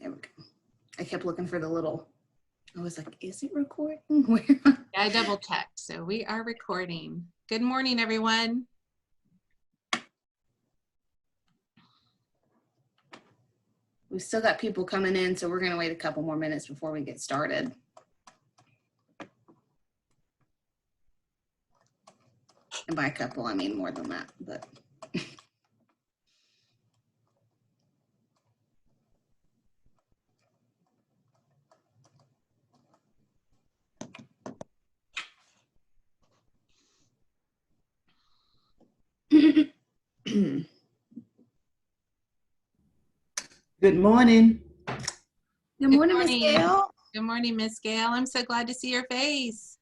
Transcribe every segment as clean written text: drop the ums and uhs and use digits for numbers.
There we go. I kept looking for the little, I was like, is it recording? Where? I double checked, so we are recording. Good morning, everyone. We've still got people coming in, so we're gonna wait a couple more minutes before we get started. And by a couple, I mean more than that, but. Good morning. Good morning, Miss Gail. Good morning, Miss Gail. I'm so glad to see your face.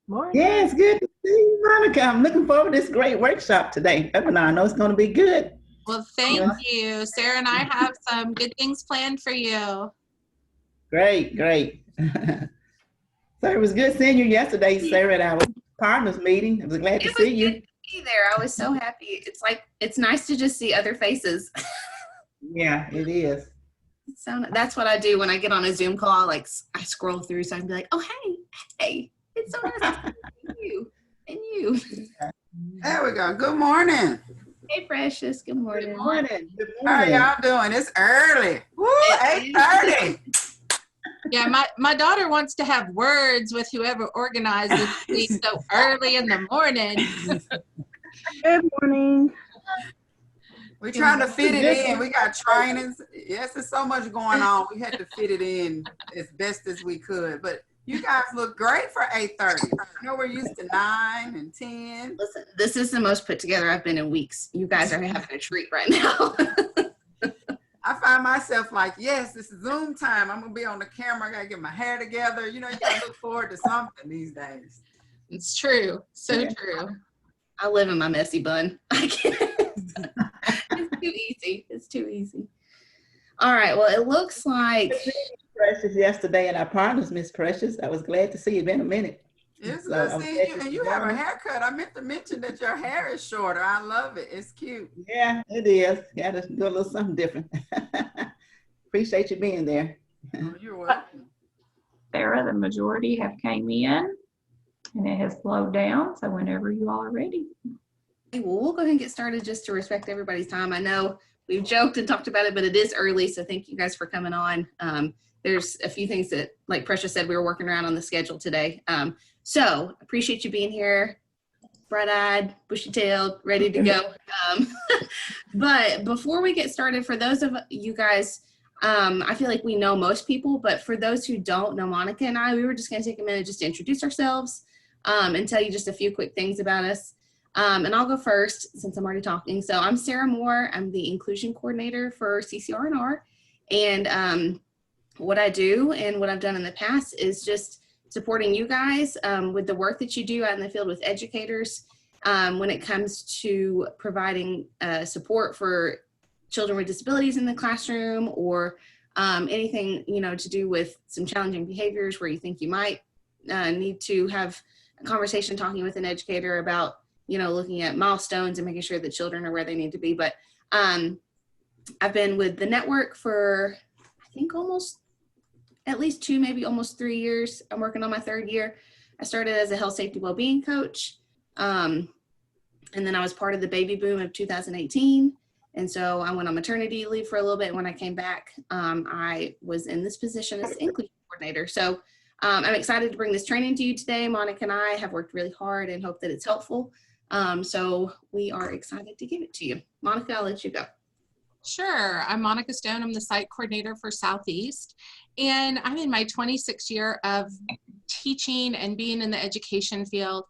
Morning. Yes, good to see you, Monica. I'm looking forward to this great workshop today. I know it's going to be good. Well, thank you. Sarah and I have some good things planned for you. Great. So it was good seeing you yesterday, Sarah, at our partners meeting. I was glad to see you. Good to be there. I was so happy. It's nice to just see other faces. Yeah, it is. So that's what I do when I get on a Zoom call. Like I scroll through, so I can be like, "Oh, hey, it's so nice to see you and you." There we go. Good morning. Hey, Precious. Good morning. Good morning. How are y'all doing? It's early. Woo, 8:30. Yeah, my daughter wants to have words with whoever organizes these so early in the morning. Good morning. We're trying to fit it in. We got trainings. Yes, there's so much going on. We had to fit it in as best as we could. But you guys look great for 8:30. I know we're used to 9 and 10. Listen, this is the most put together I've been in weeks. You guys are having a treat right now. I find myself like, yes, this is Zoom time. I'm going to be on the camera. I got to get my hair together. You know, you got to look forward to something these days. It's true. So true. I live in my messy bun. I can't. It's too easy. It's too easy. All right. Well, it looks like Precious yesterday at our partners, Miss Precious. I was glad to see you. It's been a minute. It's good seeing you. And you have a haircut. I meant to mention that your hair is shorter. I love it. It's cute. Yeah, it is. Got to do a little something different. Appreciate you being there. Oh, you're welcome. Sarah, the majority have came in and it has slowed down. So whenever you all are ready. well, we'll go ahead and get started just to respect everybody's time. I know we've joked and talked about it, but it is early. So thank you guys for coming on. There's a few things that, like Precious said, we were working around on the schedule today. So appreciate you being here, bright-eyed, bushy-tailed, ready to go. But before we get started, for those of you guys, I feel like we know most people, but for those who don't know Monica and I, we were just going to take a minute just to introduce ourselves and tell you just a few quick things about us. And I'll go first since I'm already talking. So I'm Sarah Moore. I'm the inclusion coordinator for CCR&R. And what I do and what I've done in the past is just supporting you guys with the work that you do out in the field with educators when it comes to providing support for children with disabilities in the classroom or anything, to do with some challenging behaviors where you think you might need to have a conversation talking with an educator about, looking at milestones and making sure that children are where they need to be. But I've been with the network for, I think, almost at least 2, maybe almost 3 years. I'm working on my 3rd year. I started as a health, safety, well-being coach. And then I was part of the baby boom of 2018. And so I went on maternity leave for a little bit. And when I came back, I was in this position as inclusion coordinator. So I'm excited to bring this training to you today. Monica and I have worked really hard and hope that it's helpful. So we are excited to give it to you. Monica, I'll let you go. Sure. I'm Monica Stone. I'm the site coordinator for Southeast. And I'm in my 26th year of teaching and being in the education field.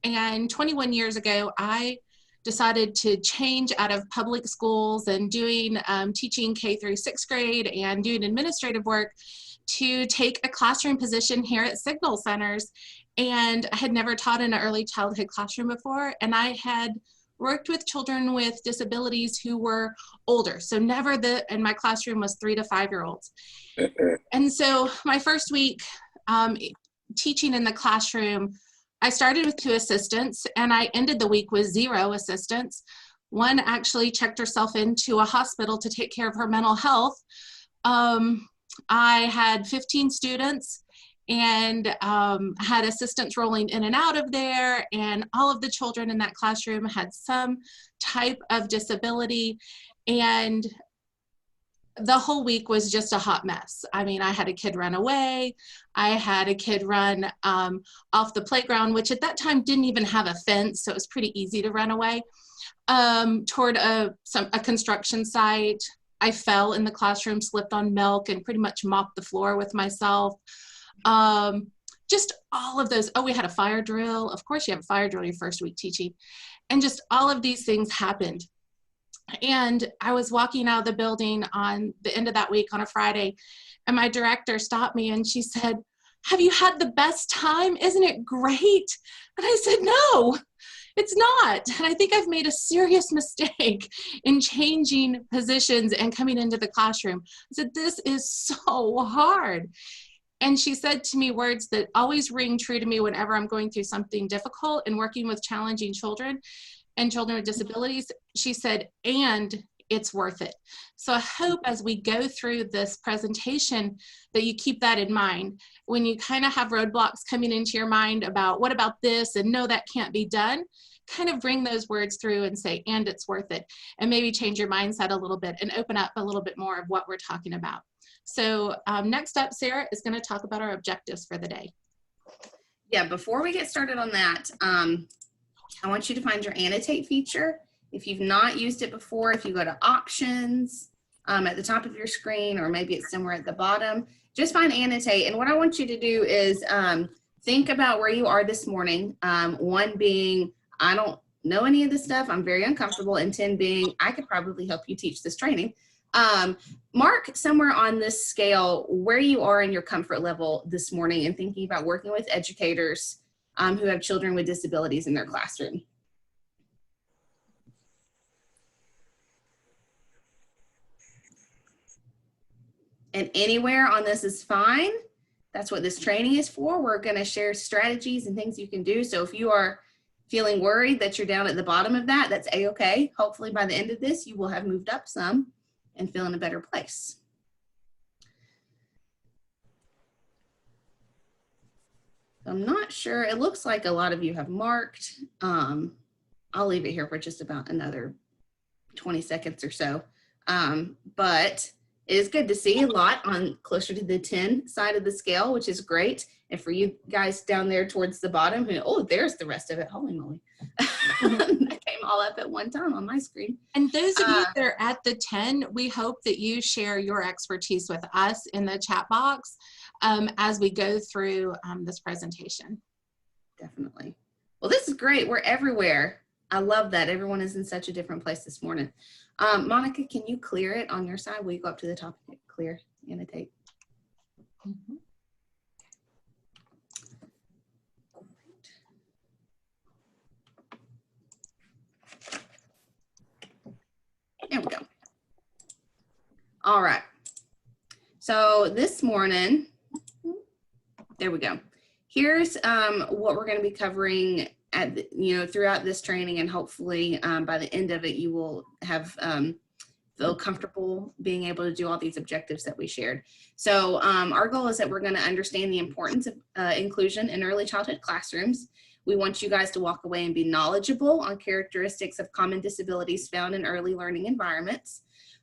And 21 years ago, I decided to change out of public schools and doing teaching K through 6th grade and doing administrative work to take a classroom position here at Signal Centers. And I had never taught in an early childhood classroom before. And I had worked with children with disabilities who were older. So never and my classroom was 3 to 5 year olds. And so my first week teaching in the classroom, I started with 2 assistants and I ended the week with 0 assistants. One actually checked herself into a hospital to take care of her mental health. I had 15 students and had assistants rolling in and out of there, and all of the children in that classroom had some type of disability, and the whole week was just a hot mess. I mean, I had a kid run away. I had a kid run off the playground, which at that time didn't even have a fence, so it was pretty easy to run away, toward a construction site. I fell in the classroom, slipped on milk, and pretty much mopped the floor with myself. Just all of those. Oh, we had a fire drill. Of course you have a fire drill your first week teaching. And just all of these things happened. And I was walking out of the building on the end of that week on a Friday, and my director stopped me and she said, "Have you had the best time? Isn't it great?" And I said, "No, it's not. And I think I've made a serious mistake in changing positions and coming into the classroom." I said, "This is so hard." And she said to me words that always ring true to me whenever I'm going through something difficult and working with challenging children and children with disabilities. She said, "And it's worth it." So I hope as we go through this presentation that you keep that in mind. When you kind of have roadblocks coming into your mind about what about this and no, that can't be done, kind of bring those words through and say, "And it's worth it," and maybe change your mindset a little bit and open up a little bit more of what we're talking about. So next up, Sarah is going to talk about our objectives for the day. Yeah, before we get started on that, I want you to find your annotate feature. If you've not used it before, if you go to options at the top of your screen, or maybe it's somewhere at the bottom, just find annotate. And what I want you to do is think about where you are this morning. 1 being, I don't know any of this stuff, I'm very uncomfortable, and 10 being, I could probably help you teach this training. Mark somewhere on this scale where you are in your comfort level this morning and thinking about working with educators who have children with disabilities in their classroom. And anywhere on this is fine. That's what this training is for. We're going to share strategies and things you can do. So if you are feeling worried that you're down at the bottom of that, that's a-okay. Hopefully by the end of this, you will have moved up some and feel in a better place. I'm not sure. It looks like a lot of you have marked. I'll leave it here for just about another 20 seconds or so. But it is good to see a lot on closer to the 10 side of the scale, which is great. And for you guys down there towards the bottom, oh, there's the rest of it. Holy moly. That came all up at one time on my screen. And those of you that are at the 10, we hope that you share your expertise with us in the chat box as we go through this presentation. Definitely. Well, this is great. We're everywhere. I love that. Everyone is in such a different place this morning. Monica, can you clear it on your side? Will you go up to the top and clear, annotate? Mm-hmm. There we go. All right. So this morning, there we go. Here's what we're going to be covering at throughout this training, and hopefully by the end of it, you will have feel comfortable being able to do all these objectives that we shared. So our goal is that we're going to understand the importance of inclusion in early childhood classrooms. We want you guys to walk away and be knowledgeable on characteristics of common disabilities found in early learning environments.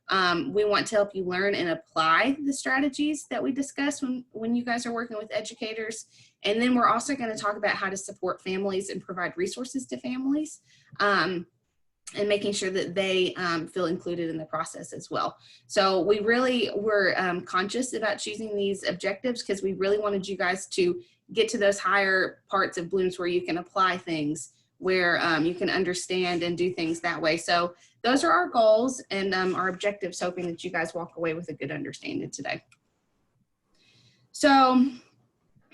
We want to help you learn and apply the strategies that we discuss when you guys are working with educators. And then we're also going to talk about how to support families and provide resources to families and making sure that they feel included in the process as well. So we really were conscious about choosing these objectives because we really wanted you guys to get to those higher parts of Bloom's where you can apply things, where you can understand and do things that way. So those are our goals and our objectives, hoping that you guys walk away with a good understanding today. So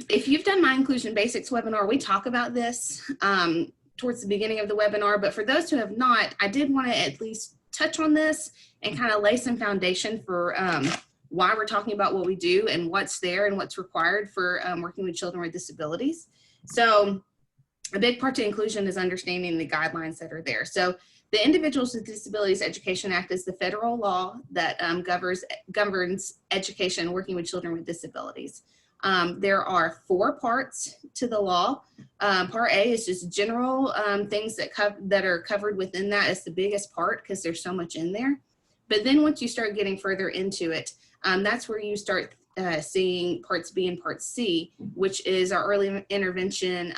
if you've done my Inclusion Basics webinar, we talk about this towards the beginning of the webinar, but for those who have not, I did want to at least touch on this and kind of lay some foundation for why we're talking about what we do and what's there and what's required for working with children with disabilities. So a big part to inclusion is understanding the guidelines that are there. So The Individuals with Disabilities Education Act is the federal law that governs education working with children with disabilities. There are 4 parts to the law. Part A is just general things that are covered within that. It's the biggest part because there's so much in there. But then once you start getting further into it, that's where you start seeing parts B and part C, which is our early intervention,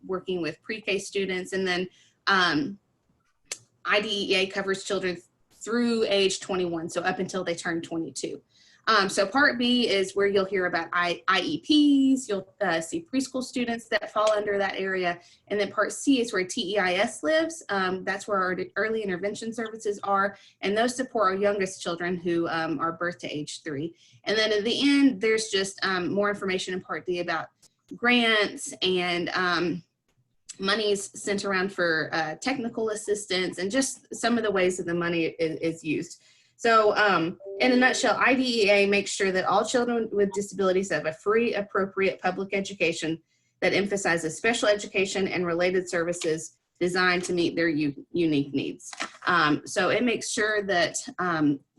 working with pre-K students. And then IDEA covers children through age 21, so up until they turn 22. So part B is where you'll hear about IEPs, you'll see preschool students that fall under that area. And then part C is where TEIS lives. That's where our early intervention services are. And those support our youngest children who are birth to age 3. And then at the end, there's just more information in part D about grants and monies sent around for technical assistance and just some of the ways that the money is used. So in a nutshell, IDEA makes sure that all children with disabilities have a free, appropriate public education that emphasizes special education and related services designed to meet their unique needs. So it makes sure that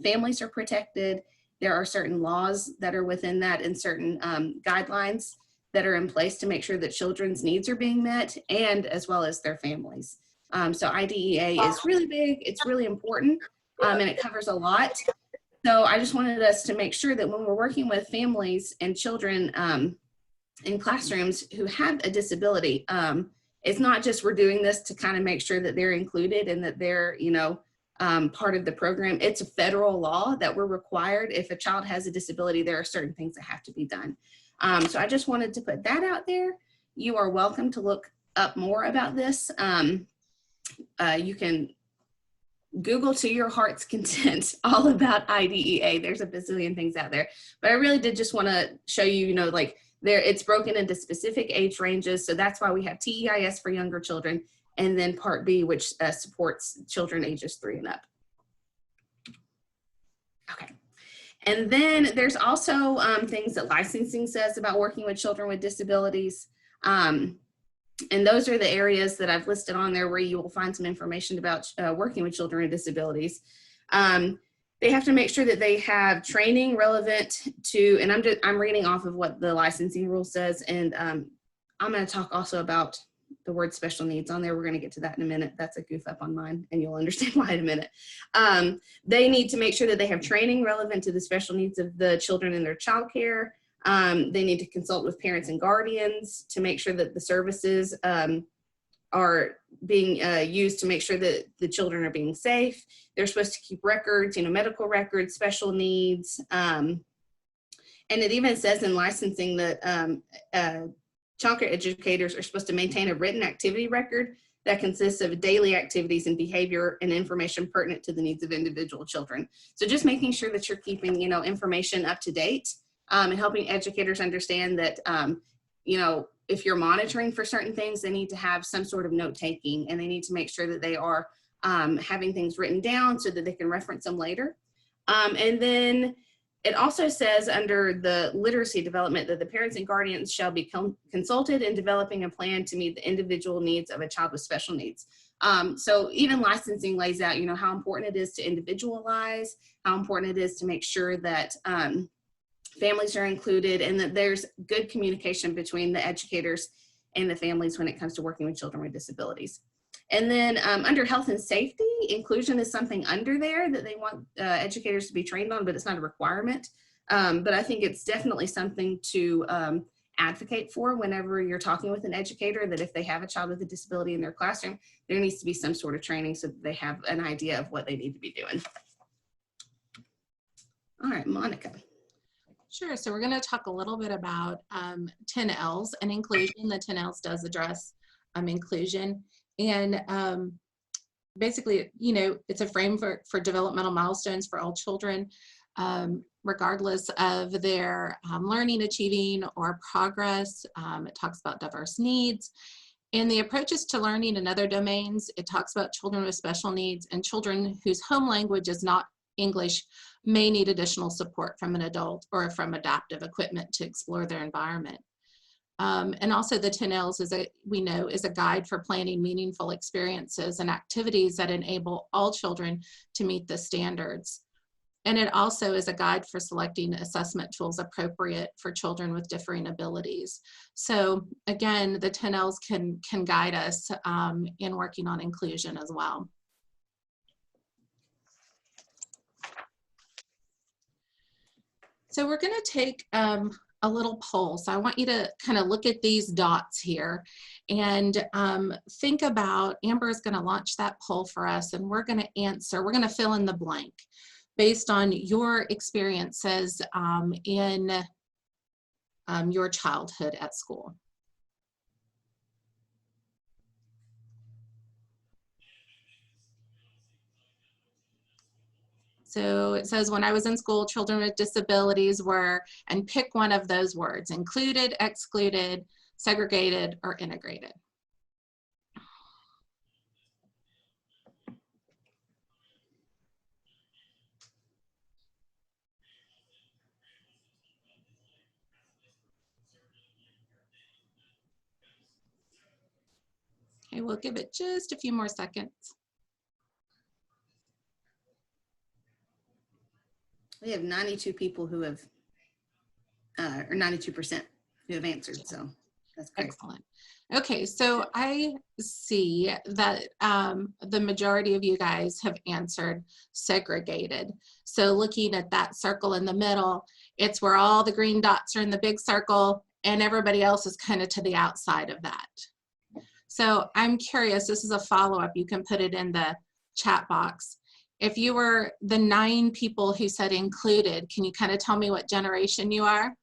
families are protected. There are certain laws that are within that and certain guidelines that are in place to make sure that children's needs are being met, and as well as their families. So IDEA is really big, it's really important, and it covers a lot. So I just wanted us to make sure that when we're working with families and children in classrooms who have a disability, it's not just we're doing this to kind of make sure that they're included and that they're, you know, part of the program. It's a federal law that we're required. If a child has a disability, there are certain things that have to be done. So I just wanted to put that out there. You are welcome to look up more about this. You can Google to your heart's content all about IDEA. There's a bazillion things out there, but I really did just want to show you, you know, like it's broken into specific age ranges. So that's why we have TEIS for younger children, and then part B, which supports children ages 3 and up. Okay. And then there's also things that licensing says about working with children with disabilities. And those are the areas that I've listed on there where you will find some information about working with children with disabilities. They have to make sure that they have training relevant to, and I'm reading off of what the licensing rule says, and I'm going to talk also about the word special needs on there. We're going to get to that in a minute. That's a goof up on mine, and you'll understand why in a minute. They need to make sure that they have training relevant to the special needs of the children in their child care. They need to consult with parents and guardians to make sure that the services are being used to make sure that the children are being safe. They're supposed to keep records, you know, medical records, special needs. And it even says in licensing that child care educators are supposed to maintain a written activity record that consists of daily activities and behavior and information pertinent to the needs of individual children. So just making sure that you're keeping, you know, information up to date, and helping educators understand that, you know, if you're monitoring for certain things, they need to have some sort of note taking, and they need to make sure that they are having things written down so that they can reference them later. And then it also says under the literacy development that the parents and guardians shall be consulted in developing a plan to meet the individual needs of a child with special needs. So even licensing lays out, you know, how important it is to individualize, how important it is to make sure that families are included, and that there's good communication between the educators and the families when it comes to working with children with disabilities. And then under health and safety, inclusion is something under there that they want educators to be trained on, but it's not a requirement. But I think it's definitely something to advocate for whenever you're talking with an educator, that if they have a child with a disability in their classroom, there needs to be some sort of training so that they have an idea of what they need to be doing. All right, Monica. Sure. So we're going to talk a little bit about 10 L's and inclusion. The 10 L's does address inclusion. And basically, you know, it's a framework for developmental milestones for all children, regardless of their learning, achieving, or progress. It talks about diverse needs. And the approaches to learning in other domains, it talks about children with special needs and children whose home language is not English may need additional support from an adult or from adaptive equipment to explore their environment. And also the 10 L's we know is a guide for planning meaningful experiences and activities that enable all children to meet the standards. And it also is a guide for selecting assessment tools appropriate for children with differing abilities. So again, the 10 L's can guide us in working on inclusion as well. So we're going to take a little poll. So I want you to kind of look at these dots here and think about, Amber is going to launch that poll for us, and we're going to answer, we're going to fill in the blank based on your experiences in your childhood at school. So it says, when I was in school, children with disabilities were, and pick one of those words: included, excluded, segregated, or integrated. Okay, we'll give it just a few more seconds. We have 92 people who have, or 92% who have answered, so that's great. Excellent. Okay, so I see that the majority of you guys have answered segregated. So looking at that circle in the middle, it's where all the green dots are in the big circle and everybody else is kind of to the outside of that. So I'm curious, this is a follow-up, you can put it in the chat box. If you were the 9 people who said included, can you kind of tell me what generation you are?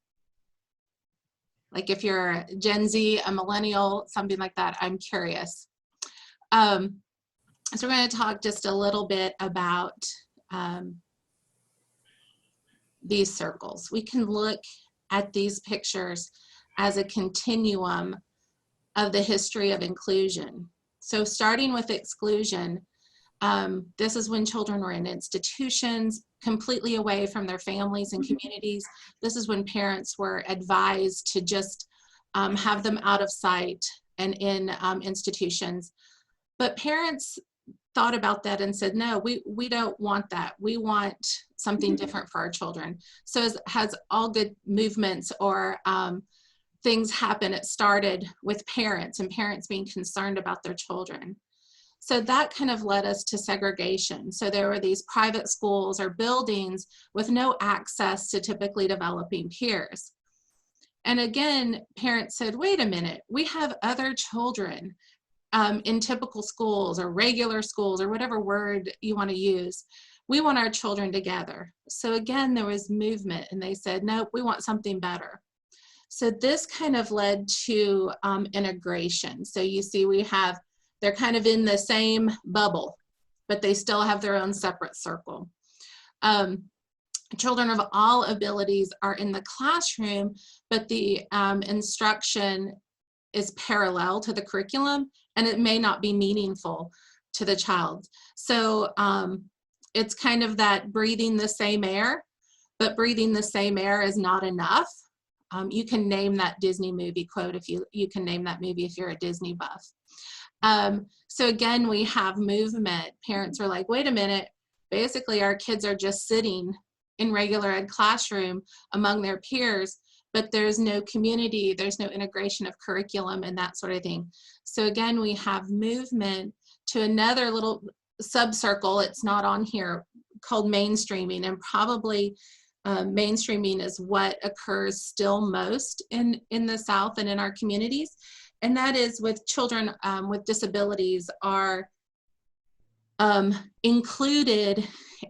Like if you're Gen Z, a millennial, something like that, I'm curious. So we're going to talk just a little bit about these circles. We can look at these pictures as a continuum of the history of inclusion. So starting with exclusion, this is when children were in institutions, completely away from their families and communities. This is when parents were advised to just have them out of sight and in institutions. But parents thought about that and said, no, we don't want that. We want something different for our children. So has all good movements or things happen, it started with parents and parents being concerned about their children. So that kind of led us to segregation. So there were these private schools or buildings with no access to typically developing peers. And again, parents said, wait a minute, we have other children in typical schools or regular schools or whatever word you want to use. We want our children together. So again, there was movement and they said, no, we want something better. So this kind of led to integration. So you see they're kind of in the same bubble, but they still have their own separate circle. Children of all abilities are in the classroom, but the instruction is parallel to the curriculum and it may not be meaningful to the child. So it's kind of that breathing the same air, but breathing the same air is not enough. You can name that Disney movie quote if you can name that movie if you're a Disney buff. So again, we have movement. Parents are like, wait a minute, basically our kids are just sitting in regular ed classroom among their peers, but there's no community, there's no integration of curriculum and that sort of thing. So again, we have movement to another little subcircle, it's not on here, called mainstreaming, and probably mainstreaming is what occurs still most in the South and in our communities. And that is with children with disabilities are included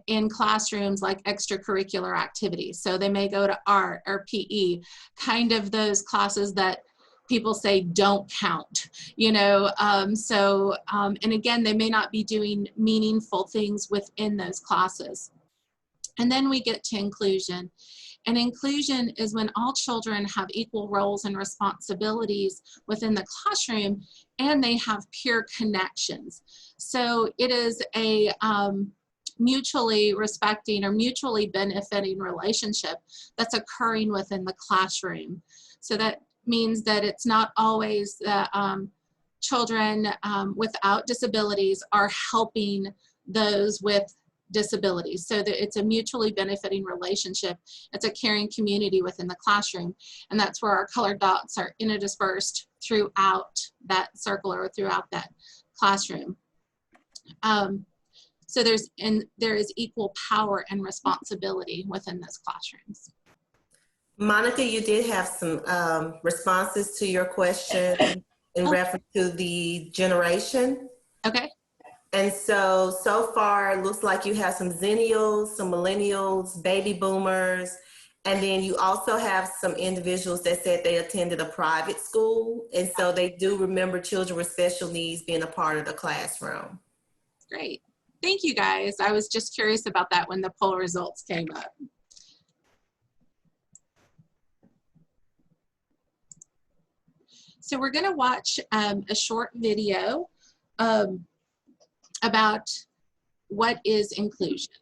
in classrooms like extracurricular activities. So they may go to art or PE, kind of those classes that people say don't count, you know. And again, they may not be doing meaningful things within those classes. And then we get to inclusion. And inclusion is when all children have equal roles and responsibilities within the classroom and they have peer connections. So it is a mutually respecting or mutually benefiting relationship that's occurring within the classroom. So that means that it's not always that children without disabilities are helping those with disabilities. So that it's a mutually benefiting relationship. It's a caring community within the classroom. And that's where our colored dots are interdispersed throughout that circle or throughout that classroom. So there is equal power and responsibility within those classrooms. Monica, you did have some responses to your question in reference to the generation. Okay. And so far, it looks like you have some Zennials, some Millennials, Baby Boomers, and then you also have some individuals that said they attended a private school, and so they do remember children with special needs being a part of the classroom. Great. Thank you, guys. I was just curious about that when the poll results came up. So we're going to watch a short video about what is inclusion.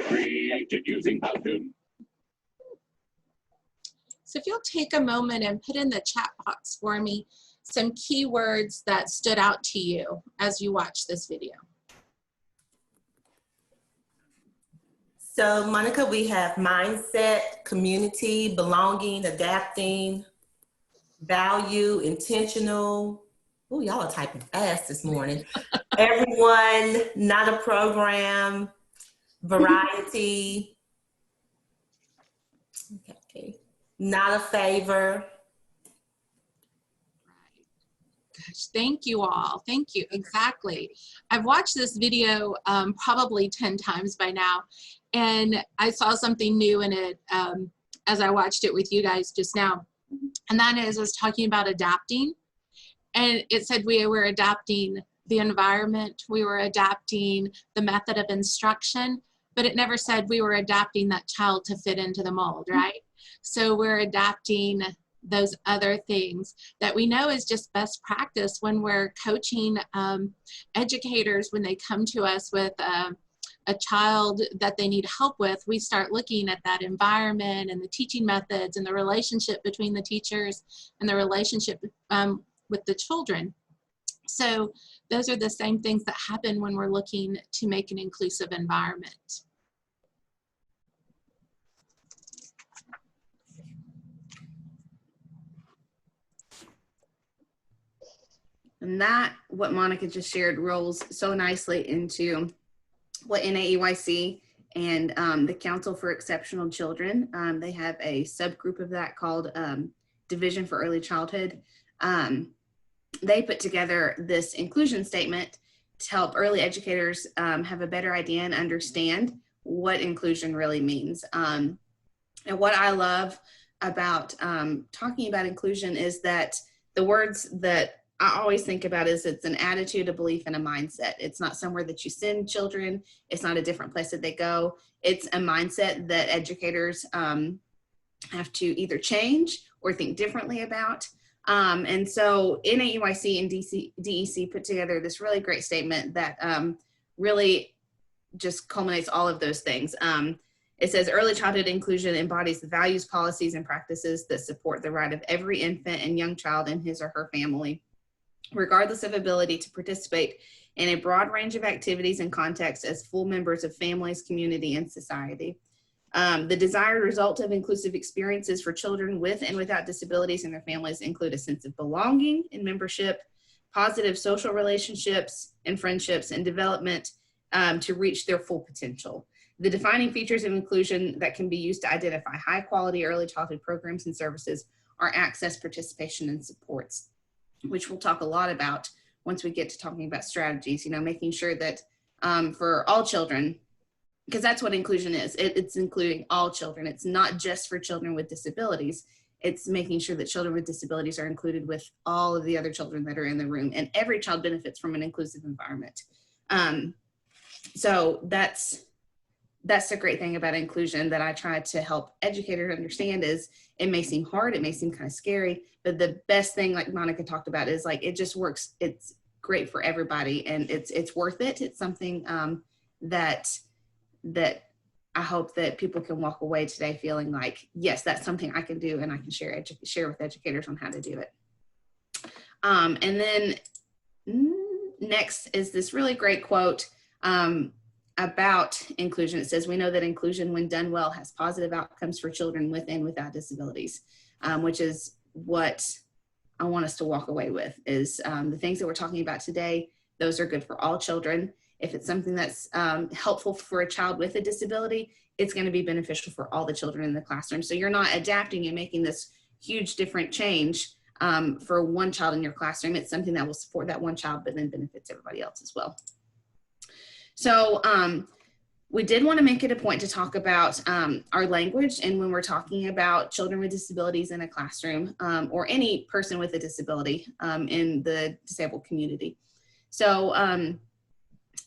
Created using Powtoon. So if you'll take a moment and put in the chat box for me some keywords that stood out to you as you watch this video. So Monica, we have mindset, community, belonging, adapting, value, intentional. Oh, y'all are typing fast this morning. Everyone, not a program, variety, okay, not a favor. Gosh, thank you all. Thank you. Exactly. I've watched this video probably 10 times by now, and I saw something new in it as I watched it with you guys just now. And that is, I was talking about adapting. And it said we were adapting the environment, we were adapting the method of instruction, but it never said we were adapting that child to fit into the mold, right? So we're adapting those other things that we know is just best practice when we're coaching educators. When they come to us with a child that they need help with, we start looking at that environment and the teaching methods and the relationship between the teachers and the relationship with the children. So those are the same things that happen when we're looking to make an inclusive environment. And that, what Monica just shared, rolls so nicely into what NAEYC and the Council for Exceptional Children, they have a subgroup of that called Division for Early Childhood. They put together this inclusion statement to help early educators have a better idea and understand what inclusion really means. And what I love about talking about inclusion is that the words that I always think about is it's an attitude, a belief, and a mindset. It's not somewhere that you send children. It's not a different place that they go. It's a mindset that educators have to either change or think differently about. And so NAEYC and DEC put together this really great statement that really just culminates all of those things. It says early childhood inclusion embodies the values, policies, and practices that support the right of every infant and young child in his or her family, regardless of ability to participate in a broad range of activities and contexts as full members of families, community, and society. The desired result of inclusive experiences for children with and without disabilities and their families include a sense of belonging and membership, positive social relationships and friendships, and development to reach their full potential. The defining features of inclusion that can be used to identify high quality early childhood programs and services are access, participation, and supports, which we'll talk a lot about once we get to talking about strategies, making sure that for all children, because that's what inclusion is. It's including all children. It's not just for children with disabilities. It's making sure that children with disabilities are included with all of the other children that are in the room, and every child benefits from an inclusive environment. So that's the great thing about inclusion that I try to help educators understand is it may seem hard, it may seem kind of scary, but the best thing, like Monica talked about, is like it just works. It's great for everybody, and it's worth it. It's something that I hope that people can walk away today feeling like, yes, that's something I can do, and I can share with educators on how to do it. And then next is this really great quote about inclusion. It says, "We know that inclusion, when done well, has positive outcomes for children with and without disabilities," which is what I want us to walk away with, is the things that we're talking about today. Those are good for all children. If it's something that's helpful for a child with a disability, it's going to be beneficial for all the children in the classroom. So you're not adapting and making this huge different change for one child in your classroom. It's something that will support that one child, but then benefits everybody else as well. So we did want to make it a point to talk about our language, and when we're talking about children with disabilities in a classroom or any person with a disability in the disabled community. So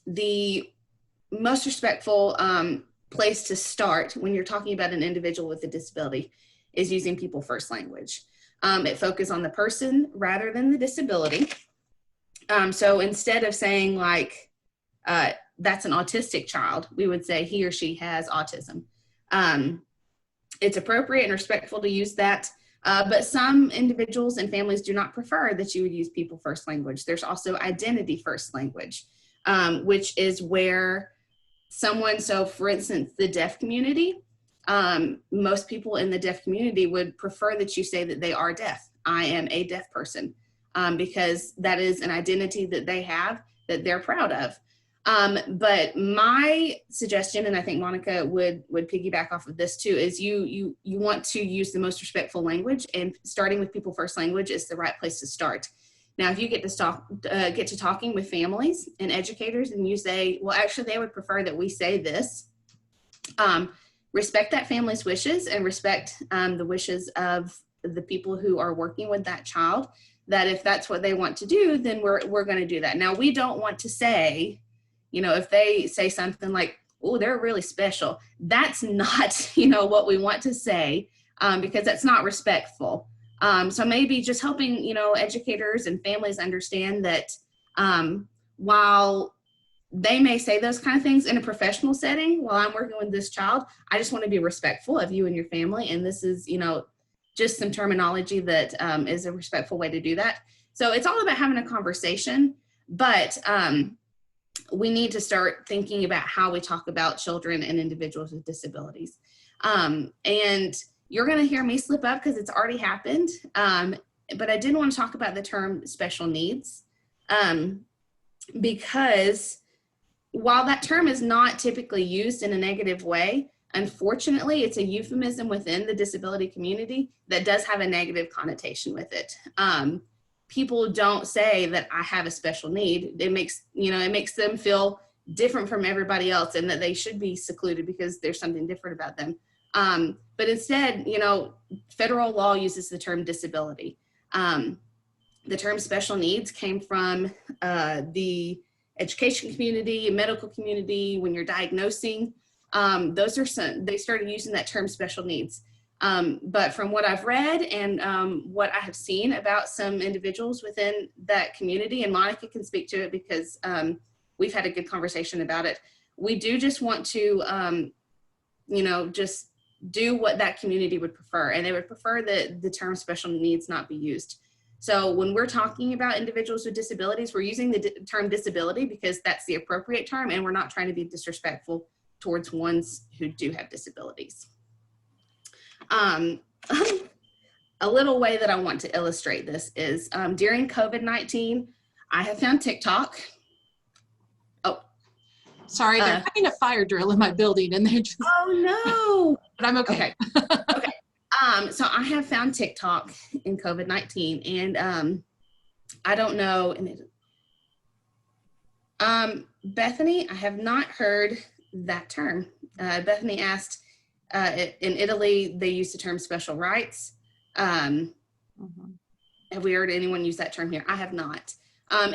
the most respectful place to start when you're talking about an individual with a disability is using people first language. It focuses on the person rather than the disability. So instead of saying like, that's an autistic child, we would say he or she has autism. It's appropriate and respectful to use that, but some individuals and families do not prefer that you would use people first language. There's also identity first language, which is where someone, so for instance, the deaf community, most people in the deaf community would prefer that you say that they are deaf. I am a deaf person, because that is an identity that they have that they're proud of. But my suggestion, and I think Monica would piggyback off of this too, is you want to use the most respectful language, and starting with people first language is the right place to start. Now, if you get to talking with families and educators and you say, well, actually they would prefer that we say this, respect that family's wishes and respect the wishes of the people who are working with that child, that if that's what they want to do, then we're going to do that. Now, we don't want to say, if they say something like, oh, they're really special, that's not, what we want to say, because that's not respectful. So maybe just helping, educators and families understand that while they may say those kind of things in a professional setting, while I'm working with this child, I just want to be respectful of you and your family. And this is, just some terminology that is a respectful way to do that. So it's all about having a conversation, but we need to start thinking about how we talk about children and individuals with disabilities. And you're going to hear me slip up because it's already happened. But I did want to talk about the term special needs. Because while that term is not typically used in a negative way, unfortunately, it's a euphemism within the disability community that does have a negative connotation with it. People don't say that I have a special need. It makes them feel different from everybody else and that they should be secluded because there's something different about them. But instead, federal law uses the term disability. The term special needs came from the education community, medical community. When you're diagnosing, they started using that term special needs. But from what I've read and what I have seen about some individuals within that community, and Monica can speak to it because we've had a good conversation about it. We do just want to, just do what that community would prefer. And they would prefer that the term special needs not be used. So when we're talking about individuals with disabilities, we're using the term disability because that's the appropriate term, and we're not trying to be disrespectful towards ones who do have disabilities. A little way that I want to illustrate this is during COVID-19, I have found TikTok. Oh, Sorry, they're having a fire drill in my building and they're just, oh no. but I'm okay. Okay. So I have found TikTok in COVID-19 and I don't know. Bethany, I have not heard that term. Bethany asked, in Italy, they use the term special rights. Have we heard anyone use that term here? I have not. I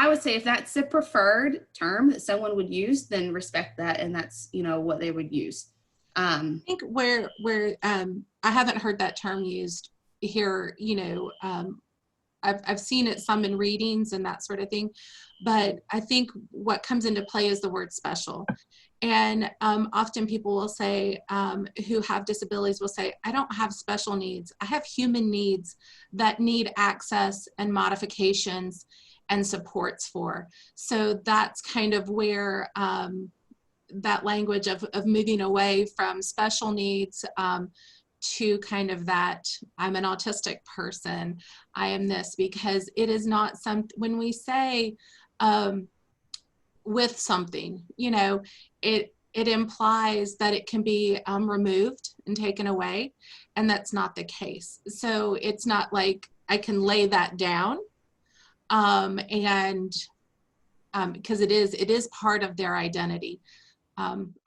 would say if that's the preferred term that someone would use, then respect that, and that's what they would use. I think where I haven't heard that term used here, I've seen it some in readings and that sort of thing, but I think what comes into play is the word special. And often people will say, who have disabilities will say, I don't have special needs. I have human needs that need access and modifications and supports for. So that's kind of where that language of moving away from special needs to kind of that, I'm an autistic person, I am this, because it is not when we say with something, it implies that it can be removed and taken away, and that's not the case. So it's not like I can lay that down, because it is part of their identity.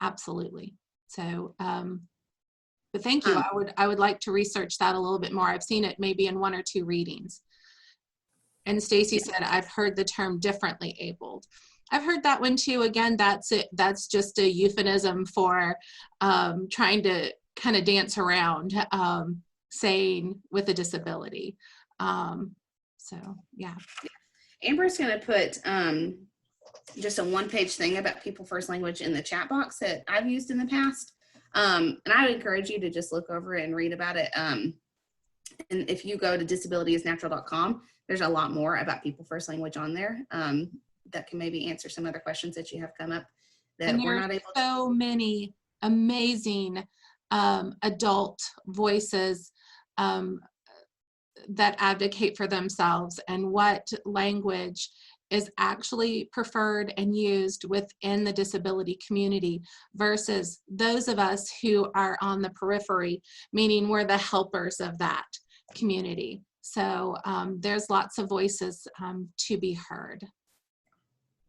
Absolutely. So, but thank you. I would like to research that a little bit more. I've seen it maybe in 1 or 2 readings. And Stacy said, I've heard the term differently abled. I've heard that one too. Again, that's it. That's just a euphemism for trying to kind of dance around saying with a disability. So yeah. Amber's going to put just a 1-page thing about People First Language in the chat box that I've used in the past. And I would encourage you to just look over it and read about it. And if you go to disabilityisnatural.com, there's a lot more about People First Language on there that can maybe answer some other questions that you have come up that we're not able to. So many amazing adult voices that advocate for themselves and what language is actually preferred and used within the disability community versus those of us who are on the periphery, meaning we're the helpers of that community. So there's lots of voices to be heard.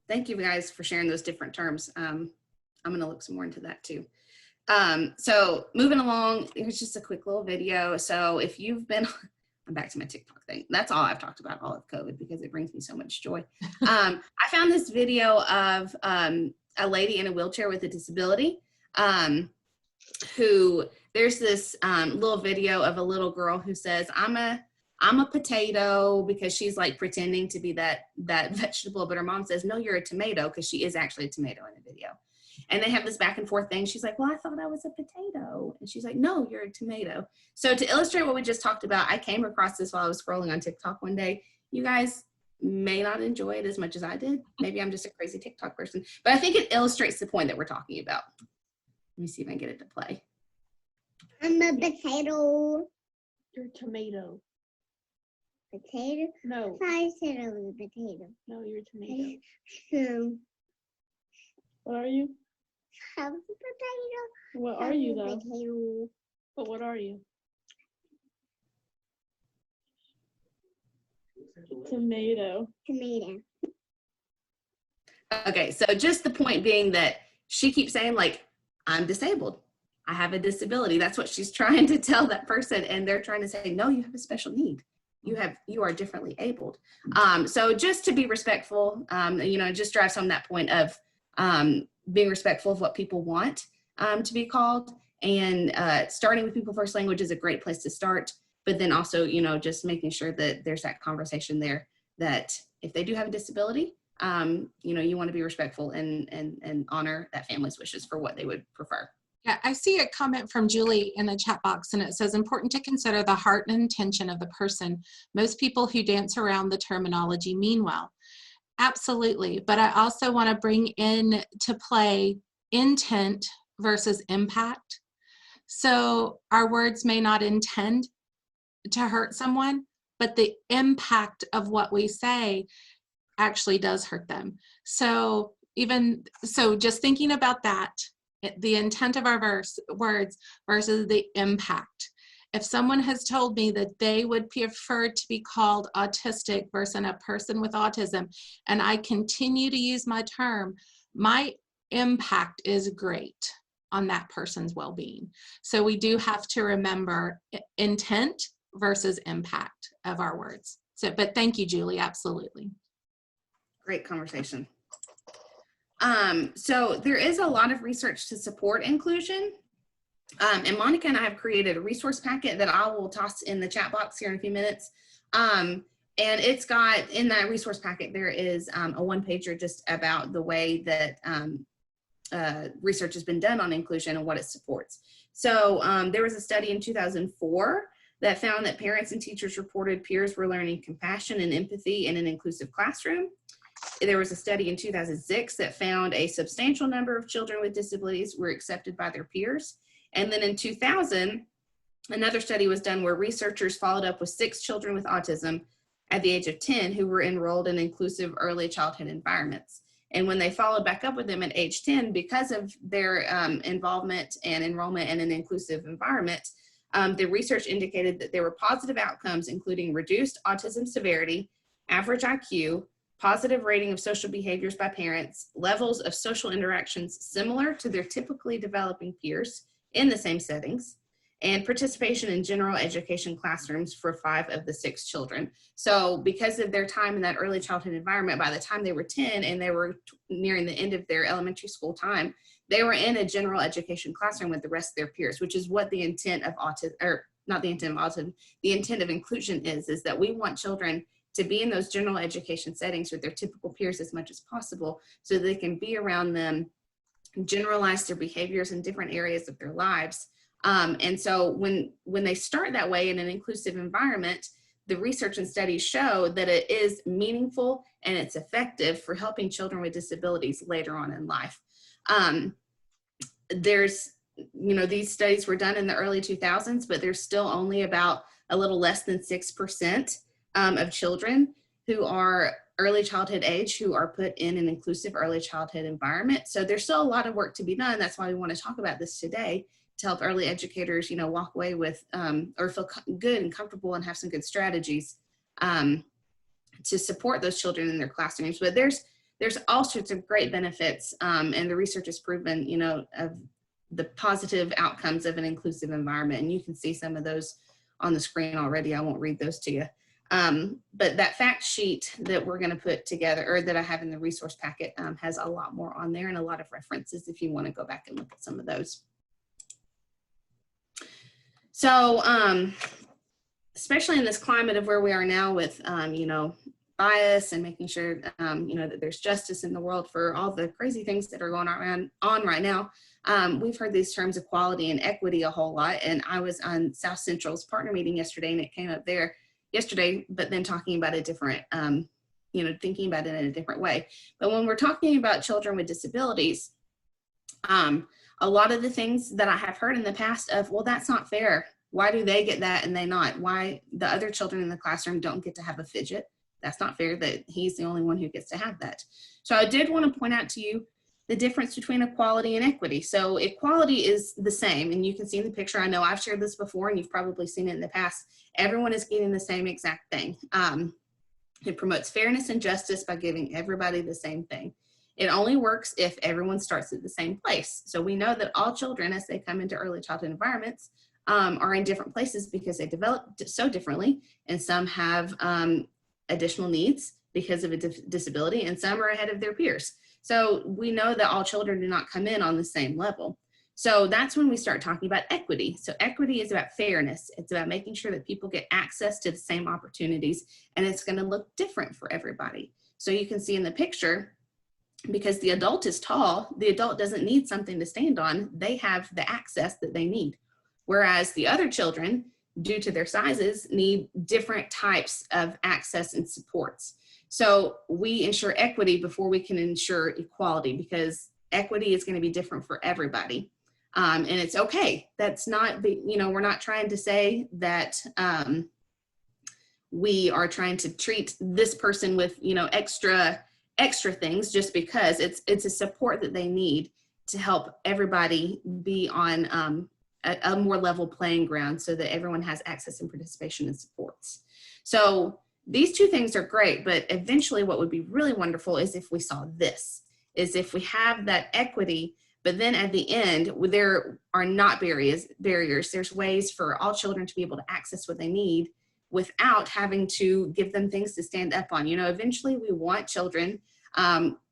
Thank you guys for sharing those different terms. I'm going to look some more into that too. So moving along, here's just a quick little video. So if you've been, I'm back to my TikTok thing. That's all I've talked about all of COVID because it brings me so much joy. I found this video of a lady in a wheelchair with a disability who, there's this little video of a little girl who says, I'm a potato, because she's like pretending to be that vegetable, but her mom says, no, you're a tomato, because she is actually a tomato in the video. And they have this back and forth thing. She's like, well, I thought I was a potato. And she's like, no, you're a tomato. So to illustrate what we just talked about, I came across this while I was scrolling on TikTok one day. You guys may not enjoy it as much as I did. Maybe I'm just a crazy TikTok person, but I think it illustrates the point that we're talking about. Let me see if I can get it to play. I'm a potato. You're a tomato. Potato? No, I said I was a potato. no, you're a tomato. What What are you? I was a potato. What are you I was a though? Potato. But what are you? Tomato. Tomato. Okay, so just the point being that she keeps saying, like, I'm disabled. I have a disability. That's what she's trying to tell that person. And they're trying to say, no, you have a special need. You are differently abled. So just to be respectful, just drives home that point of being respectful of what people want to be called. And starting with people first language is a great place to start. But then also, just making sure that there's that conversation there that if they do have a disability, you want to be respectful and honor that family's wishes for what they would prefer. Yeah, I see a comment from Julie in the chat box, and it says, important to consider the heart and intention of the person. Most people who dance around the terminology mean well. Absolutely, but I also want to bring in to play intent versus impact. So our words may not intend to hurt someone, but the impact of what we say actually does hurt them. So just thinking about that, the intent of our words versus the impact. If someone has told me that they would prefer to be called autistic versus a person with autism, and I continue to use my term, my impact is great on that person's well-being. So we do have to remember intent versus impact of our words. So, but thank you, Julie, absolutely. Great conversation. So there is a lot of research to support inclusion. And Monica and I have created a resource packet that I will toss in the chat box here in a few minutes. And it's got, in that resource packet, there is a one-pager just about the way that research has been done on inclusion and what it supports. So there was a study in 2004 that found that parents and teachers reported peers were learning compassion and empathy in an inclusive classroom. There was a study in 2006 that found a substantial number of children with disabilities were accepted by their peers. And then in 2000, another study was done where researchers followed up with 6 children with autism at the age of 10 who were enrolled in inclusive early childhood environments. And when they followed back up with them at age 10, because of their involvement and enrollment in an inclusive environment, the research indicated that there were positive outcomes, including reduced autism severity, average IQ, positive rating of social behaviors by parents, levels of social interactions similar to their typically developing peers in the same settings, and participation in general education classrooms for 5 of the 6 children. So because of their time in that early childhood environment, by the time they were 10 and they were nearing the end of their elementary school time, they were in a general education classroom with the rest of their peers, which is what the intent of autism, or not the intent of autism, the intent of inclusion is that we want children to be in those general education settings with their typical peers as much as possible so that they can be around them, generalize their behaviors in different areas of their lives. And so when they start that way in an inclusive environment, the research and studies show that it is meaningful and it's effective for helping children with disabilities later on in life. These studies were done in the early 2000s, but there's still only about a little less than 6% of children who are early childhood age who are put in an inclusive early childhood environment. So there's still a lot of work to be done. That's why we want to talk about this today, to help early educators, walk away with or feel good and comfortable and have some good strategies to support those children in their classrooms. But there's all sorts of great benefits, and the research has proven, of the positive outcomes of an inclusive environment. And you can see some of those on the screen already. I won't read those to you. But that fact sheet that we're going to put together, or that I have in the resource packet, has a lot more on there and a lot of references if you want to go back and look at some of those. So, especially in this climate of where we are now with, bias and making sure, that there's justice in the world for all the crazy things that are going on right now. We've heard these terms equality and equity a whole lot. And I was on South Central's partner meeting yesterday, and it came up there yesterday, but then talking about a different, thinking about it in a different way. But when we're talking about children with disabilities, a lot of the things that I have heard in the past of, well, that's not fair. Why do they get that and they not? Why the other children in the classroom don't get to have a fidget? That's not fair that he's the only one who gets to have that. So I did want to point out to you the difference between equality and equity. So equality is the same, and you can see in the picture, I know I've shared this before and you've probably seen it in the past. Everyone is getting the same exact thing. It promotes fairness and justice by giving everybody the same thing. It only works if everyone starts at the same place. So we know that all children, as they come into early childhood environments, are in different places because they develop so differently, and some have additional needs because of a disability, and some are ahead of their peers. So we know that all children do not come in on the same level. So that's when we start talking about equity. So equity is about fairness. It's about making sure that people get access to the same opportunities, and it's going to look different for everybody. So you can see in the picture, because the adult is tall, the adult doesn't need something to stand on. They have the access that they need. Whereas the other children, due to their sizes, need different types of access and supports. So we ensure equity before we can ensure equality, because equity is going to be different for everybody. And it's okay. That's not, we're not trying to say that we are trying to treat this person with, extra things just because it's a support that they need to help everybody be on a more level playing ground so that everyone has access and participation and supports. So these two things are great, but eventually what would be really wonderful is if we saw this, is if we have that equity, but then at the end, there are not barriers. There's ways for all children to be able to access what they need without having to give them things to stand up on. Eventually we want children,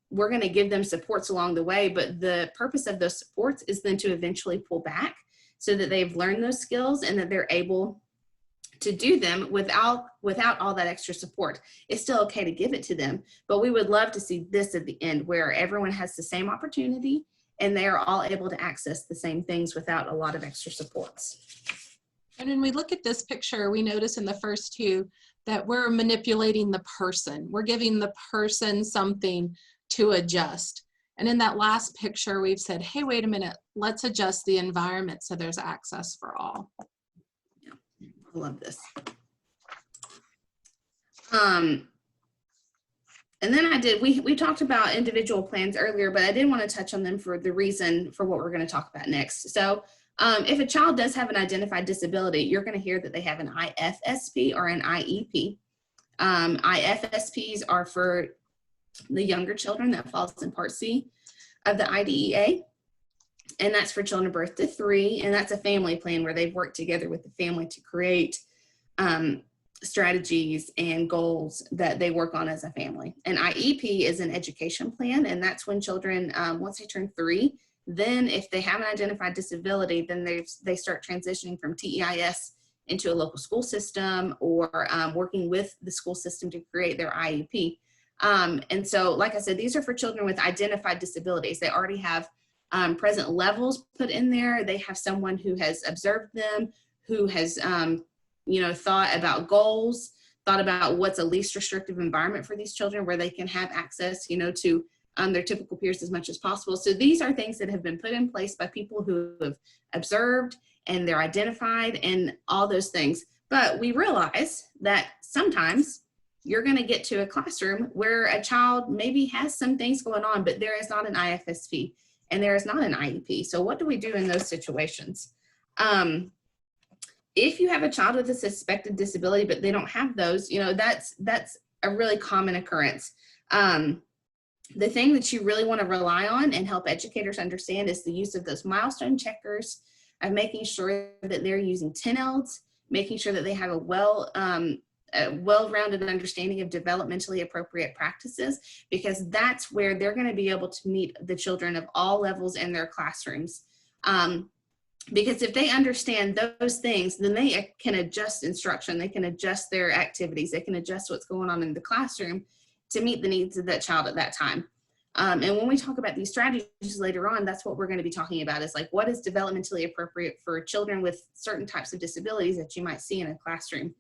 we're going to give them supports along the way, but the purpose of those supports is then to eventually pull back so that they've learned those skills and that they're able to do them without all that extra support. It's still okay to give it to them, but we would love to see this at the end where everyone has the same opportunity and they are all able to access the same things without a lot of extra supports. And when we look at this picture, we notice in the first two that we're manipulating the person. We're giving the person something to adjust. And in that last picture, we've said, hey, wait a minute, let's adjust the environment so there's access for all. Yeah, I love this. And then we talked about individual plans earlier, but I didn't want to touch on them for the reason for what we're going to talk about next. So if a child does have an identified disability, you're going to hear that they have an IFSP or an IEP. IFSPs are for the younger children. That falls in Part C of the IDEA. And that's for children birth to 3. And that's a family plan where they've worked together with the family to create strategies and goals that they work on as a family. An IEP is an education plan, and that's when children, once they turn 3, then if they have an identified disability, then they start transitioning from TEIS into a local school system or working with the school system to create their IEP. And so, like I said, these are for children with identified disabilities. They already have present levels put in there. They have someone who has observed them, who has thought about goals, thought about what's a least restrictive environment for these children where they can have access, to their typical peers as much as possible. So these are things that have been put in place by people who have observed and they're identified and all those things. But we realize that sometimes you're going to get to a classroom where a child maybe has some things going on, but there is not an IFSP and there is not an IEP. So what do we do in those situations? If you have a child with a suspected disability, but they don't have those, that's a really common occurrence. The thing that you really want to rely on and help educators understand is the use of those milestone checkers, of making sure that they're using TNLs, making sure that they have a well-rounded understanding of developmentally appropriate practices, because that's where they're going to be able to meet the children of all levels in their classrooms. Because if they understand those things, then they can adjust instruction, they can adjust their activities, they can adjust what's going on in the classroom to meet the needs of that child at that time. And when we talk about these strategies later on, that's what we're going to be talking about, is like, what is developmentally appropriate for children with certain types of disabilities that you might see in a classroom.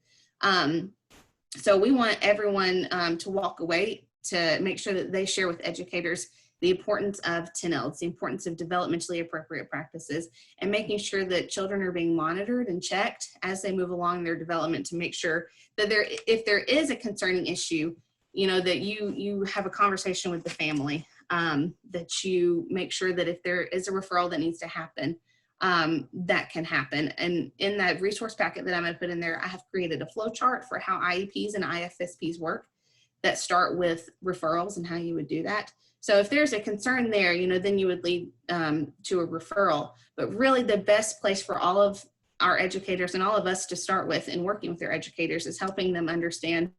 So we want everyone to walk away to make sure that they share with educators the importance of 10Ls, the importance of developmentally appropriate practices, and making sure that children are being monitored and checked as they move along their development to make sure that if there is a concerning issue, that you have a conversation with the family, that you make sure that if there is a referral that needs to happen, that can happen. And in that resource packet that I'm going to put in there, I have created a flow chart for how IEPs and IFSPs work that start with referrals and how you would do that. So if there's a concern there, then you would lead to a referral. But really the best place for all of our educators and all of us to start with in working with their educators is helping them understand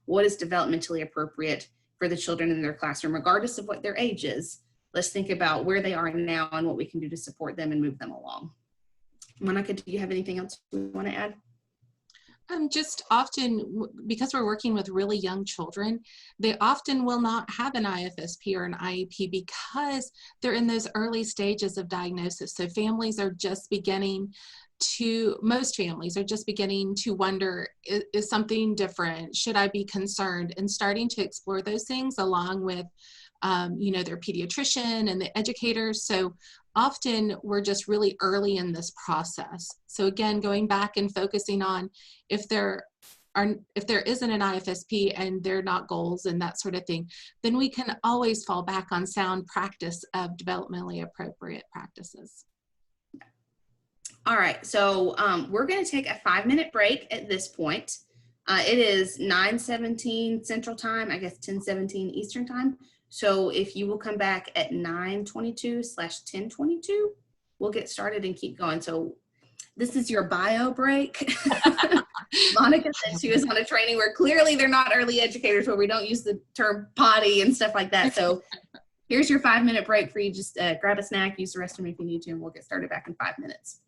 what is developmentally appropriate for the children in their classroom, regardless of what their age is. Let's think about where they are now and what we can do to support them and move them along. Monica, do you have anything else you want to add? Just often, because we're working with really young children, they often will not have an IFSP or an IEP because they're in those early stages of diagnosis. So families are just beginning most families are just beginning to wonder, is something different? Should I be concerned? And starting to explore those things along with their pediatrician and the educators. So often we're just really early in this process. So again, going back and focusing on if there isn't an IFSP and they're not goals and that sort of thing, then we can always fall back on sound practice of developmentally appropriate practices. All right, so we're going to take a 5-minute break at this point. It is 9:17 Central Time, I guess 10:17 Eastern Time. So if you will come back at 9:22/10:22, we'll get started and keep going. So this is your bio break. Monica said she was on a training where clearly they're not early educators, where we don't use the term potty and stuff like that. So here's your 5-minute break for you. Just grab a snack, use the restroom if you need to, and we'll get started back in 5 minutes.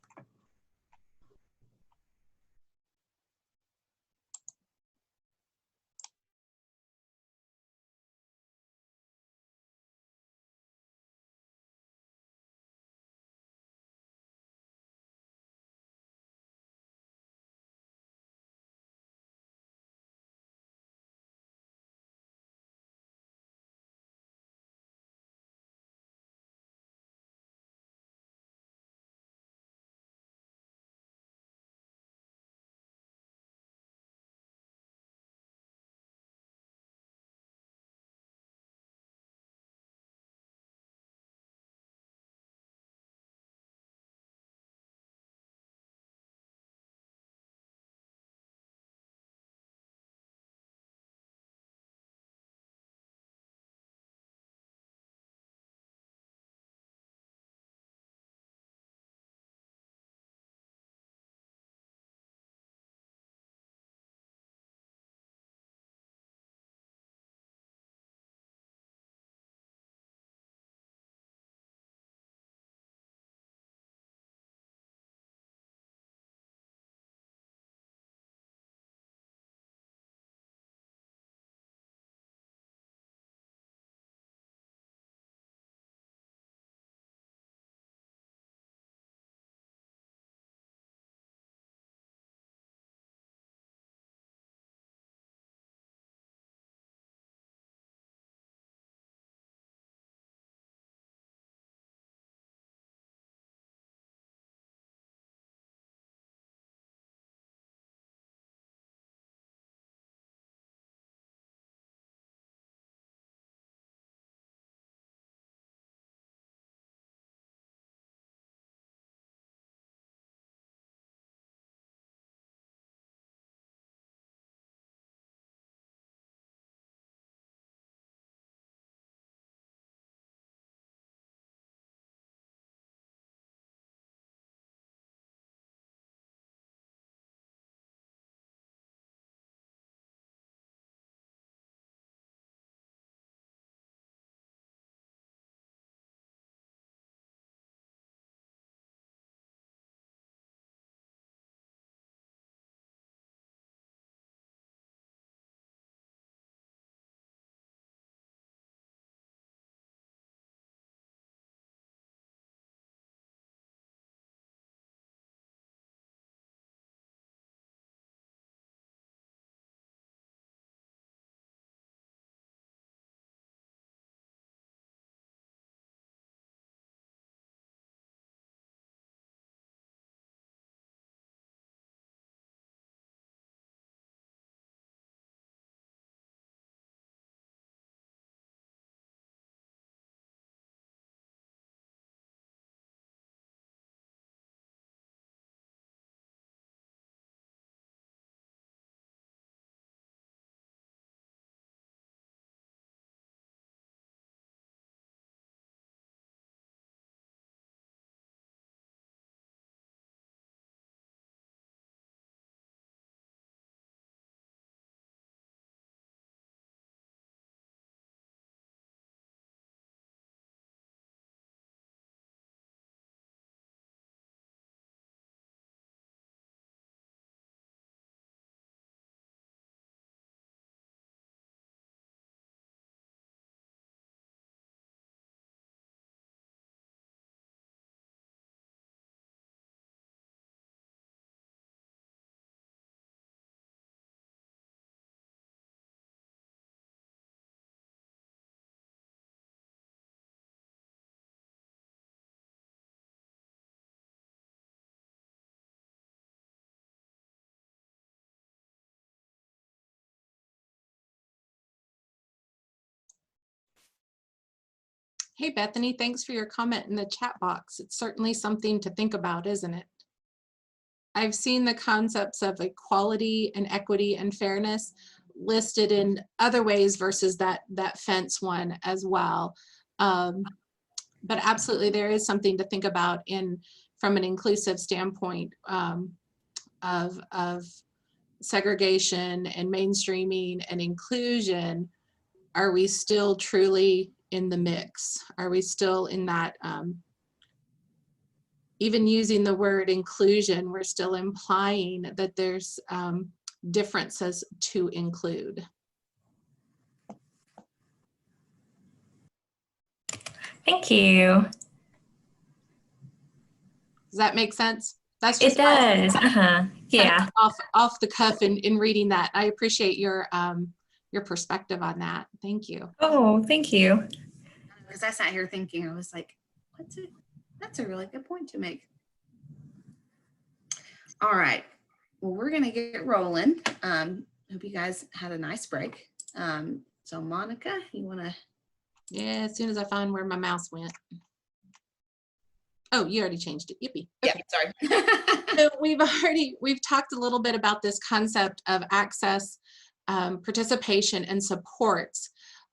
Hey, Bethany, thanks for your comment in the chat box. It's certainly something to think about, isn't it? I've seen the concepts of equality and equity and fairness listed in other ways versus that fence one as well. But absolutely, there is something to think about from an inclusive standpoint of segregation and mainstreaming and inclusion. Are we still truly in the mix? Are we still in that, even using the word inclusion, we're still implying that there's differences to include. Thank you. Does that make sense? That's It just does. Yeah. off the cuff in reading that. I appreciate your perspective on that. Thank you. Oh, thank you. Because I sat here thinking, I was like, that's a really good point to make. All right. Well, we're going to get rolling. Hope you guys had a nice break. So Monica, you want to? Yeah, as soon as I find where my mouse went. Oh, you already changed it. Yippee. Yeah, sorry. So we've talked a little bit about this concept of access, participation, and supports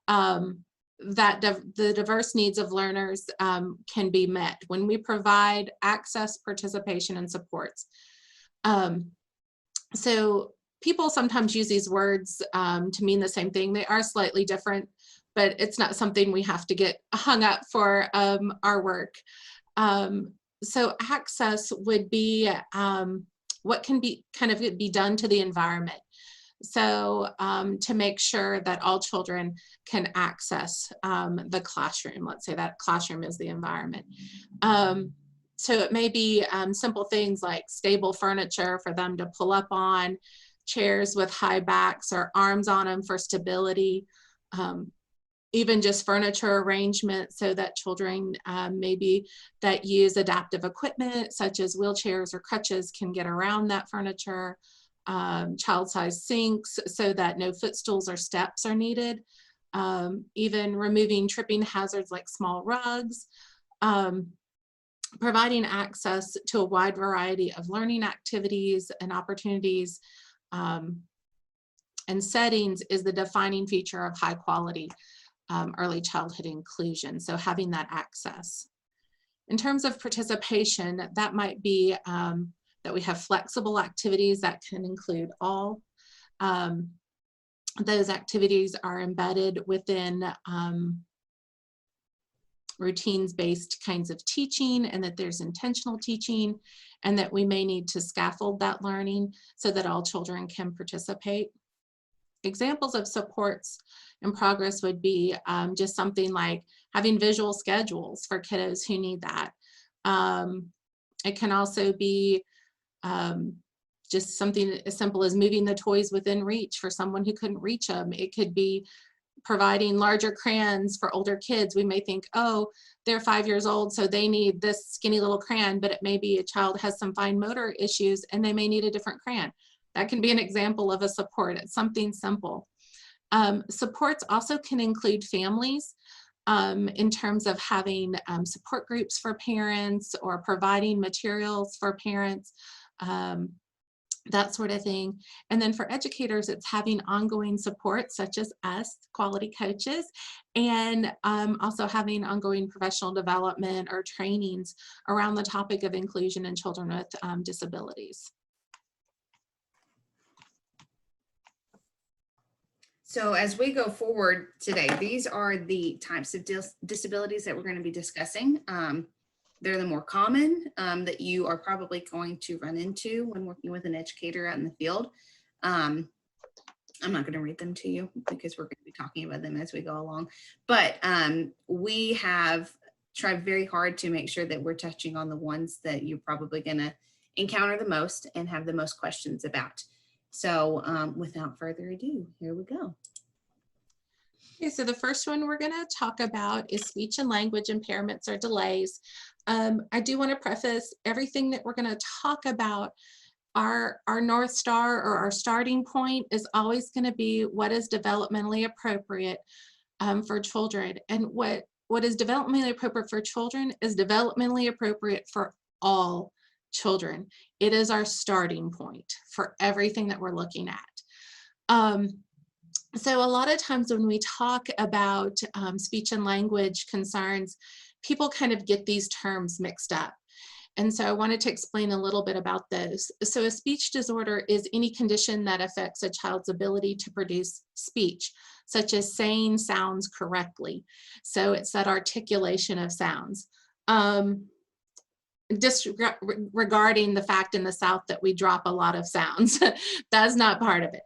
that the diverse needs of learners can be met when we provide access, participation, and supports. So people sometimes use these words to mean the same thing. They are slightly different, but it's not something we have to get hung up for our work. So access would be what can be be done to the environment. So to make sure that all children can access the classroom, let's say that classroom is the environment. So it may be simple things like stable furniture for them to pull up on, chairs with high backs or arms on them for stability, even just furniture arrangement so that children maybe that use adaptive equipment such as wheelchairs or crutches can get around that furniture, child-sized sinks so that no footstools or steps are needed, even removing tripping hazards like small rugs, providing access to a wide variety of learning activities and opportunities and settings is the defining feature of high quality early childhood inclusion, so having that access. In terms of participation, that might be that we have flexible activities that can include all. Those activities are embedded within routines-based kinds of teaching, and that there's intentional teaching, and that we may need to scaffold that learning so that all children can participate. Examples of supports in progress would be just something like having visual schedules for kiddos who need that. It can also be just something as simple as moving the toys within reach for someone who couldn't reach them. It could be providing larger crayons for older kids. We may think, oh, they're 5 years old, so they need this skinny little crayon, but it may be a child has some fine motor issues and they may need a different crayon. That can be an example of a support. It's something simple. Supports also can include families in terms of having support groups for parents or providing materials for parents, that sort of thing. And then for educators, it's having ongoing support such as us, quality coaches, and also having ongoing professional development or trainings around the topic of inclusion in children with disabilities. So as we go forward today, these are the types of disabilities that we're going to be discussing. They're the more common that you are probably going to run into when working with an educator out in the field. I'm not going to read them to you because we're going to be talking about them as we go along. But we have tried very hard to make sure that we're touching on the ones that you're probably going to encounter the most and have the most questions about. So without further ado, here we go. Okay, so the first one we're going to talk about is speech and language impairments or delays. I do want to preface everything that we're going to talk about. Our North Star or our starting point is always going to be what is developmentally appropriate for children. And what what is developmentally appropriate for children is developmentally appropriate for all children. It is our starting point for everything that we're looking at. So a lot of times when we talk about speech and language concerns, people kind of get these terms mixed up. And so I wanted to explain a little bit about those. So a speech disorder is any condition that affects a child's ability to produce speech, such as saying sounds correctly. So it's that articulation of sounds. Disregarding the fact in the South that we drop a lot of sounds, that's not part of it.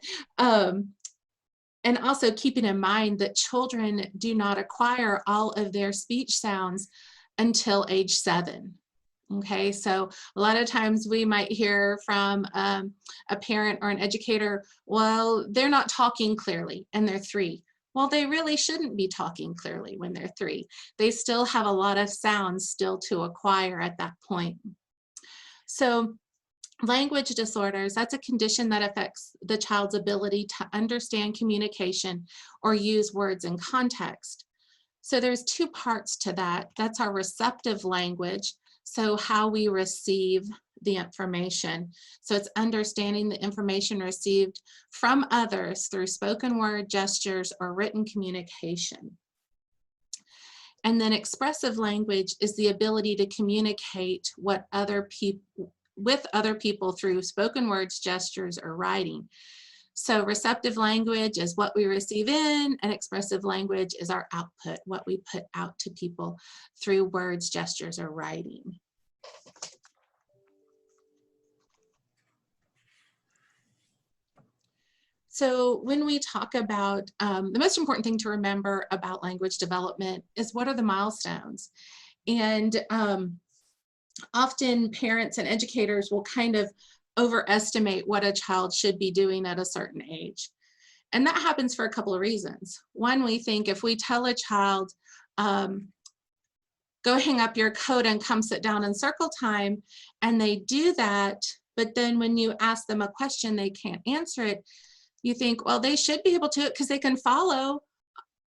And also keeping in mind that children do not acquire all of their speech sounds until age 7. Okay, so a lot of times we might hear from a parent or an educator, well, they're not talking clearly and they're 3. Well, they really shouldn't be talking clearly when they're 3. They still have a lot of sounds still to acquire at that point. So language disorders, that's a condition that affects the child's ability to understand communication or use words in context. So there's 2 parts to that. That's our receptive language. So how we receive the information. So it's understanding the information received from others through spoken word, gestures, or written communication. And then expressive language is the ability to communicate with other people through spoken words, gestures, or writing. So receptive language is what we receive in, and expressive language is our output, what we put out to people through words, gestures, or writing. So when we talk about, the most important thing to remember about language development is what are the milestones? And often parents and educators will kind of overestimate what a child should be doing at a certain age. And that happens for a couple of reasons. One, we think if we tell a child, go hang up your coat and come sit down in circle time, and they do that, but then when you ask them a question, they can't answer it, you think, well, they should be able to because they can follow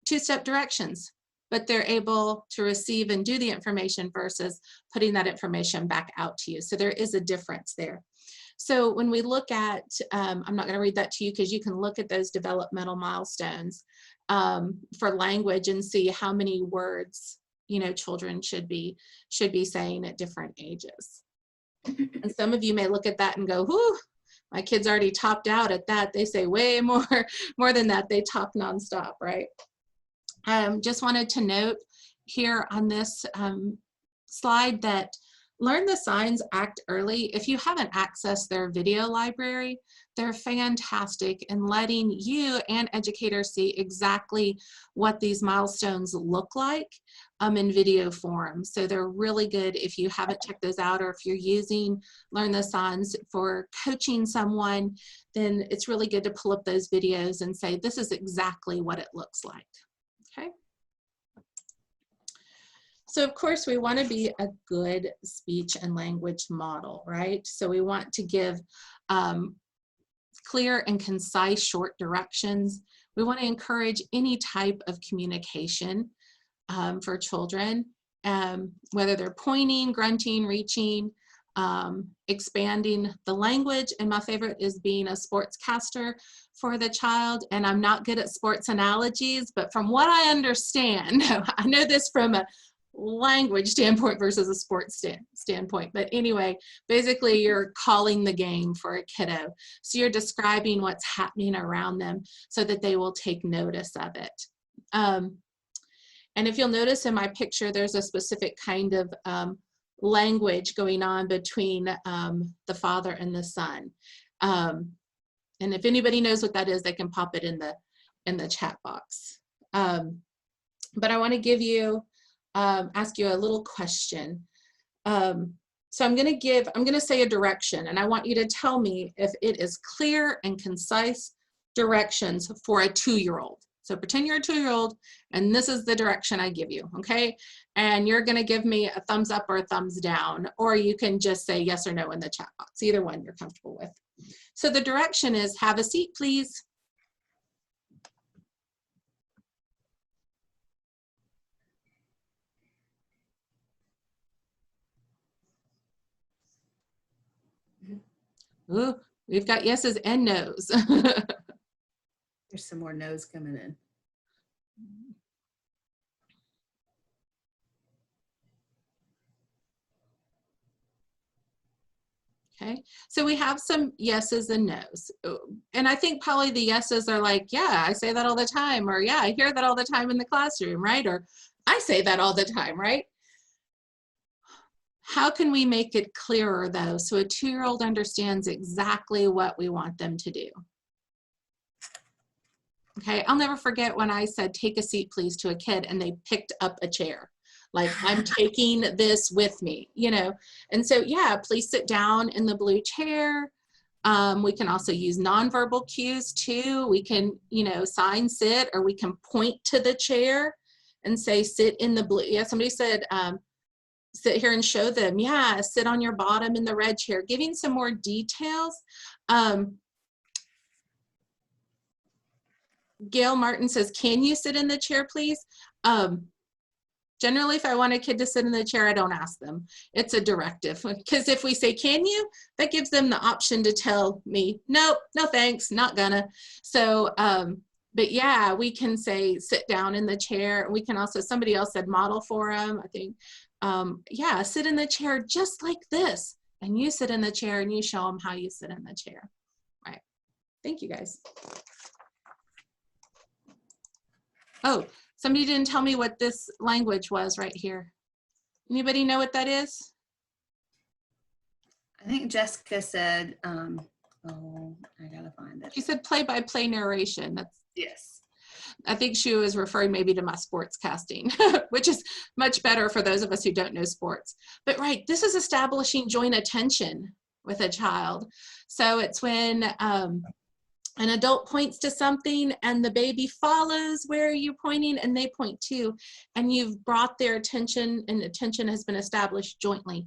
2-step directions, but they're able to receive and do the information versus putting that information back out to you. So there is a difference there. So when we look at, I'm not going to read that to you because you can look at those developmental milestones for language and see how many words, you know, children should be saying at different ages. And some of you may look at that and go, whew, my kid's already topped out at that. They say way more than that. They talk nonstop, right? Just wanted to note here on this slide that Learn the Signs Act Early. If you haven't accessed their video library, they're fantastic in letting you and educators see exactly what these milestones look like in video form. So they're really good if you haven't checked those out, or if you're using Learn the Signs for coaching someone, then it's really good to pull up those videos and say, this is exactly what it looks like, okay? So of course we want to be a good speech and language model, right? So we want to give clear and concise short directions. We want to encourage any type of communication for children, whether they're pointing, grunting, reaching, expanding the language. And my favorite is being a sportscaster for the child. And I'm not good at sports analogies, but from what I understand, I know this from a language standpoint versus a sports standpoint. But anyway, basically you're calling the game for a kiddo. So you're describing what's happening around them so that they will take notice of it. And if you'll notice in my picture, there's a specific kind of language going on between the father and the son. And if anybody knows what that is, they can pop it in the chat box. But I want to give you ask you a little question. So I'm going to say a direction, and I want you to tell me if it is clear and concise directions for a 2-year-old. So pretend you're a 2-year-old, and this is the direction I give you, okay? And you're going to give me a thumbs up or a thumbs down, or you can just say yes or no in the chat box, either one you're comfortable with. So the direction is, have a seat, please. Ooh, we've got yeses and nos. There's some more no's coming in. Okay, so we have some yeses and nos. And I think probably the yeses are like, yeah, I say that all the time, or yeah, I hear that all the time in the classroom, right? Or I say that all the time, right? How can we make it clearer though, so a 2-year-old understands exactly what we want them to do? Okay, I'll never forget when I said, take a seat please to a kid and they picked up a chair. Like, I'm taking this with me, you know? And so, yeah, please sit down in the blue chair. We can also use nonverbal cues too. We can, you know, sign sit, or we can point to the chair and say, sit in the blue. Yeah, somebody said, sit here and show them. Yeah, sit on your bottom in the red chair, giving some more details. Gail Martin says, can you sit in the chair, please? Generally, if I want a kid to sit in the chair, I don't ask them. It's a directive. Because if we say, can you, that gives them the option to tell me, nope, no thanks, not gonna. So, but yeah, we can say, sit down in the chair. We can also, somebody else said model for them, I think. Yeah, sit in the chair just like this. And you sit in the chair and you show them how you sit in the chair. Right. Thank you, guys. Oh, somebody didn't tell me what this language was right here. Anybody know what that is? I think Jessica said, oh, I gotta find it. She said play-by-play narration. That's, Yes. I think she was referring maybe to my sports casting, which is much better for those of us who don't know sports. But right, this is establishing joint attention with a child. So it's when an adult points to something and the baby follows where you're pointing and they point too, and you've brought their attention, and attention has been established jointly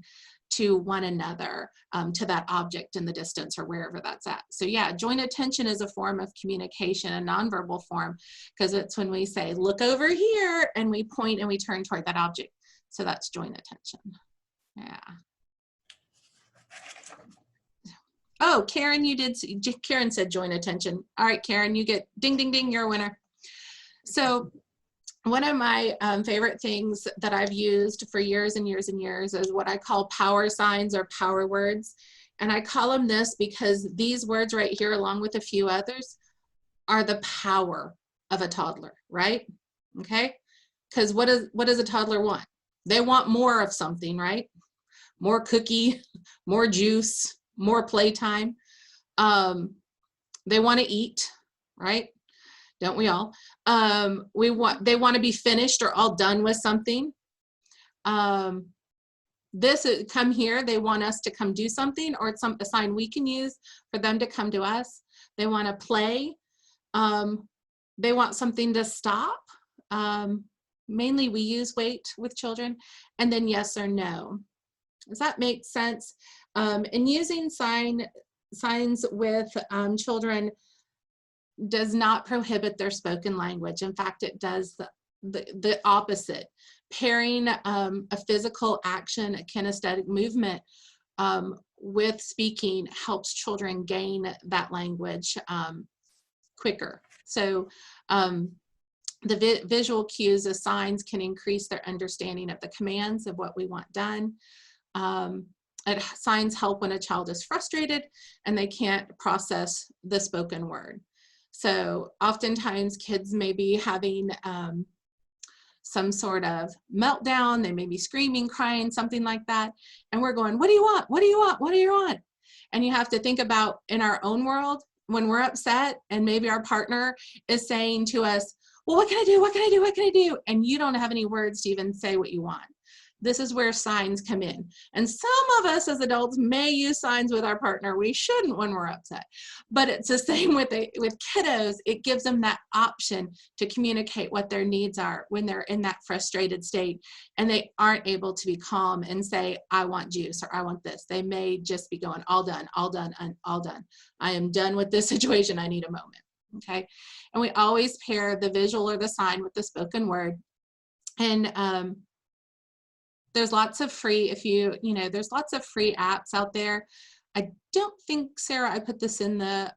to one another, to that object in the distance or wherever that's at. So yeah, joint attention is a form of communication, a nonverbal form, because it's when we say, look over here, and we point and we turn toward that object. So that's joint attention. Yeah. Oh, Karen, you did, Karen said joint attention. All right, Karen, you get ding, ding, ding, you're a winner. So one of my favorite things that I've used for years and years and years is what I call power signs or power words. And I call them this because these words right here, along with a few others, are the power of a toddler, right? Okay, because what does a toddler want? They want more of something, right? More cookie, more juice, more playtime. They want to eat, right? Don't we all? They want to be finished or all done with something. Come here, they want us to come do something, or it's a sign we can use for them to come to us. They want to play. They want something to stop. Mainly we use wait with children, and then yes or no. Does that make sense? And using signs with children does not prohibit their spoken language. In fact, it does the opposite. Pairing a physical action, a kinesthetic movement with speaking helps children gain that language quicker. So the visual cues as signs can increase their understanding of the commands of what we want done. Signs help when a child is frustrated and they can't process the spoken word. So oftentimes kids may be having some sort of meltdown. They may be screaming, crying, something like that. And we're going, what do you want? What do you want? What do you want? And you have to think about in our own world, when we're upset and maybe our partner is saying to us, well, what can I do? What can I do? What can I do? And you don't have any words to even say what you want. This is where signs come in. And some of us as adults may use signs with our partner. We shouldn't when we're upset. But it's the same with kiddos. It gives them that option to communicate what their needs are when they're in that frustrated state and they aren't able to be calm and say, I want juice or I want this. They may just be going, all done, all done, and all done. I am done with this situation. I need a moment. Okay. And we always pair the visual or the sign with the spoken word. And there's lots of free, there's lots of free apps out there. I don't think, Sarah, I put this in the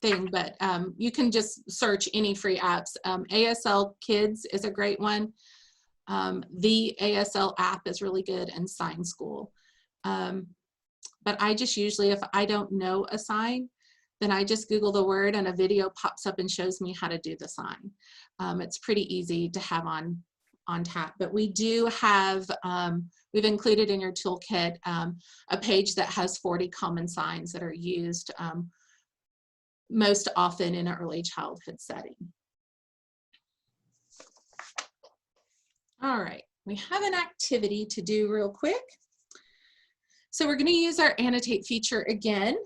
thing, but you can just search any free apps. ASL Kids is a great one. The ASL app is really good, and Sign School. But I just usually, if I don't know a sign, then I just Google the word and a video pops up and shows me how to do the sign. It's pretty easy to have on tap, but we do have, we've included in your toolkit a page that has 40 common signs that are used most often in an early childhood setting. All right, we have an activity to do real quick. So we're going to use our annotate feature again,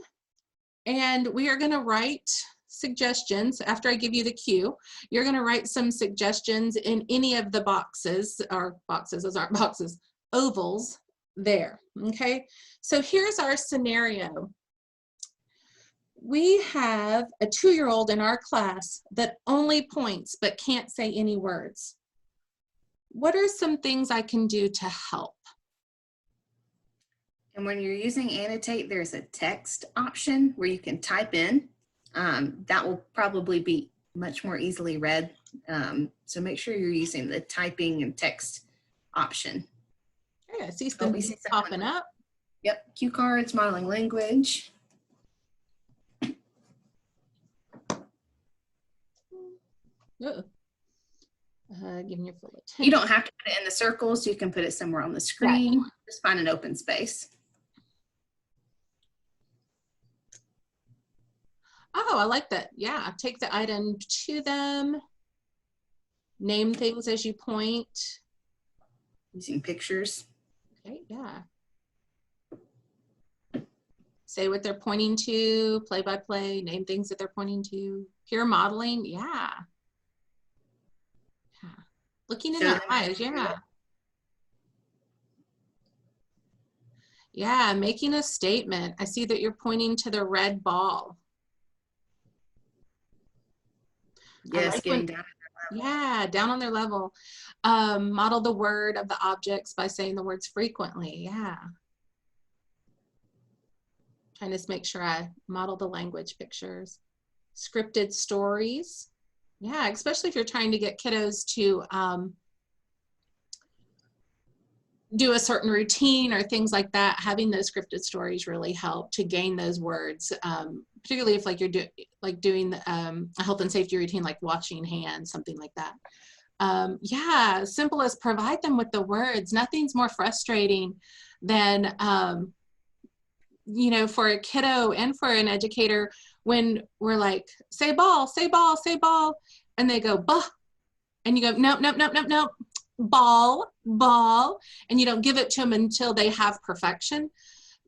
and we are going to write suggestions. After I give you the cue, you're going to write some suggestions in any of the boxes, or boxes, those aren't boxes, ovals there. Okay, so here's our scenario. We have a 2-year-old in our class that only points but can't say any words. What are some things I can do to help? And when you're using Annotate, there's a text option where you can type in. That will probably be much more easily read. So make sure you're using the typing and text option. Okay, I see some popping up. Yep, cue cards, modeling language. Giving your full attention. You don't have to put it in the circles. You can put it somewhere on the screen. Right. Just find an open space. Oh, I like that. Yeah, take the item to them. Name things as you point. Using pictures. Okay, yeah. Say what they're pointing to, play by play, name things that they're pointing to. Peer modeling, yeah. Looking in their eyes, yeah. Yeah, making a statement. I see that you're pointing to the red ball. Yes, like getting down at their level. Yeah, down on their level. Model the word of the objects by saying the words frequently, yeah. Trying to make sure I model the language pictures. Scripted stories. Yeah, especially if you're trying to get kiddos to do a certain routine or things like that, having those scripted stories really help to gain those words, particularly if like you're doing a health and safety routine, like washing hands, something like that. Yeah, simple as provide them with the words. Nothing's more frustrating than, you know, for a kiddo and for an educator when we're like, say ball, say ball, say ball, and they go, bah, and you go, nope, nope, nope, nope, nope, ball, ball, and you don't give it to them until they have perfection.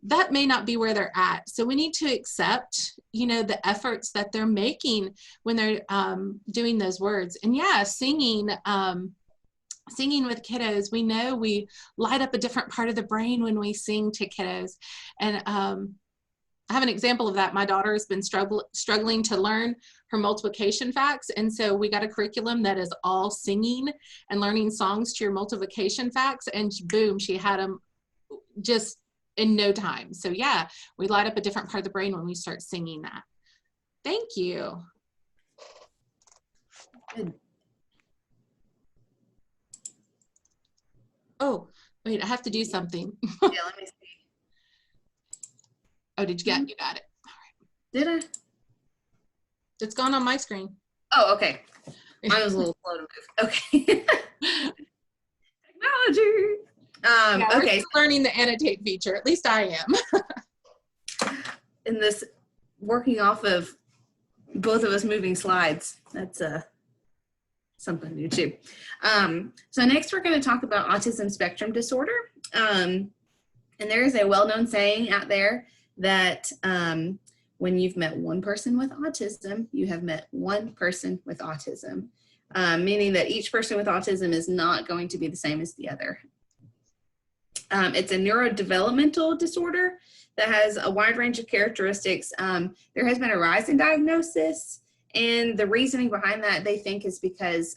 That may not be where they're at. So we need to accept, you know, the efforts that they're making when they're doing those words. And yeah, singing with kiddos, we know we light up a different part of the brain when we sing to kiddos. And I have an example of that. My daughter has been struggling to learn her multiplication facts. And so we got a curriculum that is all singing and learning songs to your multiplication facts. And boom, she had them just in no time. So yeah, we light up a different part of the brain when we start singing that. Thank you. Good. Oh, wait, I have to do something. Yeah, let me see. Oh, did you get, you got it. All Did I? right. It's gone on my screen. Oh, okay. Mine was a little slow to move. Okay. Technology. Yeah, we're Okay. still learning the annotate feature. At least I am. In this working off of both of us moving slides, that's something new too. So next we're going to talk about autism spectrum disorder. And there is a well-known saying out there that when you've met one person with autism, you have met one person with autism, meaning that each person with autism is not going to be the same as the other. It's a neurodevelopmental disorder that has a wide range of characteristics. There has been a rise in diagnosis, and the reasoning behind that, they think, is because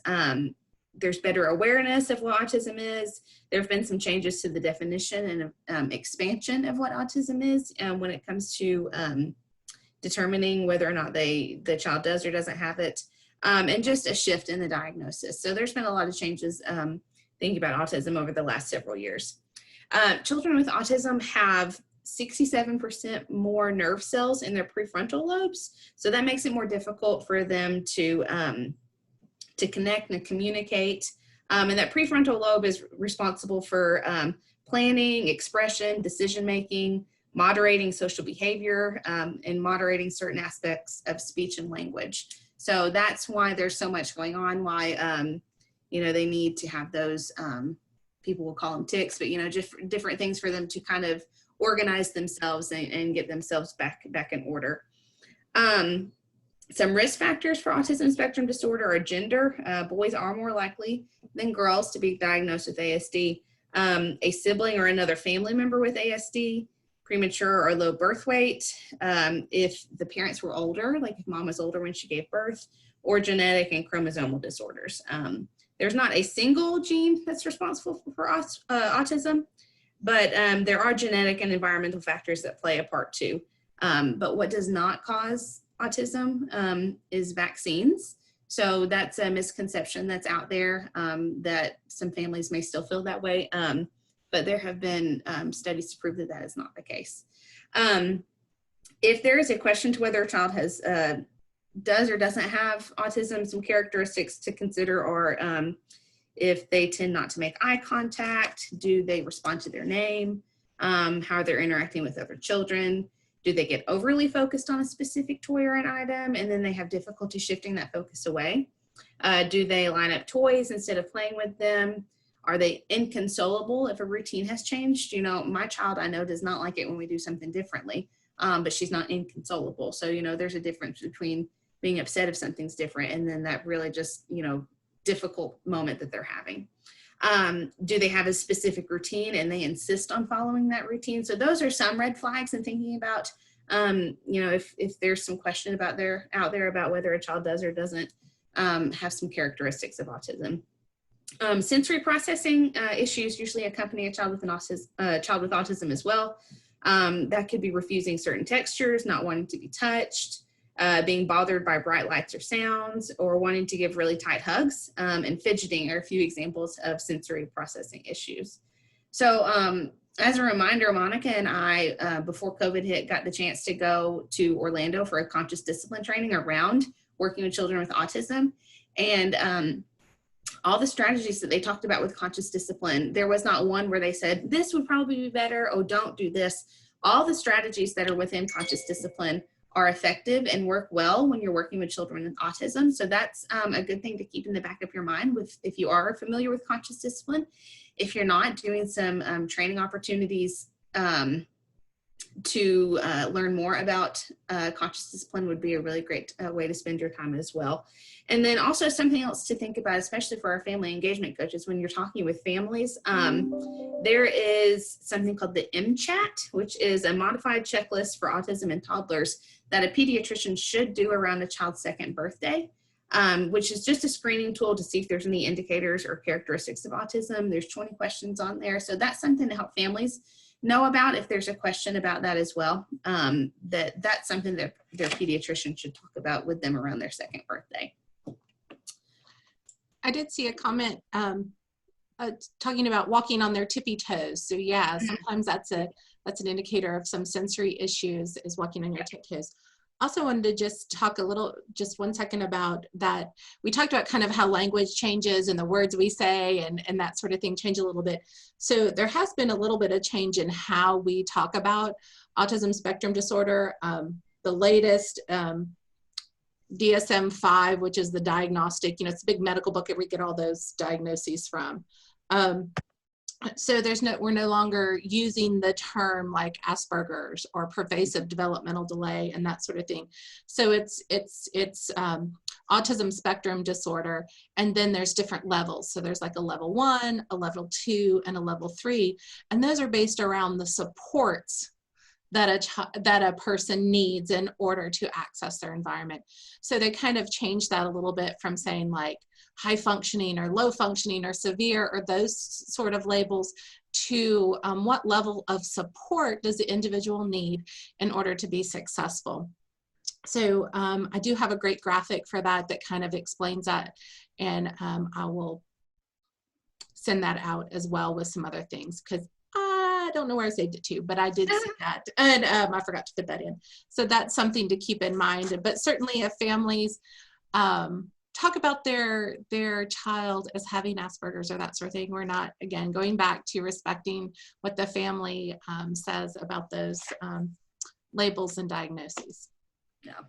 there's better awareness of what autism is. There have been some changes to the definition and expansion of what autism is when it comes to determining whether or not the child does or doesn't have it, and just a shift in the diagnosis. So there's been a lot of changes thinking about autism over the last several years. Children with autism have 67% more nerve cells in their prefrontal lobes. So that makes it more difficult for them to connect and communicate. And that prefrontal lobe is responsible for planning, expression, decision-making, moderating social behavior, and moderating certain aspects of speech and language. So that's why there's so much going on, why, you know, they need to have those, people will call them tics, but, you know, just different things for them to kind of organize themselves and get themselves back in order. Some risk factors for autism spectrum disorder are gender. Boys are more likely than girls to be diagnosed with ASD. A sibling or another family member with ASD, premature or low birth weight, if the parents were older, like if mom was older when she gave birth, or genetic and chromosomal disorders. There's not a single gene that's responsible for autism, but there are genetic and environmental factors that play a part too. But what does not cause autism is vaccines. So that's a misconception that's out there, that some families may still feel that way. But there have been studies to prove that that is not the case. If there is a question to whether a child has does or doesn't have autism, some characteristics to consider are if they tend not to make eye contact, do they respond to their name, how they're interacting with other children, do they get overly focused on a specific toy or an item and then they have difficulty shifting that focus away, do they line up toys instead of playing with them, are they inconsolable if a routine has changed? You know, my child I know does not like it when we do something differently, but she's not inconsolable. So, you know, there's a difference between being upset if something's different and then that really just, you know, difficult moment that they're having. Do they have a specific routine and they insist on following that routine? So those are some red flags in thinking about, you know, if there's some question out there about whether a child does or doesn't have some characteristics of autism. Sensory processing issues usually accompany a child with autism as well. That could be refusing certain textures, not wanting to be touched, being bothered by bright lights or sounds, or wanting to give really tight hugs, and fidgeting are a few examples of sensory processing issues. So as a reminder, Monica and I, before COVID hit, got the chance to go to Orlando for a conscious discipline training around working with children with autism. And all the strategies that they talked about with conscious discipline, there was not one where they said, this would probably be better, oh, don't do this. All the strategies that are within conscious discipline are effective and work well when you're working with children with autism. So that's a good thing to keep in the back of your mind if you are familiar with conscious discipline. If you're not, doing some training opportunities to learn more about conscious discipline would be a really great way to spend your time as well. And then also something else to think about, especially for our family engagement coaches, when you're talking with families, there is something called the MCHAT, which is a modified checklist for autism in toddlers that a pediatrician should do around a child's second birthday, which is just a screening tool to see if there's any indicators or characteristics of autism. There's 20 questions on there. So that's something to help families know about if there's a question about that as well, that's something that their pediatrician should talk about with them around their second birthday. I did see a comment talking about walking on their tippy toes. So yeah, sometimes that's an indicator of some sensory issues, is walking on your tiptoes. Also wanted to just talk just 1 second about that. We talked about kind of how language changes and the words we say and that sort of thing change a little bit. So there has been a little bit of change in how we talk about autism spectrum disorder. The latest DSM-5, which is the diagnostic, it's a big medical book that we get all those diagnoses from. So we're no longer using the term like Asperger's or pervasive developmental delay and that sort of thing. So it's autism spectrum disorder, and then there's different levels. So there's like a level 1, a level 2, and a level 3, and those are based around the supports that a person needs in order to access their environment. So they kind of changed that a little bit from saying like high functioning or low functioning or severe or those sort of labels to what level of support does the individual need in order to be successful. So I do have a great graphic for that that kind of explains that, and I will send that out as well with some other things, because I don't know where I saved it to, but I did see that, and I forgot to put that in. So that's something to keep in mind. But certainly if families talk about their child as having Asperger's or that sort of thing, we're not, again, going back to respecting what the family says about those labels and diagnoses. Yeah.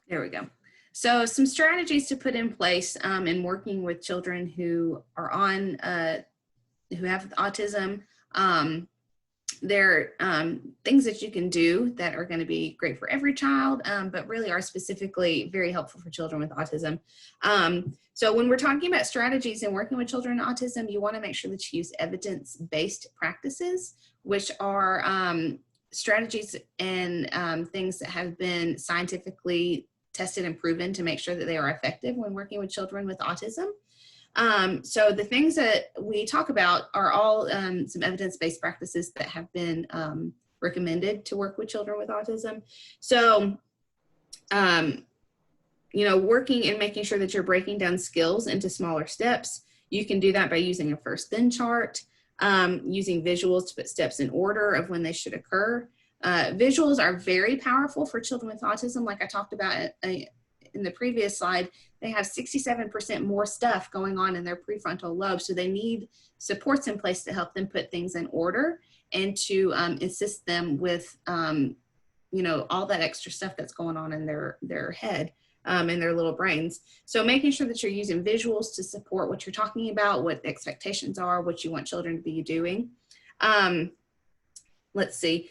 There we go. So some strategies to put in place in working with children who are on, who have autism. There are things that you can do that are going to be great for every child, but really are specifically very helpful for children with autism. So when we're talking about strategies and working with children with autism, you want to make sure that you use evidence-based practices, which are strategies and things that have been scientifically tested and proven to make sure that they are effective when working with children with autism. So the things that we talk about are all some evidence-based practices that have been recommended to work with children with autism. So, you know, working and making sure that you're breaking down skills into smaller steps. You can do that by using a first then chart, using visuals to put steps in order of when they should occur. Visuals are very powerful for children with autism. Like I talked about in the previous slide, they have 67% more stuff going on in their prefrontal lobe. So they need supports in place to help them put things in order and to assist them with, you know, all that extra stuff that's going on in their head, in their little brains. So making sure that you're using visuals to support what you're talking about, what the expectations are, what you want children to be doing. Let's see.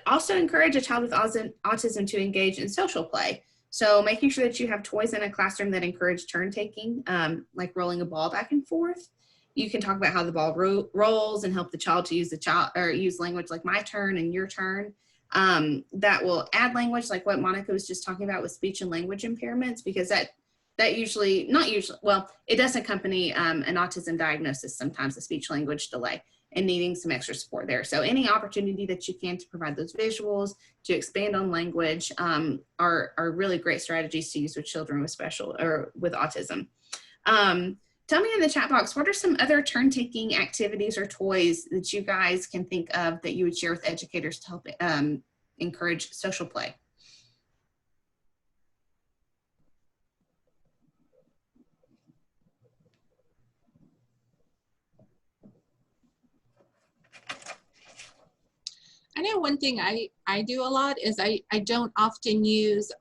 Also encourage a child with autism to engage in social play. So making sure that you have toys in a classroom that encourage turn taking, like rolling a ball back and forth. You can talk about how the ball rolls and help the child to use language like my turn and your turn. That will add language like what Monica was just talking about with speech and language impairments, because that usually, not usually, well, it does accompany an autism diagnosis, sometimes a speech language delay, and needing some extra support there. So any opportunity that you can to provide those visuals, to expand on language are really great strategies to use with children with with autism. Tell me in the chat box, what are some other turn-taking activities or toys that you guys can think of that you would share with educators to help encourage social play? I know one thing I do a lot is I don't often use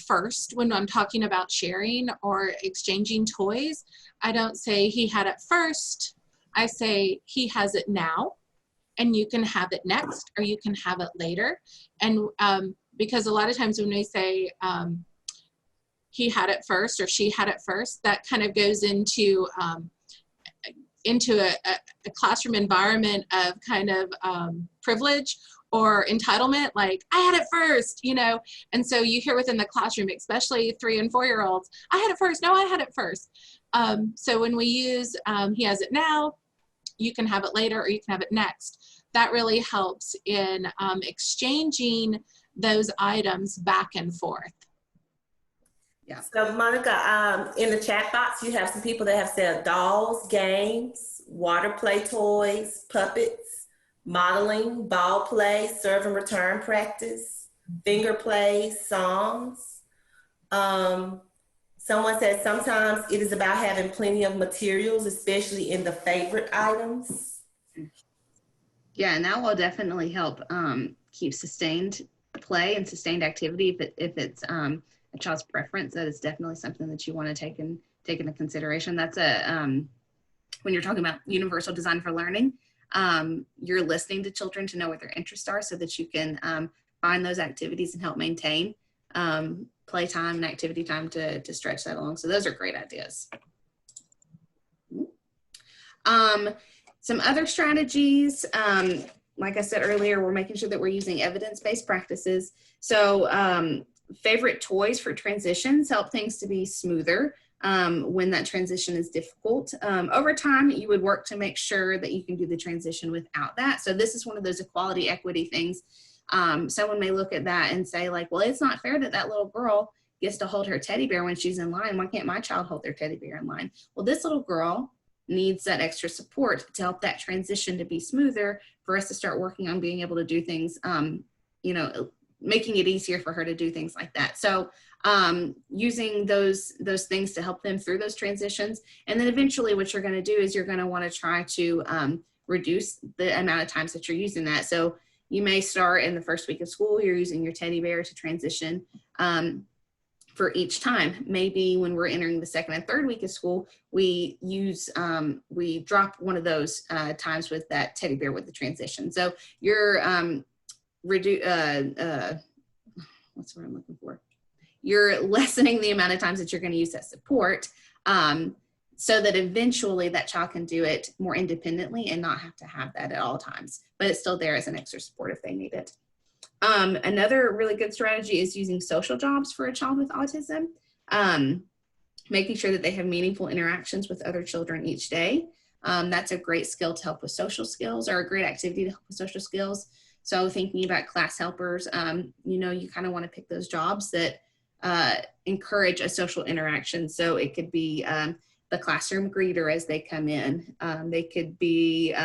first when I'm talking about sharing or exchanging toys. I don't say he had it first. I say he has it now and you can have it next, or you can have it later. And because a lot of times when we say he had it first or she had it first, that kind of goes into a classroom environment of kind of privilege or entitlement, like I had it first, you know. And so you hear within the classroom, especially 3- and 4-year-olds, I had it first, no, I had it first. So when we use he has it now, you can have it later, or you can have it next, that really helps in exchanging those items back and forth. Yeah. So Monica, in the chat box, you have some people that have said dolls, games, water play toys, puppets, modeling, ball play, serve and return practice, finger play, songs. Someone said sometimes it is about having plenty of materials, especially in the favorite items. Yeah, and that will definitely help keep sustained play and sustained activity. If it's a child's preference, that is definitely something that you want to take into consideration. That's when you're talking about universal design for learning, you're listening to children to know what their interests are so that you can find those activities and help maintain playtime and activity time to stretch that along. So those are great ideas. Some other strategies, like I said earlier, we're making sure that we're using evidence-based practices. So favorite toys for transitions help things to be smoother when that transition is difficult. Over time, you would work to make sure that you can do the transition without that. So this is one of those equality equity things. Someone may look at that and say like, well, it's not fair that that little girl gets to hold her teddy bear when she's in line. Why can't my child hold their teddy bear in line? Well, this little girl needs that extra support to help that transition to be smoother, for us to start working on being able to do things, you know, making it easier for her to do things like that. So using those things to help them through those transitions. And then eventually what you're going to do is you're going to want to try to reduce the amount of times that you're using that. So you may start in the first week of school, you're using your teddy bear to transition for each time. Maybe when we're entering the second and third week of school, we use, we drop one of those times with that teddy bear with the transition. So you're what's the word I'm looking for? You're lessening the amount of times that you're going to use that support so that eventually that child can do it more independently and not have to have that at all times, but it's still there as an extra support if they need it. Another really good strategy is using social jobs for a child with autism, making sure that they have meaningful interactions with other children each day. That's a great skill to help with social skills, or a great activity to help with social skills. So thinking about class helpers, you know, you kind of want to pick those jobs that encourage a social interaction. So it could be the classroom greeter as they come in. They could be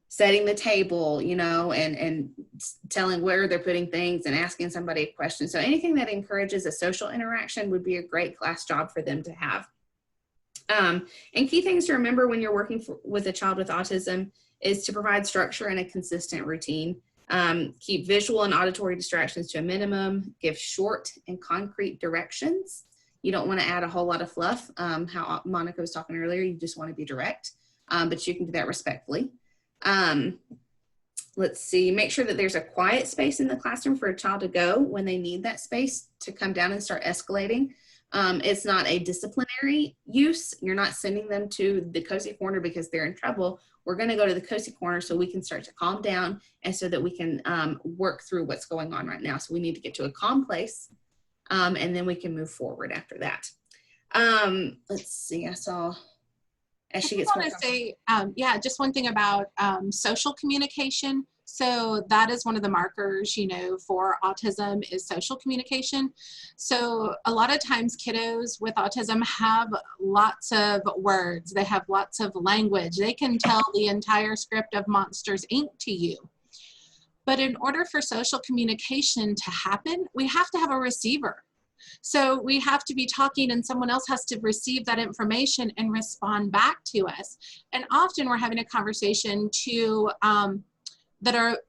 setting the table, you know, and telling where they're putting things and asking somebody a question. So anything that encourages a social interaction would be a great class job for them to have. And key things to remember when you're working with a child with autism is to provide structure and a consistent routine. Keep visual and auditory distractions to a minimum. Give short and concrete directions. You don't want to add a whole lot of fluff. How Monica was talking earlier, you just want to be direct, but you can do that respectfully. Let's see, make sure that there's a quiet space in the classroom for a child to go when they need that space to come down and start escalating. It's not a disciplinary use. You're not sending them to the cozy corner because they're in trouble. We're going to go to the cozy corner so we can start to calm down and so that we can work through what's going on right now. So we need to get to a calm place and then we can move forward after that. Let's see, I saw as she gets more say, yeah, just one thing about social communication. So that is one of the markers, you know, for autism is social communication. So a lot of times kiddos with autism have lots of words. They have lots of language. They can tell the entire script of Monsters, Inc. to you. But in order for social communication to happen, we have to have a receiver. So we have to be talking and someone else has to receive that information and respond back to us. And often we're having a conversation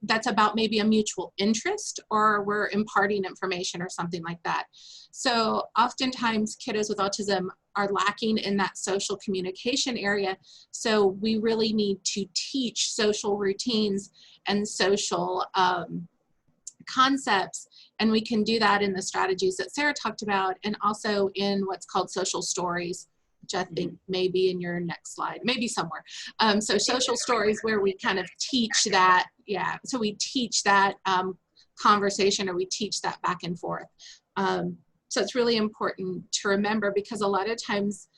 that's about maybe a mutual interest, or we're imparting information or something like that. So oftentimes kiddos with autism are lacking in that social communication area. So we really need to teach social routines and social concepts. And we can do that in the strategies that Sarah talked about, and also in what's called social stories, which I think may be in your next slide, maybe somewhere. So social stories where we kind of teach that, yeah, so we teach that conversation, or we teach that back and forth. So it's really important to remember, because a lot of times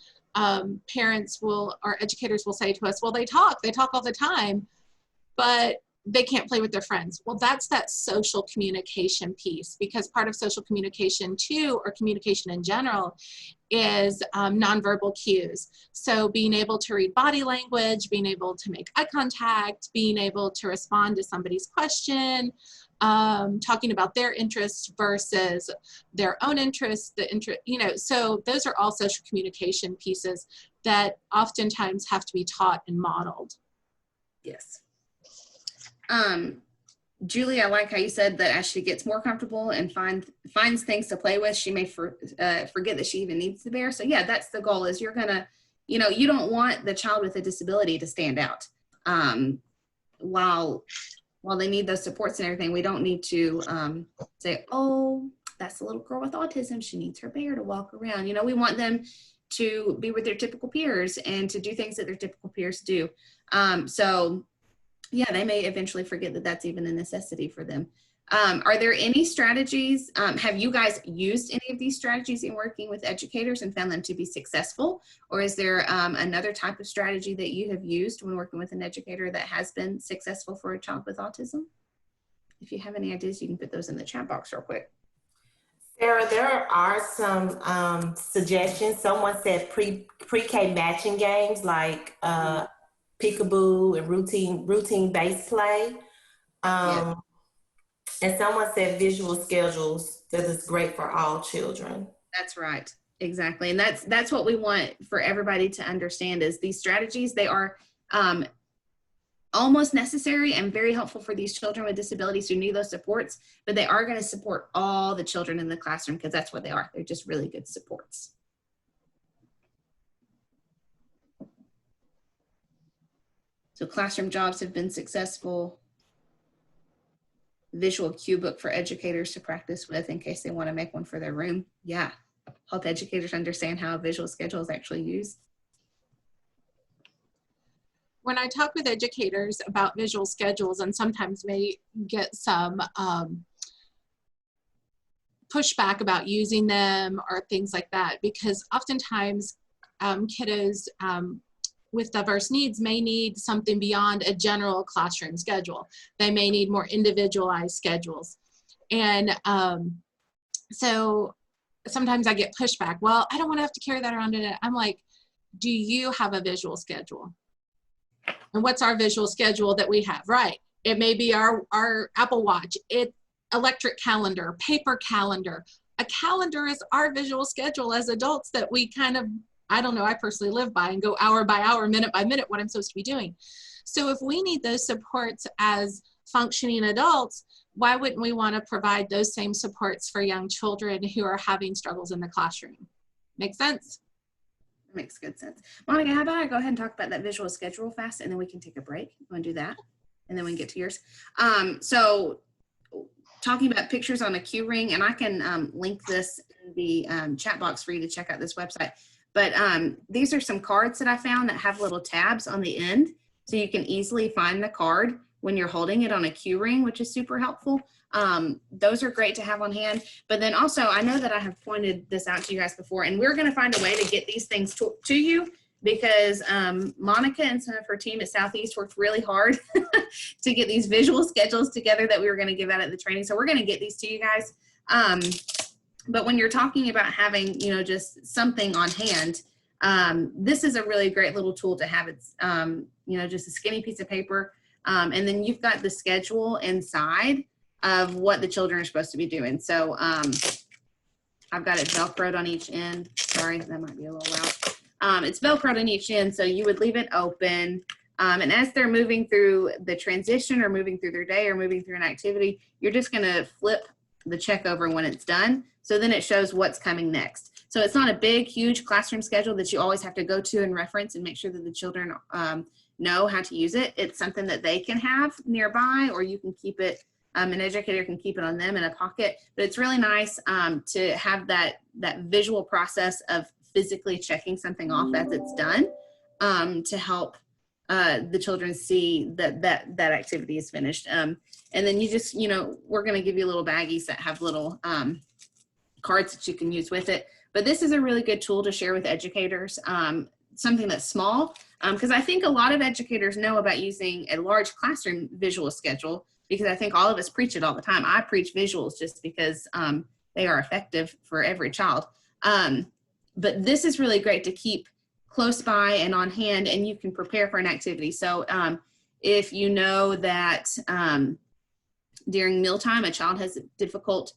parents will, or educators will say to us, well, they talk all the time, but they can't play with their friends. Well, that's that social communication piece, because part of social communication too, or communication in general, is nonverbal cues. So being able to read body language, being able to make eye contact, being able to respond to somebody's question, talking about their interests versus their own interests, you know, so those are all social communication pieces that oftentimes have to be taught and modeled. Yes. Julie, I like how you said that as she gets more comfortable and finds things to play with, she may forget that she even needs the bear. So yeah, that's the goal, is you're gonna, you know, you don't want the child with a disability to stand out. While they need those supports and everything, we don't need to say, oh, that's the little girl with autism, she needs her bear to walk around. You know, we want them to be with their typical peers and to do things that their typical peers do. So yeah, they may eventually forget that that's even a necessity for them. Are there any strategies? Have you guys used any of these strategies in working with educators and found them to be successful? Or is there another type of strategy that you have used when working with an educator that has been successful for a child with autism? If you have any ideas, you can put those in the chat box real quick. Sarah, there are some suggestions. Someone said pre-K matching games like peekaboo and routine-based play. Yeah. And someone said visual schedules that is great for all children. That's right. Exactly. And that's what we want for everybody to understand is these strategies, they are almost necessary and very helpful for these children with disabilities who need those supports, but they are going to support all the children in the classroom because that's what they are. They're just really good supports. So classroom jobs have been successful. Visual cue book for educators to practice with in case they want to make one for their room. Yeah, help educators understand how a visual schedule is actually used. When I talk with educators about visual schedules, and sometimes may get some pushback about using them or things like that, because oftentimes kiddos with diverse needs may need something beyond a general classroom schedule. They may need more individualized schedules. And so sometimes I get pushback. Well, I don't want to have to carry that around in it. I'm like, do you have a visual schedule? And what's our visual schedule that we have? Right. It may be our Apple Watch, electric calendar, paper calendar. A calendar is our visual schedule as adults that we kind of, I don't know, I personally live by and go hour by hour, minute by minute, what I'm supposed to be doing. So if we need those supports as functioning adults, why wouldn't we want to provide those same supports for young children who are having struggles in the classroom? Make sense? Makes good sense. Monica, how about I go ahead and talk about that visual schedule fast and then we can take a break. You want to do that? And then we can get to yours. So talking about pictures on a cue ring, and I can link this in the chat box for you to check out this website. But these are some cards that I found that have little tabs on the end. So you can easily find the card when you're holding it on a cue ring, which is super helpful. Those are great to have on hand. But then also, I know that I have pointed this out to you guys before, and we're going to find a way to get these things to you because Monica and some of her team at Southeast worked really hard to get these visual schedules together that we were going to give out at the training. So we're going to get these to you guys. But when you're talking about having, you know, just something on hand, this is a really great little tool to have. It's, you know, just a skinny piece of paper. And then you've got the schedule inside of what the children are supposed to be doing. So I've got it Velcroed on each end. Sorry, that might be a little loud. It's Velcroed on each end, so you would leave it open. And as they're moving through the transition or moving through their day or moving through an activity, you're just gonna flip the check over when it's done. So then it shows what's coming next. So it's not a big, huge classroom schedule that you always have to go to and reference and make sure that the children know how to use it. It's something that they can have nearby, or you can keep it, an educator can keep it on them in a pocket. But it's really nice to have that visual process of physically checking something off as it's done to help the children see that activity is finished. And then you just, you know, we're going to give you little baggies that have little cards that you can use with it. But this is a really good tool to share with educators, something that's small, because I think a lot of educators know about using a large classroom visual schedule, because I think all of us preach it all the time. I preach visuals just because they are effective for every child. But this is really great to keep close by and on hand, and you can prepare for an activity. So if you know that during mealtime, a child has a difficult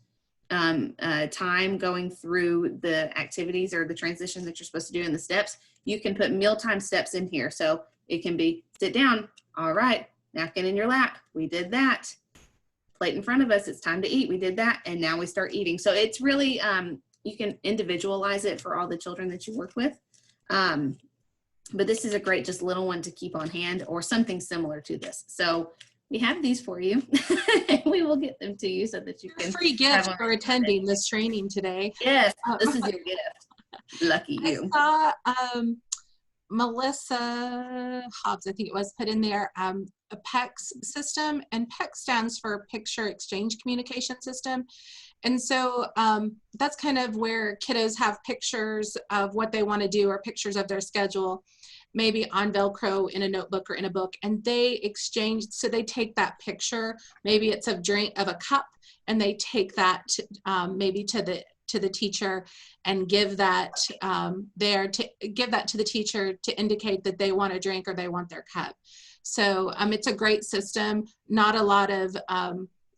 time going through the activities or the transition that you're supposed to do in the steps, you can put mealtime steps in here. So it can be sit down, all right, napkin in your lap, we did that. Plate in front of us, it's time to eat, we did that, and now we start eating. So it's really, you can individualize it for all the children that you work with. But this is a great just little one to keep on hand, or something similar to this. So we have these for you. We will get them to you so that you can. Free gift for attending this training today. Yes, this is your gift. Lucky I you. saw Melissa Hobbs, I think it was, put in there a PECS system, and PECS stands for Picture Exchange Communication System. And so that's kind of where kiddos have pictures of what they want to do or pictures of their schedule, maybe on Velcro in a notebook or in a book, and they exchange. So they take that picture, maybe it's of a cup, and they take that maybe to the teacher and give that give that to the teacher to indicate that they want a drink or they want their cup. So it's a great system. Not a lot of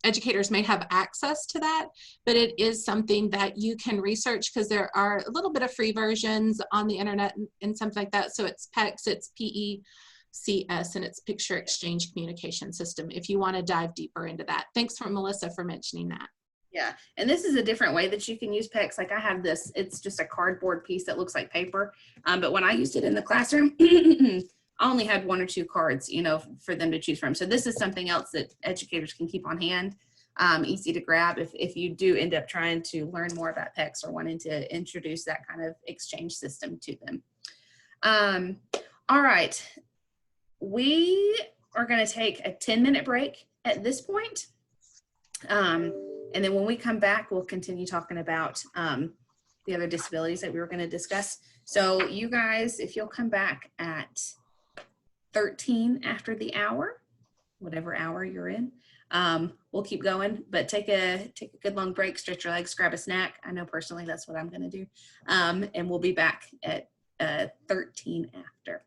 educators may have access to that, but it is something that you can research because there are a little bit of free versions on the internet and something like that. So it's PECS, it's PECS, and it's Picture Exchange Communication System if you want to dive deeper into that. Thanks for Melissa for mentioning that. Yeah, and this is a different way that you can use PECS. Like I have this, it's just a cardboard piece that looks like paper. But when I used it in the classroom, I only had 1 or 2 cards, for them to choose from. So this is something else that educators can keep on hand, easy to grab if you do end up trying to learn more about PECS or wanting to introduce that kind of exchange system to them. All right, we are going to take a 10-minute break at this point. And then when we come back, we'll continue talking about the other disabilities that we were going to discuss. So you guys, if you'll come back at 13 after the hour, whatever hour you're in, we'll keep going, but take a good long break, stretch your legs, grab a snack. I know personally that's what I'm going to do. And we'll be back at 13 after.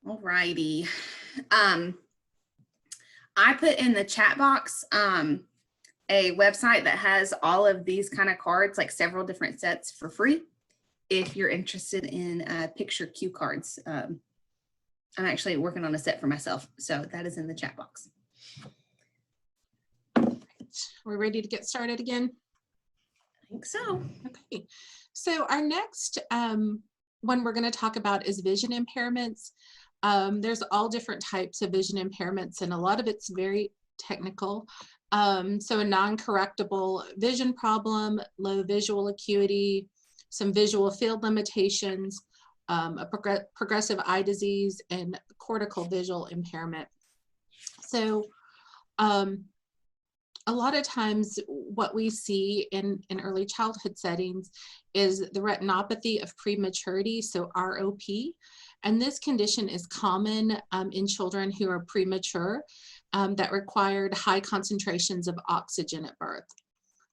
All righty. I put in the chat box a website that has all of these kind of cards, like several different sets for free. If you're interested in picture cue cards, I'm actually working on a set for myself. So that is in the chat box. We're ready to get started again? I think so. Okay, so our next one we're going to talk about is vision impairments. There's all different types of vision impairments, and a lot of it's very technical. So a non-correctable vision problem, low visual acuity, some visual field limitations, a progressive eye disease, and cortical visual impairment. So a lot of times what we see in early childhood settings is the retinopathy of prematurity, so ROP. And this condition is common in children who are premature that required high concentrations of oxygen at birth.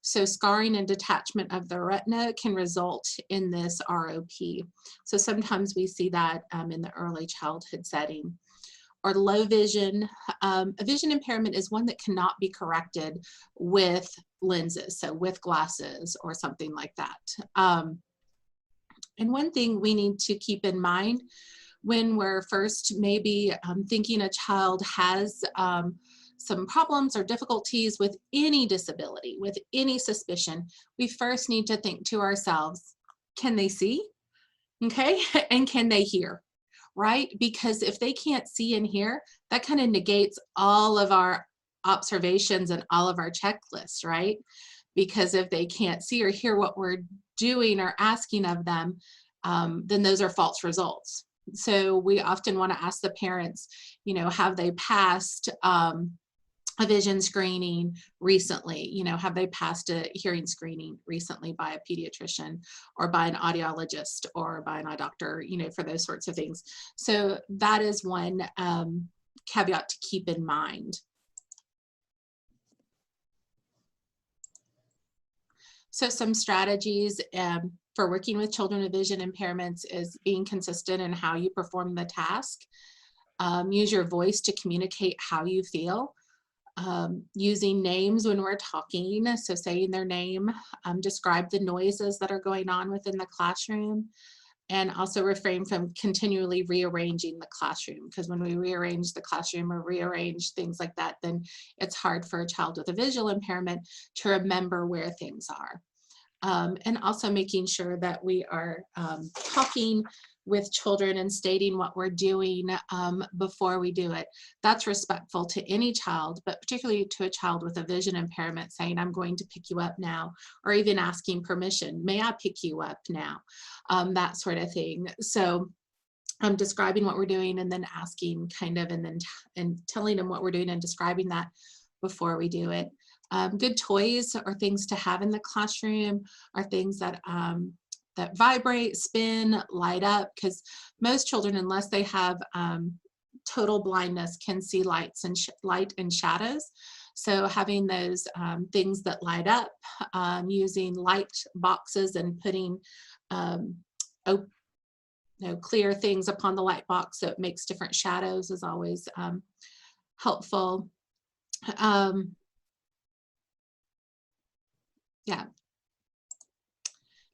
So scarring and detachment of the retina can result in this ROP. So sometimes we see that in the early childhood setting. Or low vision. A vision impairment is one that cannot be corrected with lenses, so with glasses or something like that. And one thing we need to keep in mind when we're first maybe thinking a child has some problems or difficulties with any disability, with any suspicion, we first need to think to ourselves, can they see? Okay, and can they hear? Right? Because if they can't see and hear, that kind of negates all of our observations and all of our checklists, right? Because if they can't see or hear what we're doing or asking of them, then those are false results. So we often want to ask the parents, you know, have they passed a vision screening recently? You know, have they passed a hearing screening recently by a pediatrician or by an audiologist or by an eye doctor, you know, for those sorts of things. So that is one caveat to keep in mind. So some strategies for working with children with vision impairments is being consistent in how you perform the task. Use your voice to communicate how you feel. Using names when we're talking, so saying their name, describe the noises that are going on within the classroom, and also refrain from continually rearranging the classroom, because when we rearrange the classroom or rearrange things like that, then it's hard for a child with a visual impairment to remember where things are. And also making sure that we are talking with children and stating what we're doing before we do it. That's respectful to any child, but particularly to a child with a vision impairment, saying, I'm going to pick you up now, or even asking permission, may I pick you up now? That sort of thing. So I'm describing what we're doing and then asking kind of, and then telling them what we're doing and describing that before we do it. Good toys or things to have in the classroom are things that that vibrate, spin, light up, because most children, unless they have total blindness, can see light and shadows. So having those things that light up, using light boxes and putting clear things upon the light box so it makes different shadows is always helpful. Yeah.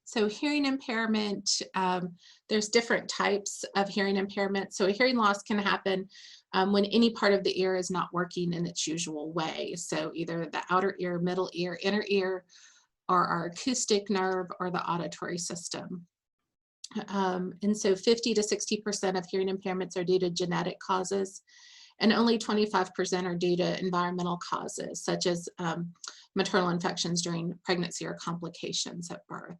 So hearing impairment, there's different types of hearing impairment. So a hearing loss can happen when any part of the ear is not working in its usual way. So either the outer ear, middle ear, inner ear, or our acoustic nerve or the auditory system. And so 50 to 60% of hearing impairments are due to genetic causes, and only 25% are due to environmental causes, such as maternal infections during pregnancy or complications at birth.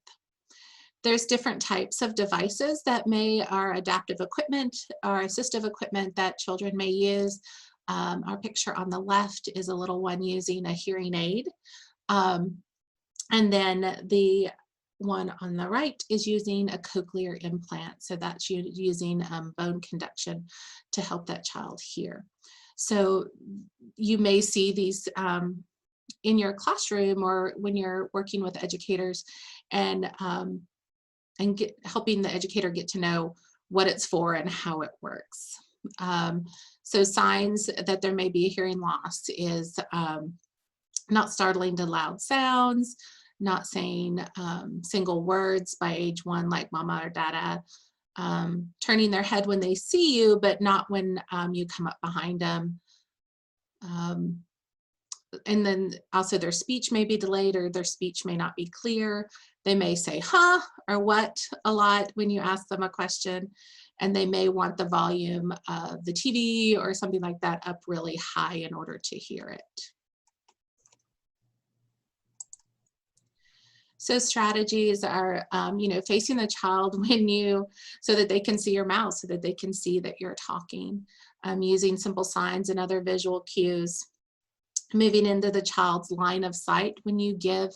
There's different types of devices that are adaptive equipment or assistive equipment that children may use. Our picture on the left is a little one using a hearing aid. And then the one on the right is using a cochlear implant. So that's using bone conduction to help that child hear. So you may see these in your classroom or when you're working with educators, and helping the educator get to know what it's for and how it works. So signs that there may be a hearing loss is not startling to loud sounds, not saying single words by age 1 like mama or dada, turning their head when they see you, but not when you come up behind them. And then also their speech may be delayed or their speech may not be clear. They may say huh or what a lot when you ask them a question, and they may want the volume of the TV or something like that up really high in order to hear it. So strategies are, facing the child so that they can see your mouth, so that they can see that you're talking, using simple signs and other visual cues, moving into the child's line of sight when you give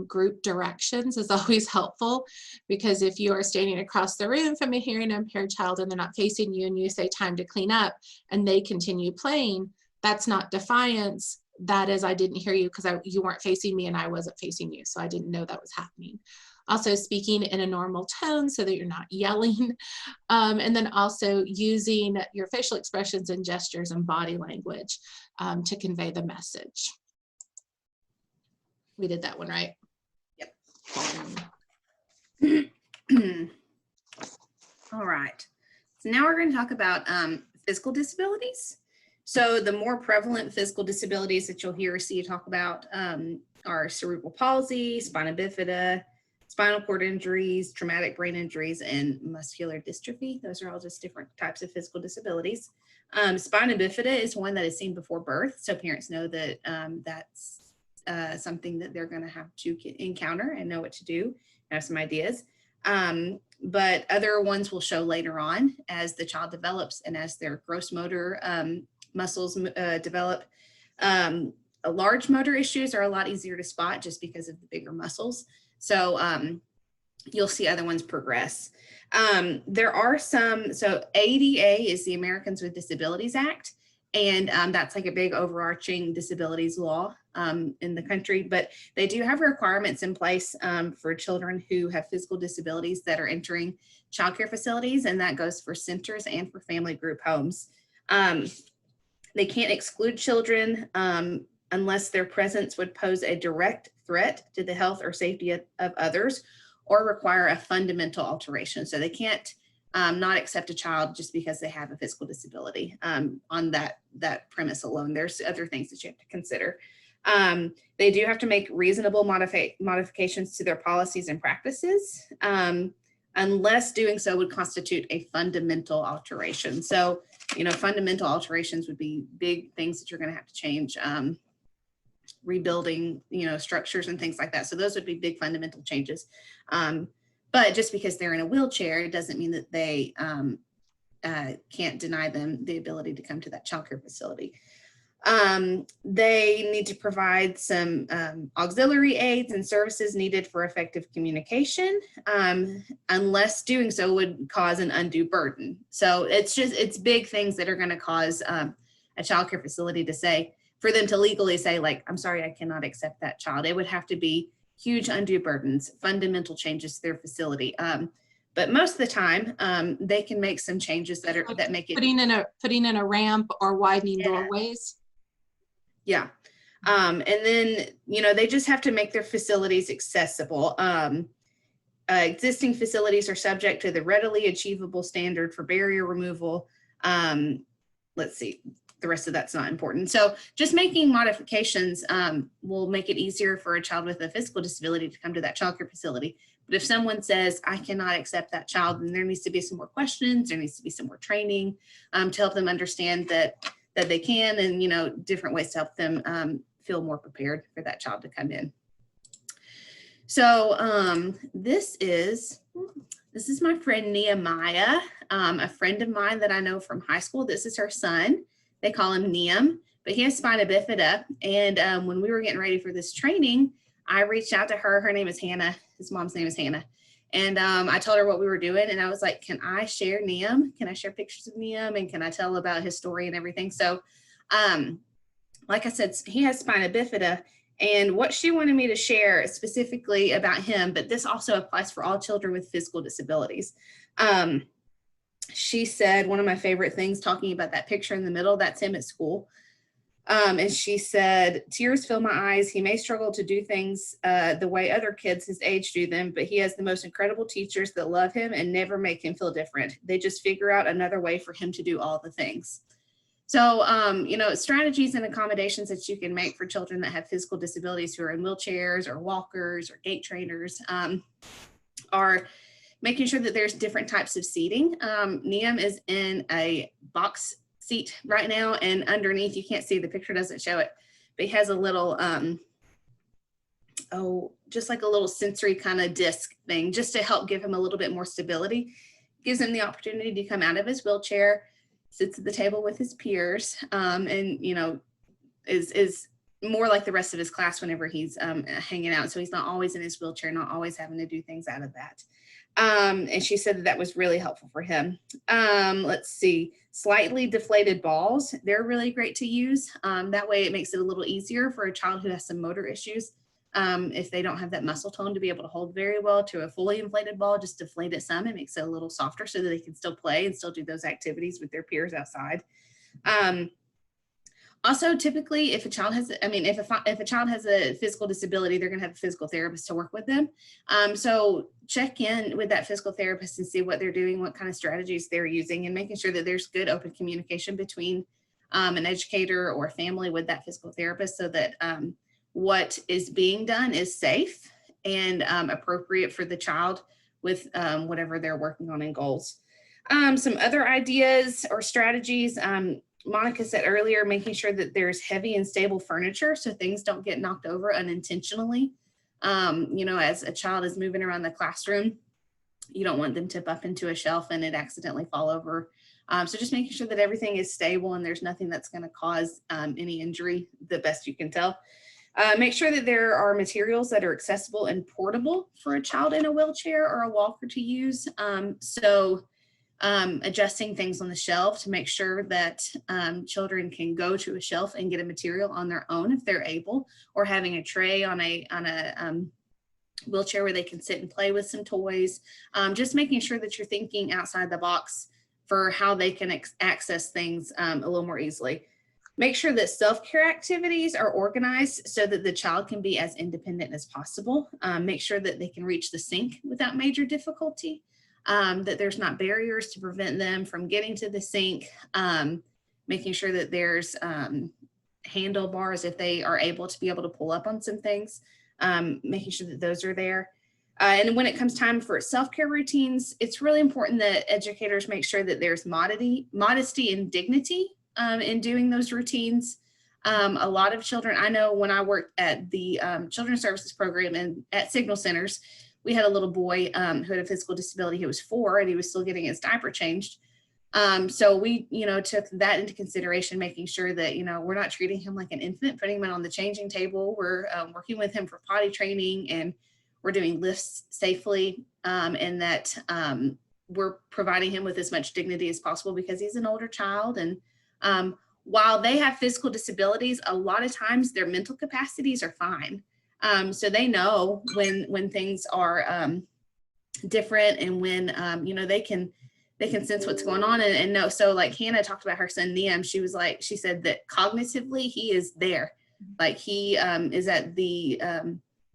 group directions is always helpful, because if you are standing across the room from a hearing impaired child and they're not facing you and you say time to clean up and they continue playing, that's not defiance. That is, I didn't hear you because you weren't facing me and I wasn't facing you, so I didn't know that was happening. Also speaking in a normal tone so that you're not yelling, and then also using your facial expressions and gestures and body language to convey the message. We did that one, right? Yep. All right. So now we're going to talk about physical disabilities. So the more prevalent physical disabilities that you'll hear or see you talk about are cerebral palsy, spina bifida, spinal cord injuries, traumatic brain injuries, and muscular dystrophy. Those are all just different types of physical disabilities. Spina bifida is one that is seen before birth, so parents know that that's something that they're going to have to encounter and know what to do, have some ideas. But other ones will show later on as the child develops and as their gross motor muscles develop. Large motor issues are a lot easier to spot just because of the bigger muscles. So you'll see other ones progress. There are some, so ADA is the Americans with Disabilities Act, and that's like a big overarching disabilities law in the country, but they do have requirements in place for children who have physical disabilities that are entering childcare facilities, and that goes for centers and for family group homes. They can't exclude children unless their presence would pose a direct threat to the health or safety of others or require a fundamental alteration. So they can't not accept a child just because they have a physical disability on that premise alone. There's other things that you have to consider. They do have to make reasonable modifications to their policies and practices, unless doing so would constitute a fundamental alteration. So, fundamental alterations would be big things that you're going to have to change, rebuilding, structures and things like that. So those would be big fundamental changes. But just because they're in a wheelchair, it doesn't mean that they can't deny them the ability to come to that childcare facility. They need to provide some auxiliary aids and services needed for effective communication, unless doing so would cause an undue burden. So it's big things that are going to cause a childcare facility to say, for them to legally say, like, I'm sorry, I cannot accept that child. It would have to be huge undue burdens, fundamental changes to their facility. But most of the time, they can make some changes that make it putting in a ramp or widening doorways. Yeah. And then, they just have to make their facilities accessible. Existing facilities are subject to the readily achievable standard for barrier removal. Let's see, the rest of that's not important. So just making modifications will make it easier for a child with a physical disability to come to that childcare facility. But if someone says, I cannot accept that child, then there needs to be some more questions, there needs to be some more training to help them understand that they can, and different ways to help them feel more prepared for that child to come in. So this is my friend Nehemiah, a friend of mine that I know from high school. This is her son. They call him Neam, but he has spina bifida. And when we were getting ready for this training, I reached out to her. Her name is Hannah. His mom's name is Hannah. And I told her what we were doing, and I was like, can I share Neam? Can I share pictures of Neam? And can I tell about his story and everything? So like I said, he has spina bifida, and what she wanted me to share specifically about him, but this also applies for all children with physical disabilities, she said one of my favorite things, talking about that picture in the middle, that's him at school. And she said, tears fill my eyes. He may struggle to do things the way other kids his age do them, but he has the most incredible teachers that love him and never make him feel different. They just figure out another way for him to do all the things. So, you know, strategies and accommodations that you can make for children that have physical disabilities who are in wheelchairs or walkers or gait trainers are making sure that there's different types of seating. Niam is in a box seat right now, and underneath, you can't see, the picture doesn't show it, but he has a little, just like a little sensory kind of disc thing, just to help give him a little bit more stability. Gives him the opportunity to come out of his wheelchair, sits at the table with his peers, and, you know, is more like the rest of his class whenever he's hanging out. So he's not always in his wheelchair, not always having to do things out of that. And she said that was really helpful for him. Let's see, slightly deflated balls. They're really great to use. That way it makes it a little easier for a child who has some motor issues. If they don't have that muscle tone to be able to hold very well to a fully inflated ball, just deflate it some. It makes it a little softer so that they can still play and still do those activities with their peers outside. Also, typically, if a child has, if a child has a physical disability, they're going to have a physical therapist to work with them. So check in with that physical therapist and see what they're doing, what kind of strategies they're using, and making sure that there's good open communication between an educator or a family with that physical therapist, so that what is being done is safe and appropriate for the child with whatever they're working on in goals. Some other ideas or strategies. Monica said earlier, making sure that there's heavy and stable furniture so things don't get knocked over unintentionally. You know, as a child is moving around the classroom, you don't want them to bump into a shelf and it accidentally fall over. So just making sure that everything is stable and there's nothing that's going to cause any injury, the best you can tell. Make sure that there are materials that are accessible and portable for a child in a wheelchair or a walker to use. Adjusting things on the shelf to make sure that children can go to a shelf and get a material on their own if they're able, or having a tray on a wheelchair where they can sit and play with some toys. Just making sure that you're thinking outside the box for how they can access things a little more easily. Make sure that self-care activities are organized so that the child can be as independent as possible. Make sure that they can reach the sink without major difficulty. That there's not barriers to prevent them from getting to the sink, making sure that there's handlebars if they are able to pull up on some things, making sure that those are there. And when it comes time for self-care routines, it's really important that educators make sure that there's modesty and dignity in doing those routines. A lot of children, I know when I worked at the Children's Services Program and at Signal Centers, we had a little boy who had a physical disability. He was 4 and he was still getting his diaper changed. So we, took that into consideration, making sure that, we're not treating him like an infant, putting him on the changing table. We're working with him for potty training, and we're doing lifts safely, and that we're providing him with as much dignity as possible because he's an older child. And while they have physical disabilities, a lot of times their mental capacities are fine. So they know when things are different, and when they can sense what's going on and know. So like Hannah talked about her son Niam, she said that cognitively he is there, like he is at the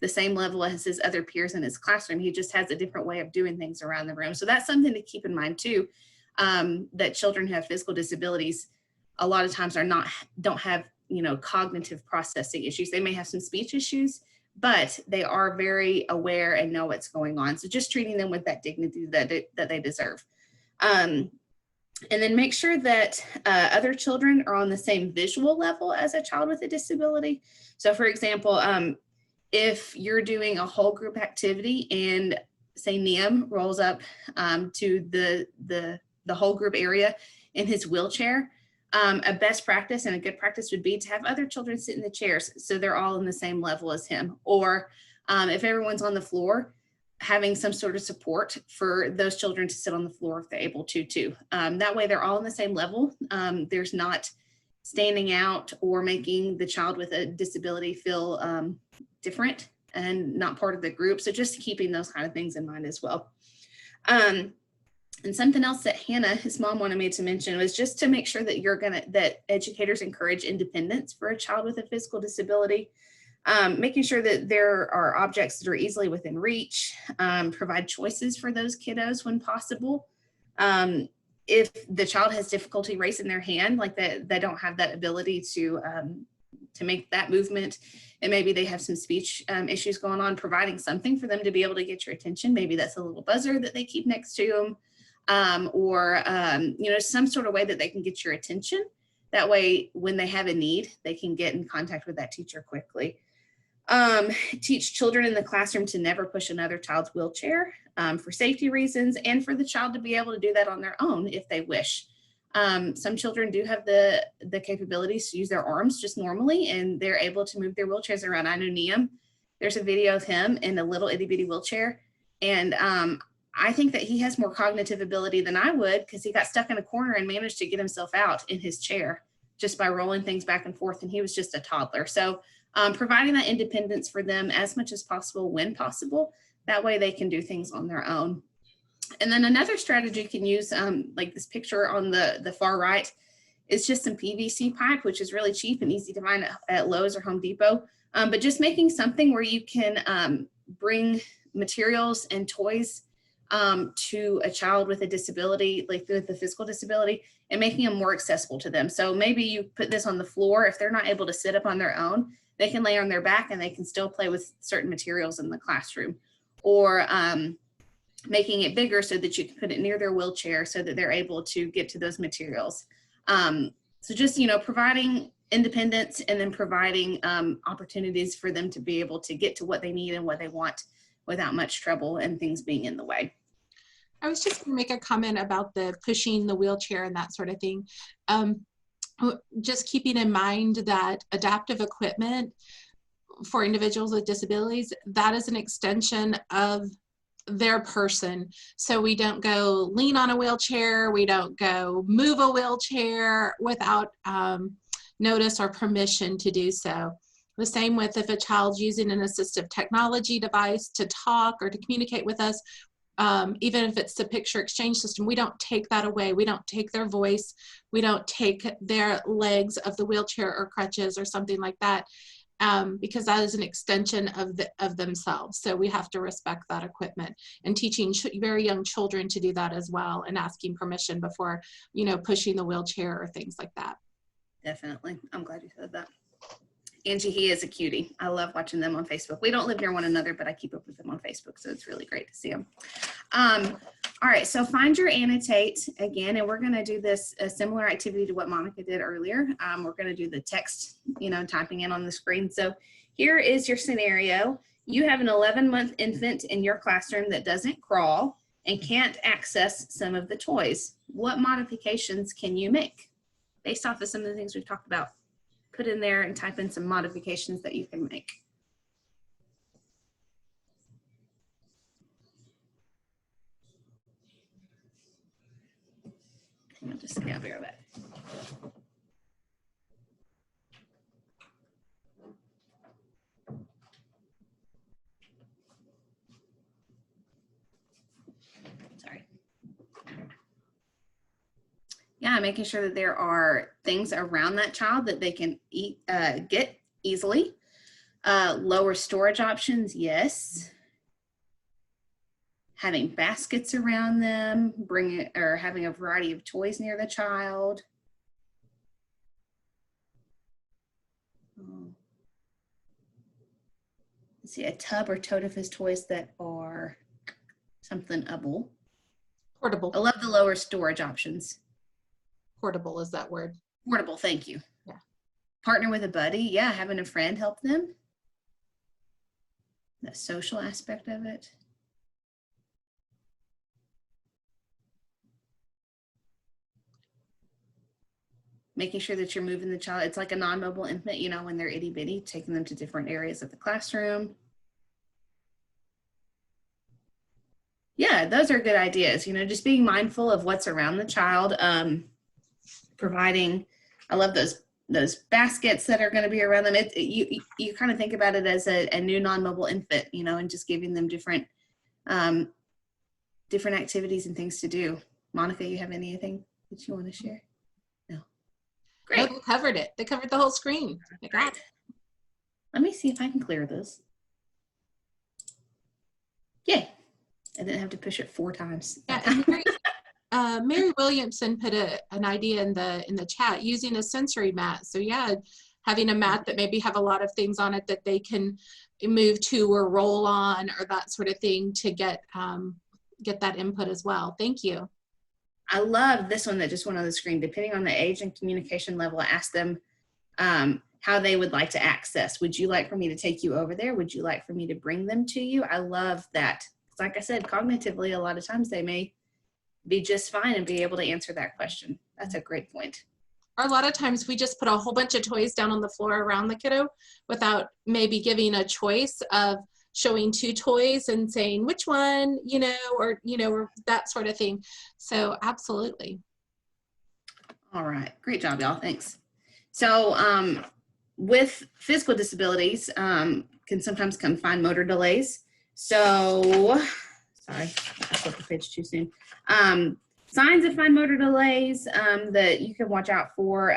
same level as his other peers in his classroom. He just has a different way of doing things around the room. So that's something to keep in mind too, that children who have physical disabilities a lot of times don't have cognitive processing issues. They may have some speech issues, but they are very aware and know what's going on. So just treating them with that dignity that they deserve. And then make sure that other children are on the same visual level as a child with a disability. So for example, if you're doing a whole group activity and say Niam rolls up to the whole group area in his wheelchair, a best practice and a good practice would be to have other children sit in the chairs so they're all in the same level as him. Or if everyone's on the floor, having some sort of support for those children to sit on the floor if they're able to too. That way they're all on the same level. There's not standing out or making the child with a disability feel different and not part of the group. So just keeping those kind of things in mind as well. And something else that Hannah, his mom, wanted me to mention was just to make sure that that educators encourage independence for a child with a physical disability. Making sure that there are objects that are easily within reach, provide choices for those kiddos when possible. If the child has difficulty raising their hand, like that, they don't have that ability to make that movement, and maybe they have some speech issues going on, providing something for them to be able to get your attention. Maybe that's a little buzzer that they keep next to them. Or some sort of way that they can get your attention. That way, when they have a need, they can get in contact with that teacher quickly. Teach children in the classroom to never push another child's wheelchair for safety reasons, and for the child to be able to do that on their own if they wish. Some children do have the capabilities to use their arms just normally, and they're able to move their wheelchairs around. I know Niam, there's a video of him in a little itty bitty wheelchair, and I think that he has more cognitive ability than I would, because he got stuck in a corner and managed to get himself out in his chair just by rolling things back and forth, and he was just a toddler. So providing that independence for them as much as possible when possible, that way they can do things on their own. And then another strategy you can use, like this picture on the far right, is just some PVC pipe, which is really cheap and easy to find at Lowe's or Home Depot. But just making something where you can bring materials and toys to a child with a disability, like with a physical disability, and making them more accessible to them. So maybe you put this on the floor. If they're not able to sit up on their own, they can lay on their back and they can still play with certain materials in the classroom. Or making it bigger so that you can put it near their wheelchair so that they're able to get to those materials. So just, providing independence, and then providing opportunities for them to be able to get to what they need and what they want without much trouble and things being in the way. I was just going to make a comment about the pushing the wheelchair and that sort of thing. Just keeping in mind that adaptive equipment for individuals with disabilities, that is an extension of their person. So we don't go lean on a wheelchair, we don't go move a wheelchair without notice or permission to do so. The same with if a child's using an assistive technology device to talk or to communicate with us, even if it's the picture exchange system, we don't take that away. We don't take their voice. We don't take their legs of the wheelchair or crutches or something like that, because that is an extension of themselves. So we have to respect that equipment, and teaching very young children to do that as well, and asking permission before, pushing the wheelchair or things like that. Definitely. I'm glad you said that. Angie, he is a cutie. I love watching them on Facebook. We don't live near one another, but I keep up with them on Facebook, so it's really great to see them. All right, so find your annotate again, and we're going to do a similar activity to what Monica did earlier. We're going to do the text, typing in on the screen. So here is your scenario. You have an 11-month infant in your classroom that doesn't crawl and can't access some of the toys. What modifications can you make based off of some of the things we've talked about? Put in there and type in some modifications that you can make. I'll just I'll be right back. Sorry. Yeah, making sure that there are things around that child that they can get easily. Lower storage options, yes. Having baskets around them, having a variety of toys near the child. Let's see, a tub or tote of his toys that are something-able. Portable. I love the lower storage options. Portable is that word. Portable, thank you. Yeah. Partner with a buddy, yeah, having a friend help them. The social aspect of it. Making sure that you're moving the child. It's like a non-mobile infant, when they're itty bitty, taking them to different areas of the classroom. Yeah, those are good ideas. Just being mindful of what's around the child. Providing, I love those baskets that are going to be around them. You kind of think about it as a new non-mobile infant, and just giving them different activities and things to do. Monica, you have anything that you want to share? No. No, Great. they covered it. They covered the whole screen. They got Great. Let me see if I can clear this. Yay. I didn't have to push it 4 times. Yeah, and Mary Williamson put an idea in the chat using a sensory mat. So yeah, having a mat that maybe have a lot of things on it that they can move to or roll on or that sort of thing to get that input as well. Thank you. I love this one that just went on the screen. Depending on the age and communication level, I asked them how they would like to access. Would you like for me to take you over there? Would you like for me to bring them to you? I love that. Like I said, cognitively, a lot of times they may be just fine and be able to answer that question. That's a great point. Or a lot of times we just put a whole bunch of toys down on the floor around the kiddo without maybe giving a choice of showing 2 toys and saying which one, or that sort of thing. So absolutely. All right, great job, y'all. Thanks. So with physical disabilities can sometimes come fine motor delays. So, sorry, I flipped the page too soon. Signs of fine motor delays that you can watch out for: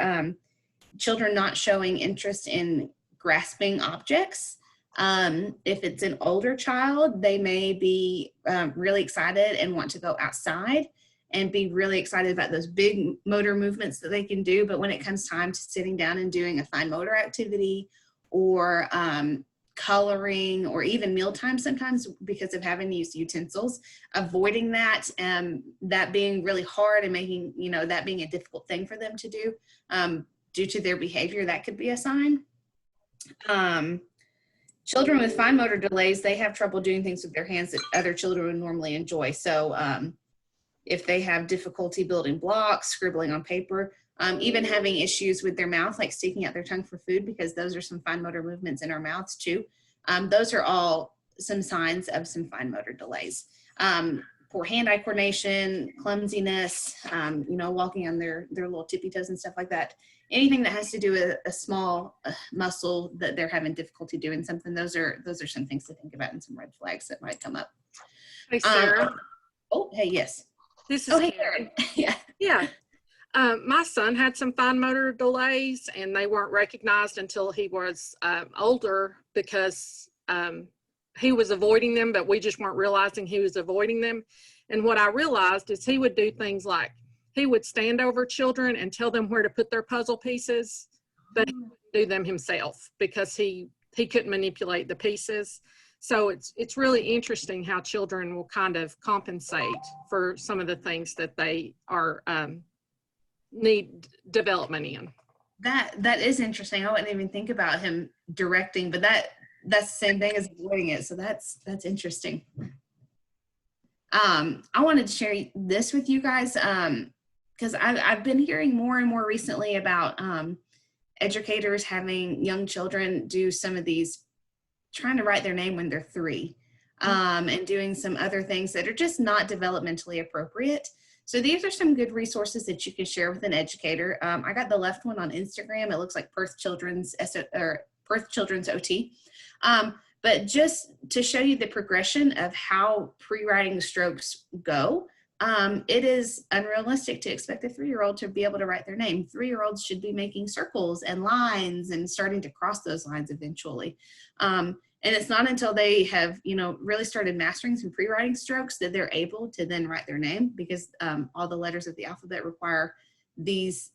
children not showing interest in grasping objects. If it's an older child, they may be really excited and want to go outside and be really excited about those big motor movements that they can do. But when it comes time to sitting down and doing a fine motor activity or coloring or even mealtime, sometimes because of having to use utensils, avoiding that, that being really hard and making, that being a difficult thing for them to do due to their behavior, that could be a sign. Children with fine motor delays, they have trouble doing things with their hands that other children would normally enjoy. So if they have difficulty building blocks, scribbling on paper, even having issues with their mouth, like sticking out their tongue for food, because those are some fine motor movements in our mouths too. Those are all some signs of some fine motor delays. Poor hand-eye coordination, clumsiness, walking on their little tippy toes and stuff like that. Anything that has to do with a small muscle that they're having difficulty doing something, those are some things to think about and some red flags that might come up. Hey, Sarah. Oh, hey, yes. This is hey, Karen. Yeah. Yeah. My son had some fine motor delays, and they weren't recognized until he was older because he was avoiding them, but we just weren't realizing he was avoiding them. And what I realized is he would do things like he would stand over children and tell them where to put their puzzle pieces, but he wouldn't do them himself because he couldn't manipulate the pieces. So it's really interesting how children will kind of compensate for some of the things that they are need development in. That is interesting. I wouldn't even think about him directing, but that's the same thing as avoiding it. So that's interesting. I wanted to share this with you guys because I've been hearing more and more recently about educators having young children do some of these, trying to write their name when they're 3, and doing some other things that are just not developmentally appropriate. So these are some good resources that you can share with an educator. I got the left one on Instagram. It looks like Perth Children's OT. But just to show you the progression of how pre-writing strokes go, it is unrealistic to expect a 3-year-old to be able to write their name. 3-year-olds should be making circles and lines and starting to cross those lines eventually. And it's not until they have, really started mastering some pre-writing strokes that they're able to then write their name, because all the letters of the alphabet require these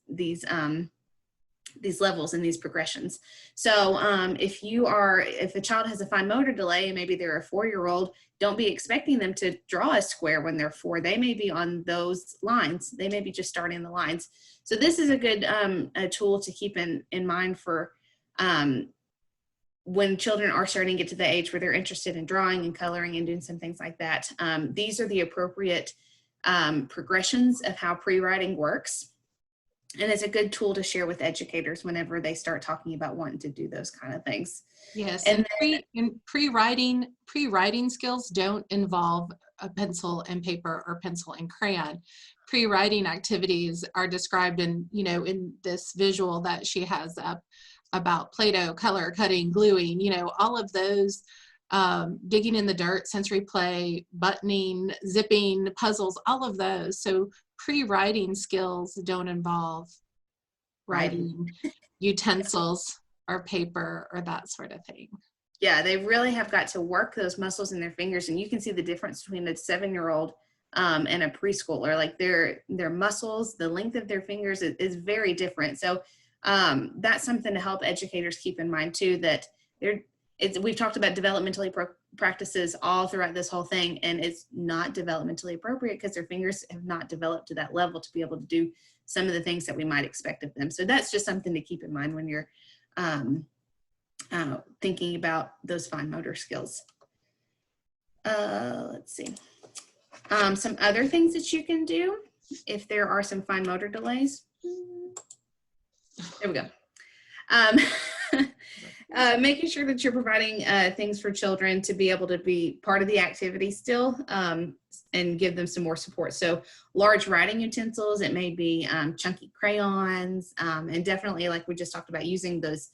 levels and these progressions. So if a child has a fine motor delay and maybe they're a 4-year-old, don't be expecting them to draw a square when they're 4. They may be on those lines. They may be just starting the lines. So this is a good a tool to keep in mind for when children are starting to get to the age where they're interested in drawing and coloring and doing some things like that. These are the appropriate progressions of how pre-writing works. And it's a good tool to share with educators whenever they start talking about wanting to do those kind of things. Yes, and pre-writing skills don't involve a pencil and paper or pencil and crayon. Pre-writing activities are described in this visual that she has up about Play-Doh, color, cutting, gluing, all of those, digging in the dirt, sensory play, buttoning, zipping, puzzles, all of those. So pre-writing skills don't involve writing utensils or paper or that sort of thing. Yeah, they really have got to work those muscles in their fingers, and you can see the difference between a 7-year-old and a preschooler. Like their muscles, the length of their fingers is very different. So that's something to help educators keep in mind too, that we've talked about developmentally practices all throughout this whole thing, and it's not developmentally appropriate because their fingers have not developed to that level to be able to do some of the things that we might expect of them. So that's just something to keep in mind when you're thinking about those fine motor skills. Let's see. Some other things that you can do if there are some fine motor delays. There we go. Making sure that you're providing things for children to be able to be part of the activity still, and give them some more support. So large writing utensils, it may be chunky crayons, and definitely, like we just talked about, using those,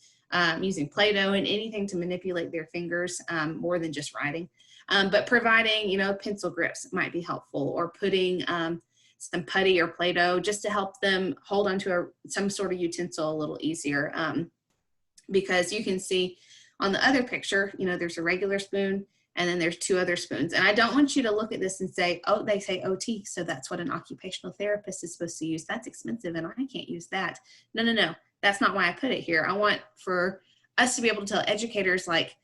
using Play-Doh and anything to manipulate their fingers more than just writing. But providing, pencil grips might be helpful, or putting some putty or Play-Doh just to help them hold onto some sort of utensil a little easier. Because you can see on the other picture, there's a regular spoon and then there's 2 other spoons. And I don't want you to look at this and say, oh, they say OT, so that's what an occupational therapist is supposed to use. That's expensive and I can't use that. No. That's not why I put it here. I want for us to be able to tell educators, like,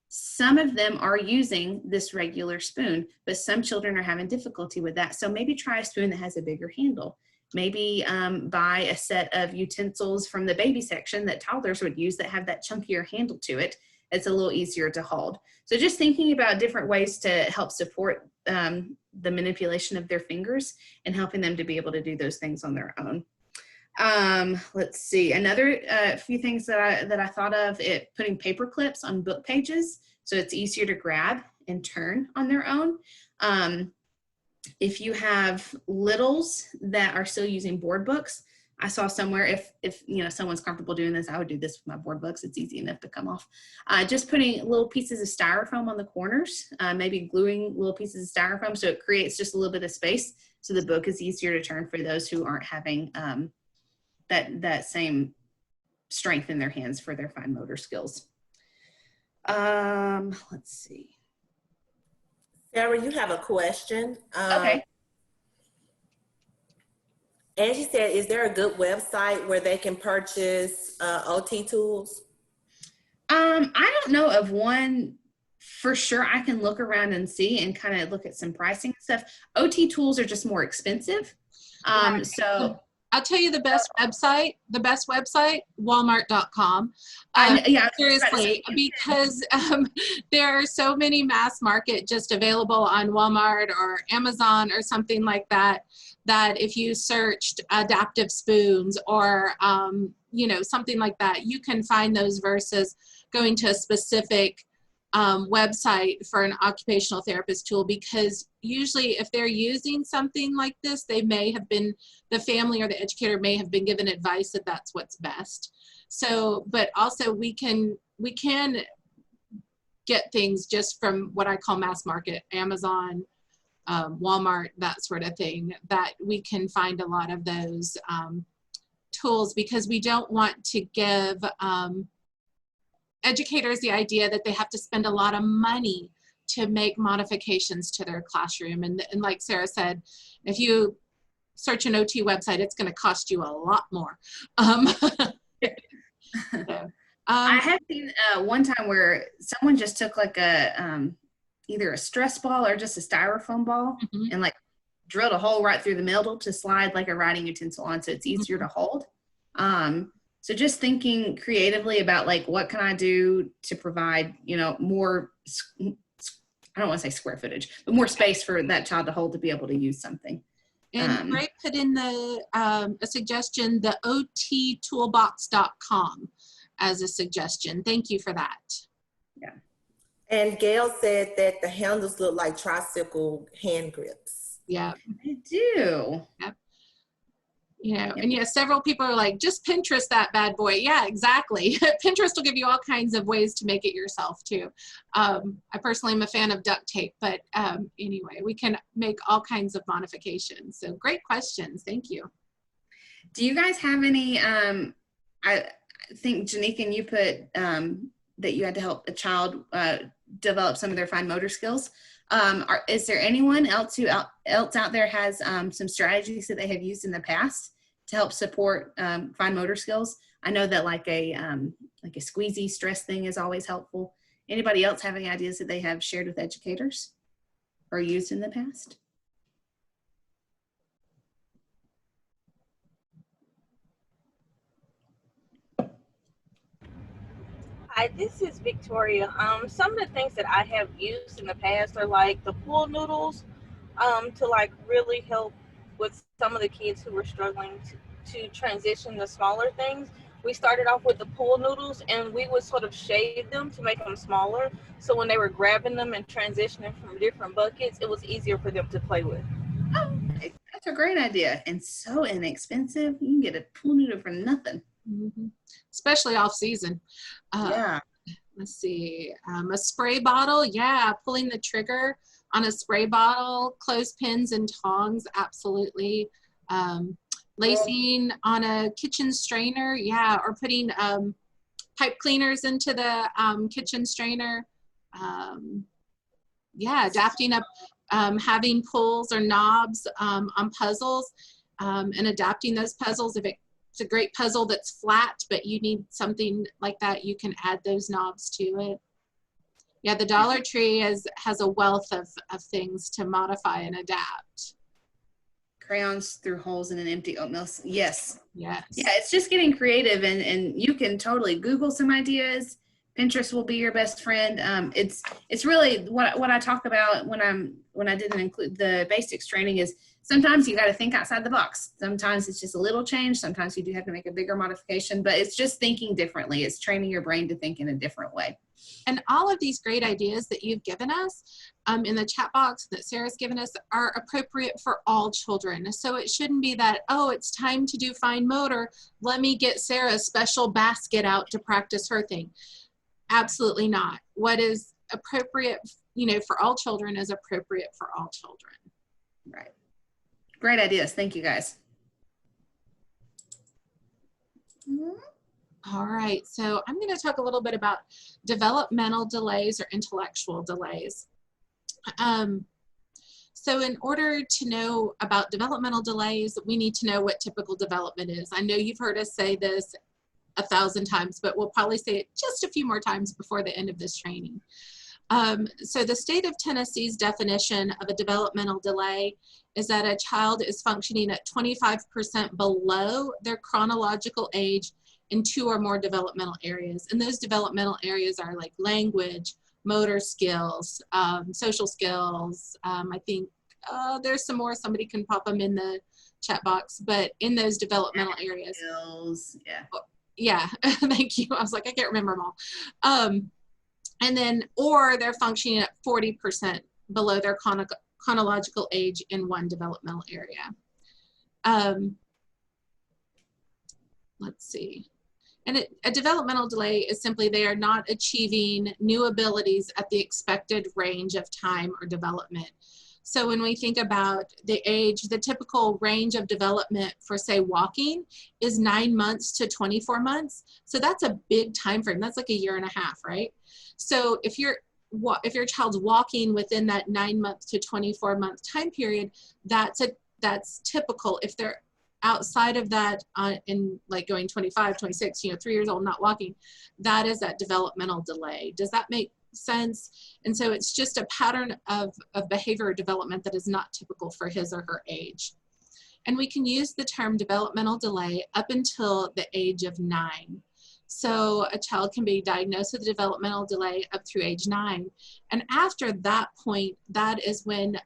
some of them are using this regular spoon, but some children are having difficulty with that. So maybe try a spoon that has a bigger handle. Maybe buy a set of utensils from the baby section that toddlers would use that have that chunkier handle to it. It's a little easier to hold. So just thinking about different ways to help support the manipulation of their fingers and helping them to be able to do those things on their own. Let's see, another few things that I thought of, putting paper clips on book pages so it's easier to grab and turn on their own. If you have littles that are still using board books, I saw somewhere, if someone's comfortable doing this, I would do this with my board books. It's easy enough to come off. Just putting little pieces of styrofoam on the corners, maybe gluing little pieces of styrofoam so it creates just a little bit of space so the book is easier to turn for those who aren't having that same strength in their hands for their fine motor skills. Let's see. Sarah, you have a question. Okay. Angie said, is there a good website where they can purchase OT tools? I don't know of one for sure. I can look around and see and kind of look at some pricing and stuff. OT tools are just more expensive. So I'll tell you the best website, Walmart.com. Yeah, seriously, because there are so many mass market just available on Walmart or Amazon or something like that, that if you searched adaptive spoons or, something like that, you can find those versus going to a specific website for an occupational therapist tool, because usually if they're using something like this, they may have been, the family or the educator may have been given advice that that's what's best. So, but also we can get things just from what I call mass market, Amazon, Walmart, that sort of thing, that we can find a lot of those tools, because we don't want to give educators the idea that they have to spend a lot of money to make modifications to their classroom. And like Sarah said, if you search an OT website, it's going to cost you a lot more. I have seen one time where someone just took like a either a stress ball or just a styrofoam ball and like drilled a hole right through the middle to slide like a writing utensil on, so it's easier to hold. So just thinking creatively about like, what can I do to provide, more, I don't want to say square footage, but more space for that child to hold to be able to use something. And Ray put in the a suggestion, the ottoolbox.com as a suggestion. Thank you for that. Yeah. And Gail said that the handles look like tricycle hand grips. Yeah. They do. Yep. You know, and yeah, several people are like, just Pinterest that bad boy. Yeah, exactly. Pinterest will give you all kinds of ways to make it yourself too. I personally am a fan of duct tape, but anyway, we can make all kinds of modifications. So great questions. Thank you. Do you guys have any, I think Janika, you put that you had to help a child develop some of their fine motor skills. Is there anyone else else out there has some strategies that they have used in the past to help support fine motor skills? I know that like a squeezy stress thing is always helpful. Anybody else have any ideas that they have shared with educators or used in the past? Hi, this is Victoria. Some of the things that I have used in the past are like the pool noodles, to like really help with some of the kids who were struggling to transition to smaller things. We started off with the pool noodles and we would sort of shade them to make them smaller. So when they were grabbing them and transitioning from different buckets, it was easier for them to play with. Oh, that's a great idea and so inexpensive. You can get a pool noodle for nothing. Mm-hmm. Especially off season. Yeah. Let's see, a spray bottle. Yeah, pulling the trigger on a spray bottle, clothespins and tongs, absolutely. Lacing on a kitchen strainer, yeah, or putting pipe cleaners into the kitchen strainer. Yeah, adapting up, having pulls or knobs on puzzles and adapting those puzzles. If it's a great puzzle that's flat, but you need something like that, you can add those knobs to it. Yeah, the Dollar Tree has a wealth of things to modify and adapt. Crayons through holes in an empty oatmeal. Yes. Yes. Yeah, it's just getting creative and you can totally Google some ideas. Pinterest will be your best friend. It's really what I talk about when I didn't include the basics training is sometimes you got to think outside the box. Sometimes it's just a little change. Sometimes you do have to make a bigger modification, but it's just thinking differently. It's training your brain to think in a different way. And all of these great ideas that you've given us in the chat box that Sarah's given us are appropriate for all children. So it shouldn't be that, oh, it's time to do fine motor. Let me get Sarah a special basket out to practice her thing. Absolutely not. What is appropriate, for all children is appropriate for all children. Right. Great ideas. Thank you, guys. All right, so I'm going to talk a little bit about developmental delays or intellectual delays. So in order to know about developmental delays, we need to know what typical development is. I know you've heard us say this 1,000 times, but we'll probably say it just a few more times before the end of this training. So the state of Tennessee's definition of a developmental delay is that a child is functioning at 25% below their chronological age in 2 or more developmental areas. And those developmental areas are like language, motor skills, social skills. I think there's some more, somebody can pop them in the chat box, but in those developmental areas. Skills, yeah. Yeah, thank you. I was like, I can't remember them all. And then, or they're functioning at 40% below their chronological age in one developmental area. Let's see. And a developmental delay is simply they are not achieving new abilities at the expected range of time or development. So when we think about the age, the typical range of development for, say, walking is 9 months to 24 months. So that's a big time frame. That's like a 1.5 years, right? So if your child's walking within that 9 month to 24 month time period, that's typical. If they're outside of that in like going 25, 26, 3 years old, not walking, that is that developmental delay. Does that make sense? And so it's just a pattern of behavior development that is not typical for his or her age. And we can use the term developmental delay up until the age of 9. So a child can be diagnosed with a developmental delay up through age 9. And after that point, that is when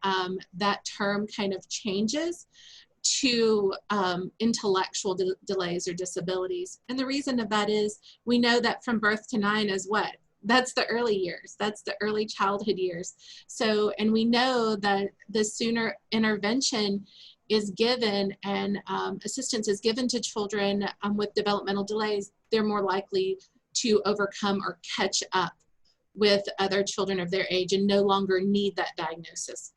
that term kind of changes to intellectual delays or disabilities. And the reason of that is we know that from birth to 9 is what? That's the early years. That's the early childhood years. So, and we know that the sooner intervention is given and assistance is given to children with developmental delays, they're more likely to overcome or catch up with other children of their age and no longer need that diagnosis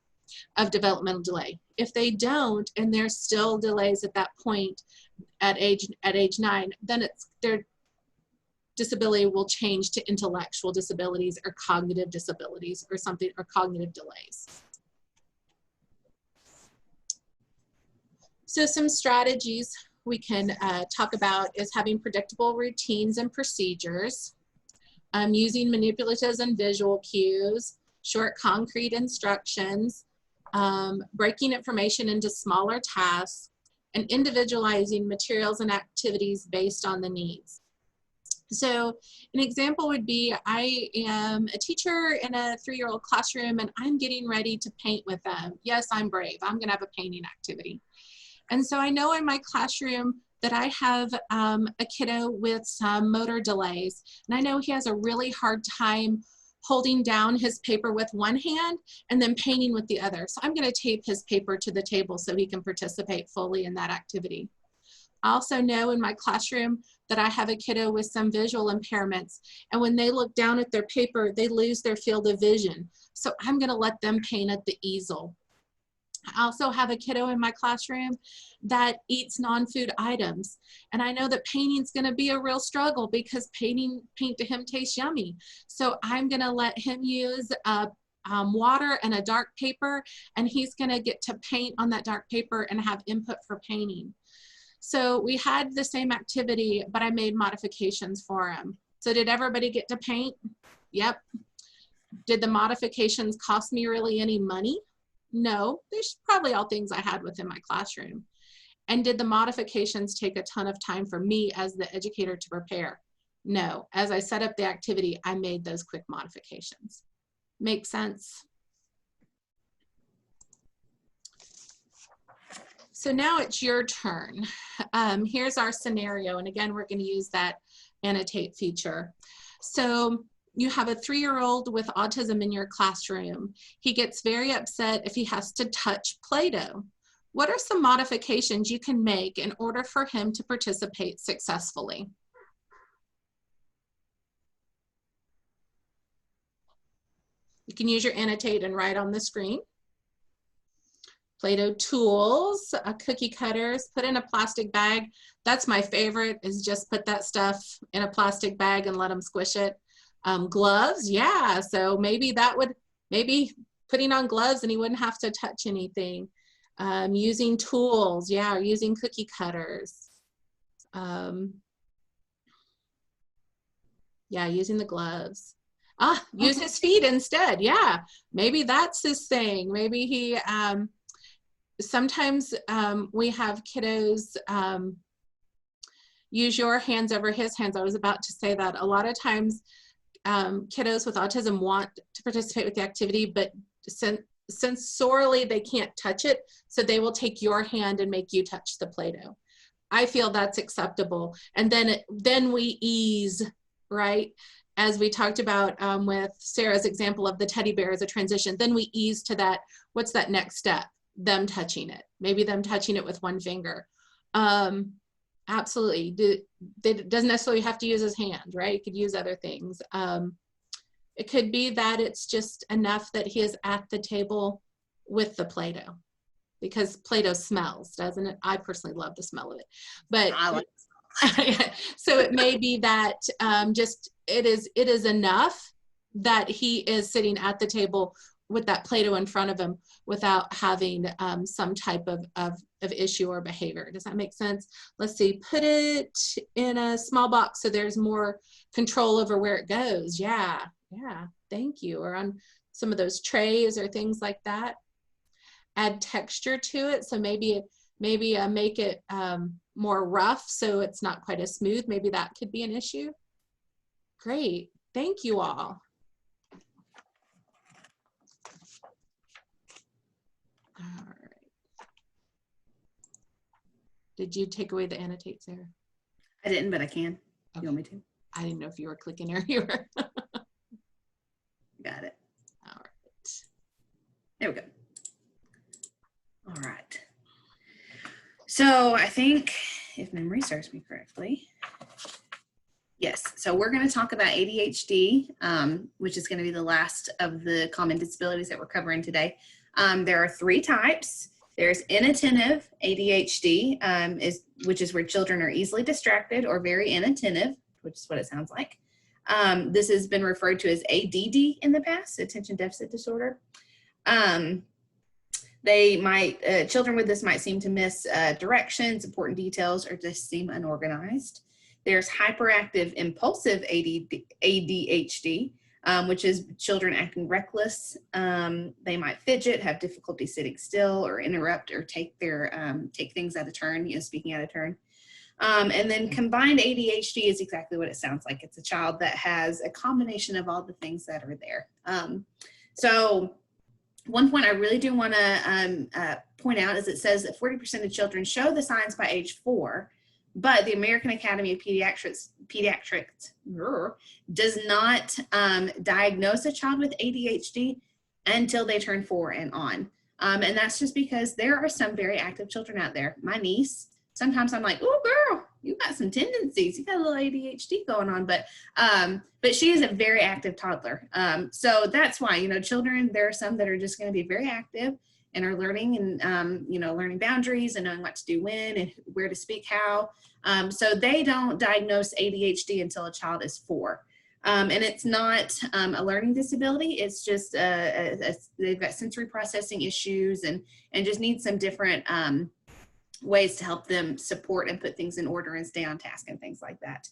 of developmental delay. If they don't, and there's still delays at that point at age 9, then their disability will change to intellectual disabilities or cognitive disabilities or something, or cognitive delays. So some strategies we can talk about is having predictable routines and procedures, using manipulatives and visual cues, short concrete instructions, breaking information into smaller tasks, and individualizing materials and activities based on the needs. So an example would be, I am a teacher in a 3-year-old classroom and I'm getting ready to paint with them. Yes, I'm brave. I'm gonna have a painting activity. And so I know in my classroom that I have a kiddo with some motor delays, and I know he has a really hard time holding down his paper with one hand and then painting with the other. So I'm gonna tape his paper to the table so he can participate fully in that activity. I also know in my classroom that I have a kiddo with some visual impairments, and when they look down at their paper, they lose their field of vision. So I'm gonna let them paint at the easel. I also have a kiddo in my classroom that eats non-food items. And I know that painting's gonna be a real struggle because paint to him tastes yummy. So I'm gonna let him use water and a dark paper, and he's gonna get to paint on that dark paper and have input for painting. So we had the same activity, but I made modifications for him. So did everybody get to paint? Yep. Did the modifications cost me really any money? No, there's probably all things I had within my classroom. And did the modifications take a ton of time for me as the educator to prepare? No, as I set up the activity, I made those quick modifications. Make sense? So now it's your turn. Here's our scenario. And again, we're going to use that annotate feature. So you have a 3-year-old with autism in your classroom. He gets very upset if he has to touch Play-Doh. What are some modifications you can make in order for him to participate successfully? You can use your annotate and write on the screen. Play-Doh tools, cookie cutters, put in a plastic bag. That's my favorite, is just put that stuff in a plastic bag and let them squish it. Gloves, yeah, so maybe that would, putting on gloves and he wouldn't have to touch anything. Using tools, yeah, or using cookie cutters. Yeah, using the gloves. Use his feet instead, yeah. Maybe that's his thing. Maybe he, sometimes we have kiddos use your hands over his hands. I was about to say that. A lot of times kiddos with autism want to participate with the activity, but sensorily they can't touch it, so they will take your hand and make you touch the Play-Doh. I feel that's acceptable. And then we ease, right? As we talked about with Sarah's example of the teddy bear as a transition, then we ease to that, what's that next step? Them touching it, maybe them touching it with one finger. Absolutely, it doesn't necessarily have to use his hand, right? It could use other things. It could be that it's just enough that he is at the table with the Play-Doh, because Play-Doh smells, doesn't it? I personally love the smell of it, but I like so it may be that just it is enough that he is sitting at the table with that Play-Doh in front of him without having some type of issue or behavior. Does that make sense? Let's see, put it in a small box so there's more control over where it goes. Yeah, thank you. Or on some of those trays or things like that. Add texture to it, so maybe make it more rough so it's not quite as smooth. Maybe that could be an issue. Great, thank you all. All right. Did you take away the annotate, Sarah? I didn't, but I can. Okay. You want me to? I didn't know if you were clicking or you were. Got it. All right. There we go. All right. So I think, if memory serves me correctly, yes. So we're going to talk about ADHD, which is going to be the last of the common disabilities that we're covering today. There are 3 types. There's inattentive ADHD, which is where children are easily distracted or very inattentive, which is what it sounds like. This has been referred to as ADD in the past, attention deficit disorder. Children with this might seem to miss directions, important details, or just seem unorganized. There's hyperactive impulsive ADHD, which is children acting reckless. They might fidget, have difficulty sitting still, or interrupt or take things out of turn, speaking out of turn. And then combined ADHD is exactly what it sounds like. It's a child that has a combination of all the things that are there. So one point I really do want to point out is it says that 40% of children show the signs by age 4, but the American Academy of Pediatrics does not diagnose a child with ADHD until they turn 4 and on. And that's just because there are some very active children out there. My niece, sometimes I'm like, oh girl, you got some tendencies. You got a little ADHD going on, but she is a very active toddler. So that's why, children, there are some that are just going to be very active and are learning and, learning boundaries and knowing what to do when and where to speak how. So they don't diagnose ADHD until a child is 4. And it's not a learning disability. It's just they've got sensory processing issues and just need some different ways to help them support and put things in order and stay on task and things like that.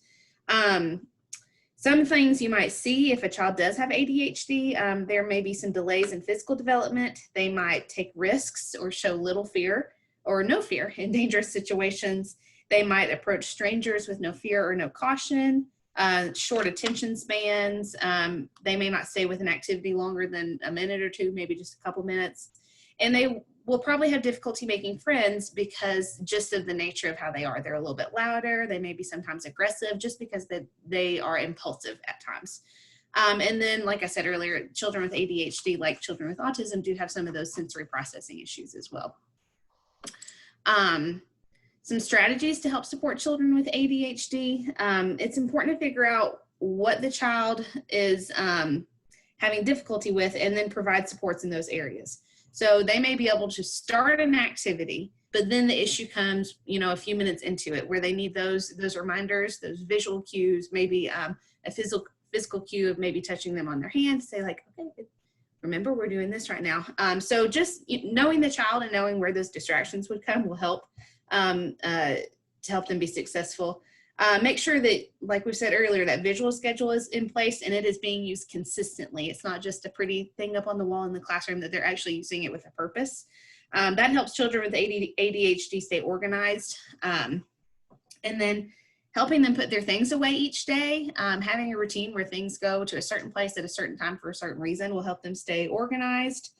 Some things you might see if a child does have ADHD, there may be some delays in physical development. They might take risks or show little fear or no fear in dangerous situations. They might approach strangers with no fear or no caution, short attention spans. They may not stay with an activity longer than a minute or two, maybe just a couple minutes. And they will probably have difficulty making friends because just of the nature of how they are. They're a little bit louder. They may be sometimes aggressive just because they are impulsive at times. And then, like I said earlier, children with ADHD, like children with autism, do have some of those sensory processing issues as well. Some strategies to help support children with ADHD. It's important to figure out what the child is having difficulty with and then provide supports in those areas. So they may be able to start an activity, but then the issue comes, a few minutes into it where they need those reminders, those visual cues, maybe a physical cue of maybe touching them on their hand, say like, okay, remember we're doing this right now. So just knowing the child and knowing where those distractions would come will help to help them be successful. Make sure that, like we said earlier, that visual schedule is in place and it is being used consistently. It's not just a pretty thing up on the wall in the classroom, that they're actually using it with a purpose. That helps children with ADHD stay organized. And then helping them put their things away each day, having a routine where things go to a certain place at a certain time for a certain reason will help them stay organized.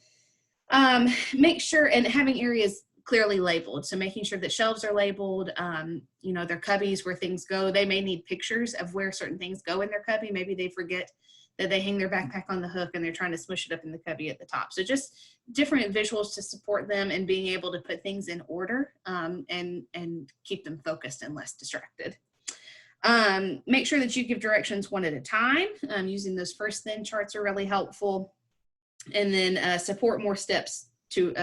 Make sure, and having areas clearly labeled. So making sure that shelves are labeled, their cubbies where things go. They may need pictures of where certain things go in their cubby. Maybe they forget that they hang their backpack on the hook and they're trying to smush it up in the cubby at the top. So just different visuals to support them and being able to put things in order and keep them focused and less distracted. Make sure that you give directions one at a time. Using those first then charts are really helpful. And then support more steps to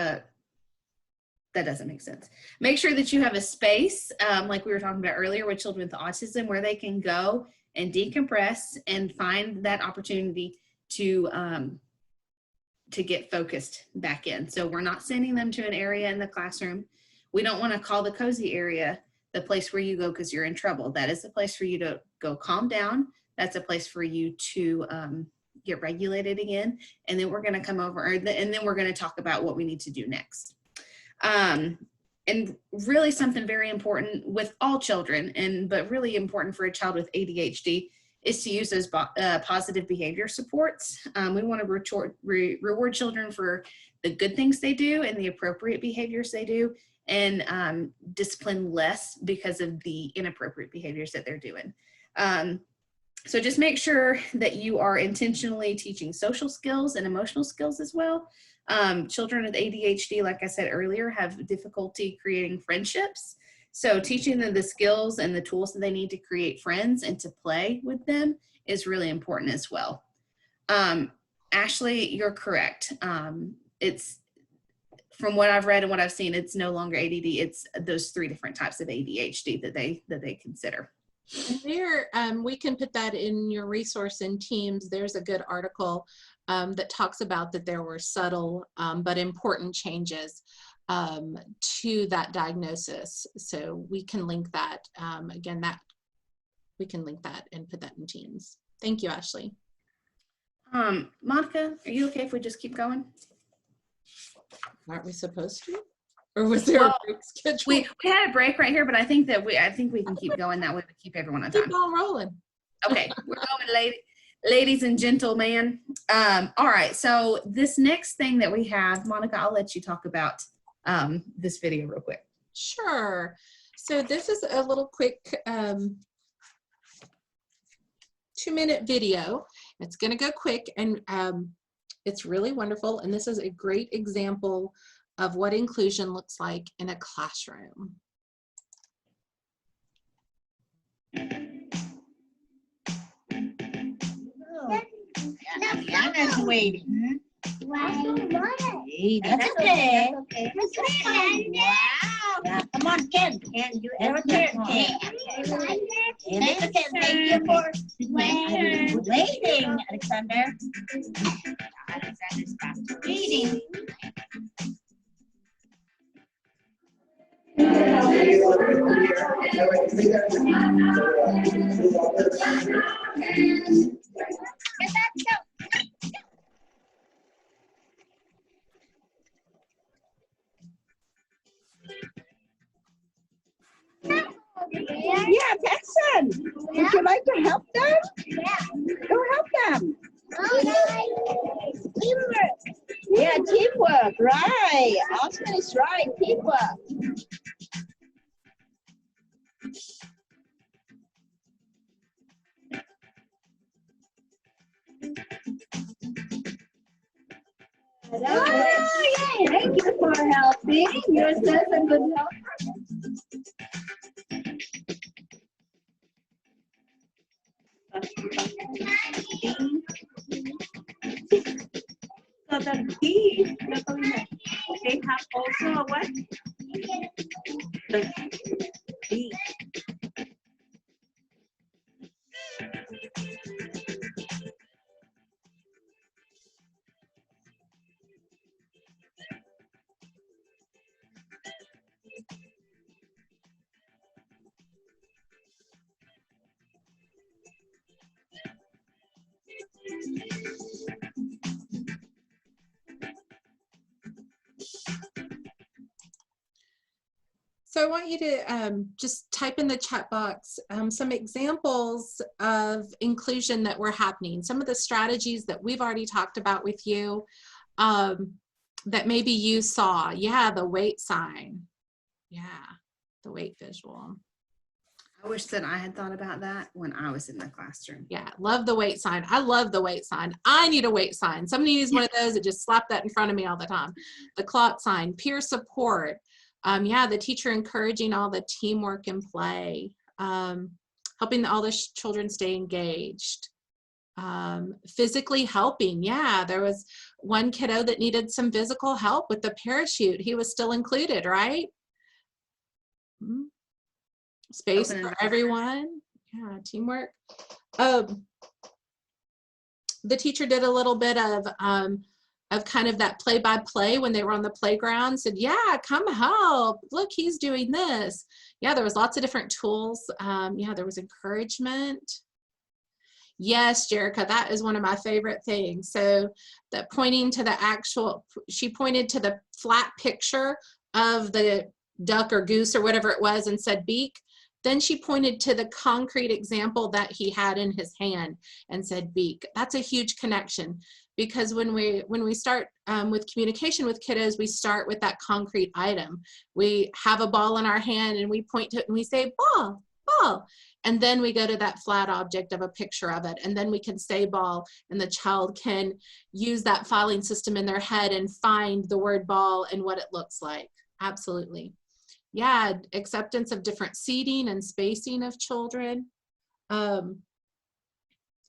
that doesn't make sense. Make sure that you have a space, like we were talking about earlier with children with autism, where they can go and decompress and find that opportunity to get focused back in. So we're not sending them to an area in the classroom. We don't want to call the cozy area the place where you go because you're in trouble. That is the place for you to go calm down. That's a place for you to get regulated again. And then we're going to come over, and then we're going to talk about what we need to do next. And really something very important with all children, but really important for a child with ADHD, is to use those positive behavior supports. We want to reward children for the good things they do and the appropriate behaviors they do, and discipline less because of the inappropriate behaviors that they're doing. So just make sure that you are intentionally teaching social skills and emotional skills as well. Children with ADHD, like I said earlier, have difficulty creating friendships. So teaching them the skills and the tools that they need to create friends and to play with them is really important as well. Ashley, you're correct. It's from what I've read and what I've seen, it's no longer ADD. It's those 3 different types of ADHD that they consider. And there, we can put that in your resource in Teams. There's a good article that talks about that there were subtle but important changes to that diagnosis. So we can link that. Again, we can link that and put that in Teams. Thank you, Ashley. Monica, are you okay if we just keep going? Aren't we supposed to? Or was there a break schedule? We had a break right here, but I think we can keep going. That way we keep everyone on time. Keep on rolling. Okay, we're going, ladies and gentlemen. All right, so this next thing that we have, Monica, I'll let you talk about this video real quick. Sure. So this is a little quick 2-minute video. It's going to go quick, and it's really wonderful. And this is a great example of what inclusion looks like in a classroom. Diana's waiting. Wow. Hey, that's okay. Wow. Come on, Ken. Can you Ever ever Ken. It's okay. Thank you for waiting, Alexander. Alexander's back to reading. Yeah, Paxson. Would you like to help them? Yeah. Go help them. Teamwork. Yeah, teamwork. Right. Osman is right. Teamwork. Oh, yay. Thank you for helping. You're such a good helper. So the bees, they have also a what? The bee. So I want you to just type in the chat box some examples of inclusion that were happening, some of the strategies that we've already talked about with you that maybe you saw. Yeah, the weight sign. Yeah, the weight visual. I wish that I had thought about that when I was in the classroom. Yeah, love the weight sign. I love the weight sign. I need a weight sign. Somebody needs one of those that just slap that in front of me all the time. The clock sign, peer support. Yeah, the teacher encouraging all the teamwork and play, helping all the children stay engaged, physically helping. Yeah, there was one kiddo that needed some physical help with the parachute. He was still included, right? Space for everyone. Yeah, teamwork. The teacher did a little bit of kind of that play-by-play when they were on the playground, said, yeah, come help. Look, he's doing this. Yeah, there was lots of different tools. Yeah, there was encouragement. Yes, Jerica, that is one of my favorite things. So that pointing to the actual, she pointed to the flat picture of the duck or goose or whatever it was and said beak. Then she pointed to the concrete example that he had in his hand and said beak. That's a huge connection, because when we start with communication with kiddos, we start with that concrete item. We have a ball in our hand and we point to it and we say ball, ball. And then we go to that flat object of a picture of it. And then we can say ball, and the child can use that filing system in their head and find the word ball and what it looks like. Absolutely. Yeah, acceptance of different seating and spacing of children.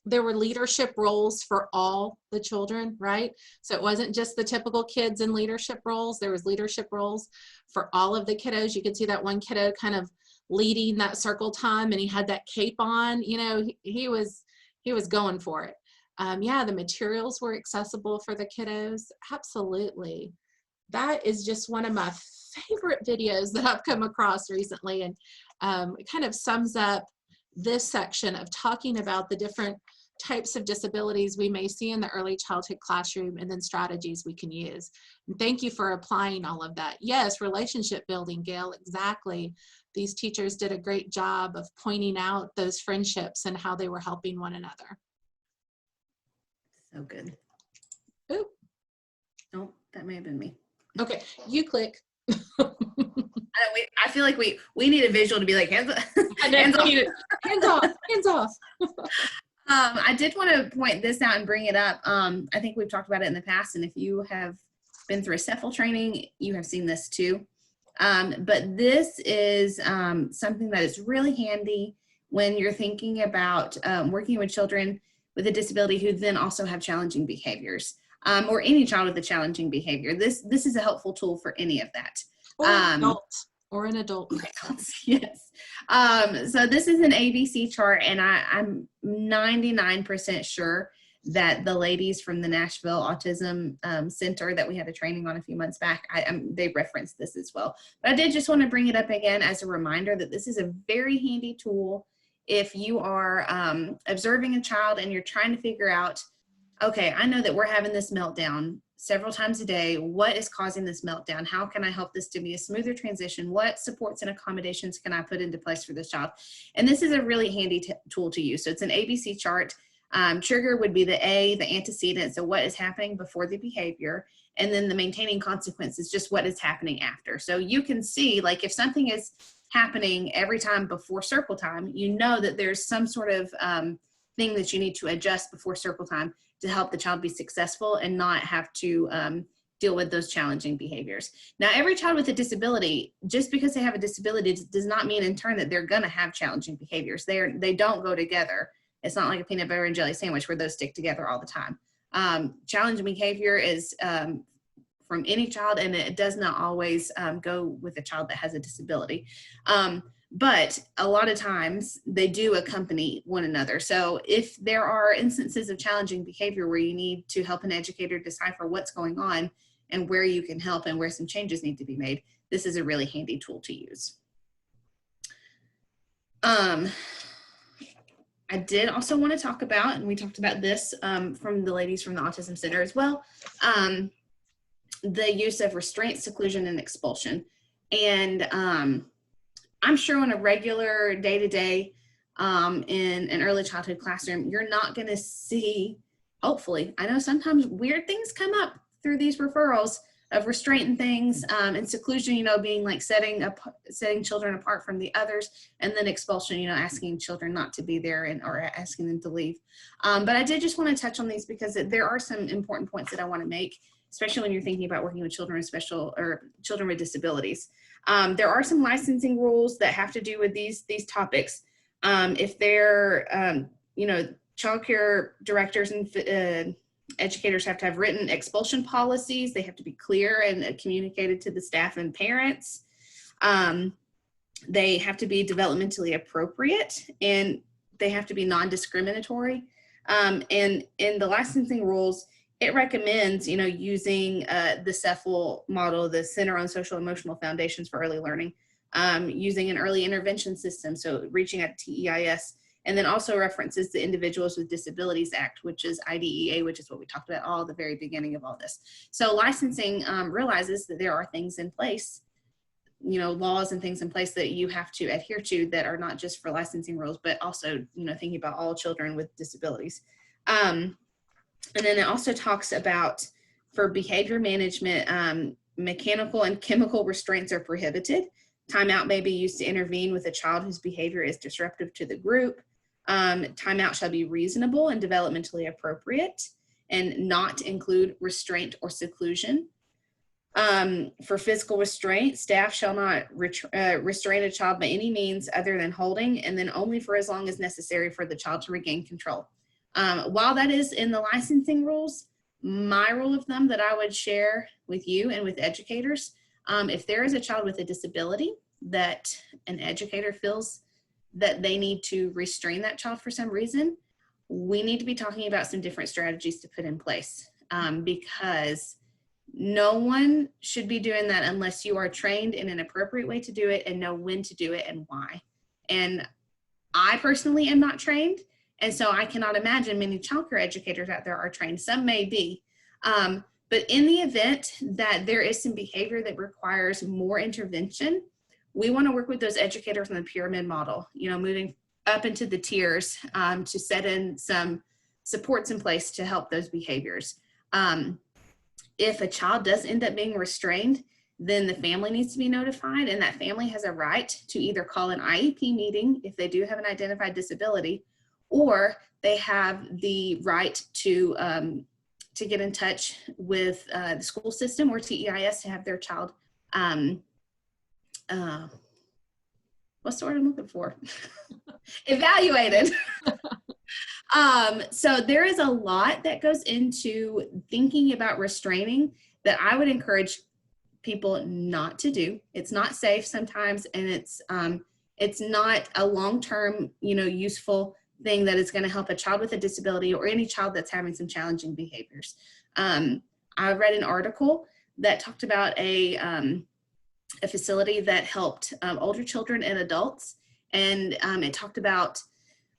There were leadership roles for all the children, right? So it wasn't just the typical kids in leadership roles. There was leadership roles for all of the kiddos. You could see that one kiddo kind of leading that circle time, and he had that cape on. You know, he was going for it. Yeah, the materials were accessible for the kiddos. Absolutely. That is just one of my favorite videos that I've come across recently, and it kind of sums up this section of talking about the different types of disabilities we may see in the early childhood classroom, and then strategies we can use. And thank you for applying all of that. Yes, relationship building, Gail, exactly. These teachers did a great job of pointing out those friendships and how they were helping one another. So good. Ooh. Oh, that may have been me. Okay, you click. I feel like we need a visual to be like, hands off. Hands off, hands off. I did want to point this out and bring it up. I think we've talked about it in the past, and if you have been through a CEFL training, you have seen this too. But this is something that is really handy when you're thinking about working with children with a disability who then also have challenging behaviors, or any child with a challenging behavior. This is a helpful tool for any of that. Or an adult. Yes. So this is an ABC chart, and I'm 99% sure that the ladies from the Nashville Autism Center that we had a training on a few months back, they referenced this as well. But I did just want to bring it up again as a reminder that this is a very handy tool if you are observing a child and you're trying to figure out, okay, I know that we're having this meltdown several times a day. What is causing this meltdown? How can I help this to be a smoother transition? What supports and accommodations can I put into place for this child? And this is a really handy tool to use. So it's an ABC chart. Trigger would be the A, the antecedent, so what is happening before the behavior, and then the maintaining consequences, just what is happening after. So you can see, like, if something is happening every time before circle time, you know that there's some sort of thing that you need to adjust before circle time to help the child be successful and not have to deal with those challenging behaviors. Now, every child with a disability, just because they have a disability does not mean in turn that they're gonna have challenging behaviors. They don't go together. It's not like a peanut butter and jelly sandwich where those stick together all the time. Challenging behavior is from any child, and it does not always go with a child that has a disability. But a lot of times they do accompany one another. So if there are instances of challenging behavior where you need to help an educator decipher what's going on and where you can help and where some changes need to be made, this is a really handy tool to use. I did also want to talk about, and we talked about this from the ladies from the Autism Center as well, the use of restraint, seclusion, and expulsion. And I'm sure on a regular day-to-day in an early childhood classroom, you're not going to see, hopefully, I know sometimes weird things come up through these referrals of restraint and things, and seclusion, you know, being like setting children apart from the others, and then expulsion, you know, asking children not to be there or asking them to leave. But I did just want to touch on these because there are some important points that I want to make, especially when you're thinking about working with children with children with disabilities. There are some licensing rules that have to do with these topics. If they're, you know, child care directors and educators have to have written expulsion policies. They have to be clear and communicated to the staff and parents. They have to be developmentally appropriate, and they have to be non-discriminatory. And in the licensing rules, it recommends, you know, using the CEFL model, the Center on Social Emotional Foundations for Early Learning, using an early intervention system, so reaching out to TEIS, and then also references the Individuals with Disabilities Act, which is IDEA, which is what we talked about all at the very beginning of all this. So licensing realizes that there are things in place, you know, laws and things in place that you have to adhere to that are not just for licensing rules, but also, you know, thinking about all children with disabilities. And then it also talks about, for behavior management, mechanical and chemical restraints are prohibited. Timeout may be used to intervene with a child whose behavior is disruptive to the group. Timeout shall be reasonable and developmentally appropriate and not include restraint or seclusion. For physical restraint, staff shall not restrain a child by any means other than holding, and then only for as long as necessary for the child to regain control. While that is in the licensing rules, my rule of thumb that I would share with you and with educators, if there is a child with a disability that an educator feels that they need to restrain that child for some reason, we need to be talking about some different strategies to put in place, because no one should be doing that unless you are trained in an appropriate way to do it and know when to do it and why. And I personally am not trained, and so I cannot imagine many childcare educators out there are trained. Some may be, but in the event that there is some behavior that requires more intervention, we want to work with those educators in the pyramid model, moving up into the tiers to set in some supports in place to help those behaviors. If a child does end up being restrained, then the family needs to be notified, and that family has a right to either call an IEP meeting if they do have an identified disability, or they have the right to get in touch with the school system or TEIS to have their child, what's the word I'm looking for? Evaluated. So there is a lot that goes into thinking about restraining that I would encourage people not to do. It's not safe sometimes, and it's not a long-term, useful thing that is going to help a child with a disability or any child that's having some challenging behaviors. I read an article that talked about a facility that helped older children and adults, and it talked about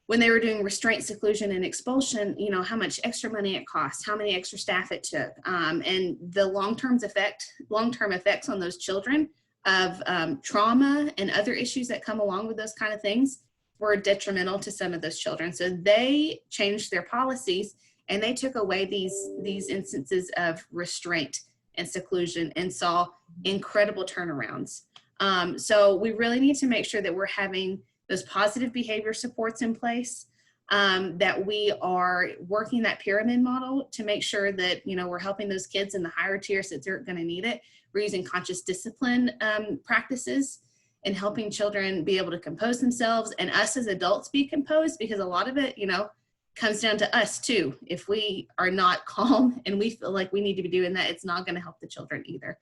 when they were doing restraint, seclusion, and expulsion, how much extra money it cost, how many extra staff it took, and the long-term effects on those children of trauma and other issues that come along with those kind of things were detrimental to some of those children. So they changed their policies, and they took away these instances of restraint and seclusion and saw incredible turnarounds. So we really need to make sure that we're having those positive behavior supports in place, that we are working that pyramid model to make sure that, we're helping those kids in the higher tiers that they're going to need it. We're using conscious discipline practices and helping children be able to compose themselves, and us as adults be composed, because a lot of it, comes down to us too. If we are not calm and we feel like we need to be doing that, it's not going to help the children either.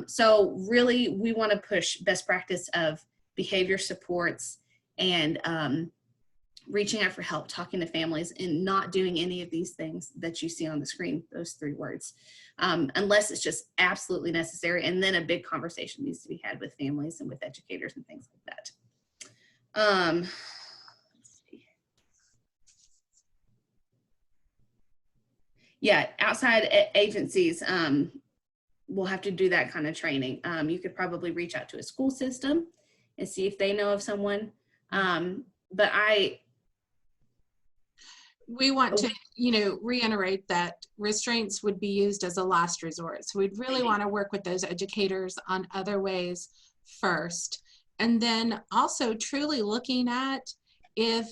So really, we want to push best practice of behavior supports and reaching out for help, talking to families, and not doing any of these things that you see on the screen, those 3 words, unless it's just absolutely necessary. And then a big conversation needs to be had with families and with educators and things like that. Let's see. Yeah, outside agencies will have to do that kind of training. You could probably reach out to a school system and see if they know of someone. But we want to, reiterate that restraints would be used as a last resort. So we'd really want to work with those educators on other ways first. And then also truly looking at if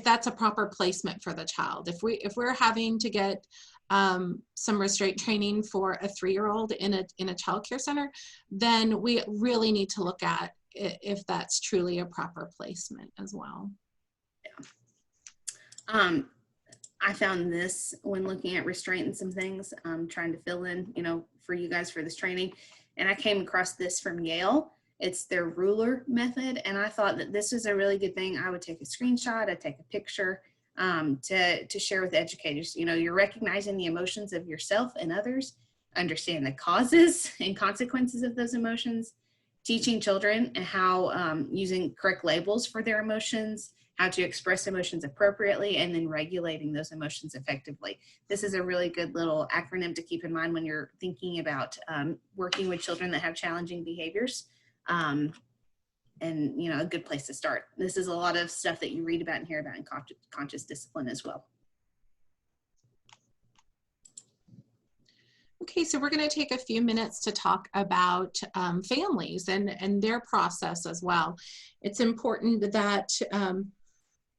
that's a proper placement for the child. If we're having to get some restraint training for a 3-year-old in a child care center, then we really need to look at if that's truly a proper placement as well. Yeah. I found this when looking at restraint and some things, trying to fill in, for you guys for this training, and I came across this from Yale. It's their ruler method, and I thought that this was a really good thing. I would take a screenshot, I'd take a picture to share with educators. You're recognizing the emotions of yourself and others, understand the causes and consequences of those emotions, teaching children how using correct labels for their emotions, how to express emotions appropriately, and then regulating those emotions effectively. This is a really good little acronym to keep in mind when you're thinking about working with children that have challenging behaviors. And a good place to start. This is a lot of stuff that you read about and hear about in conscious discipline as well. Okay, so we're going to take a few minutes to talk about families and their process as well. It's important that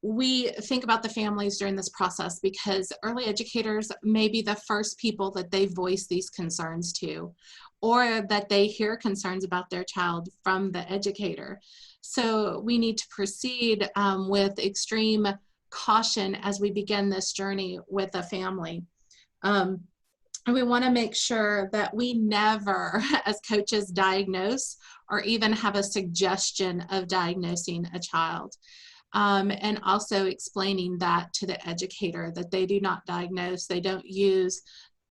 we think about the families during this process, because early educators may be the first people that they voice these concerns to, or that they hear concerns about their child from the educator. So we need to proceed with extreme caution as we begin this journey with a family. And we want to make sure that we never, as coaches, diagnose or even have a suggestion of diagnosing a child. And also explaining that to the educator, that they do not diagnose, they don't use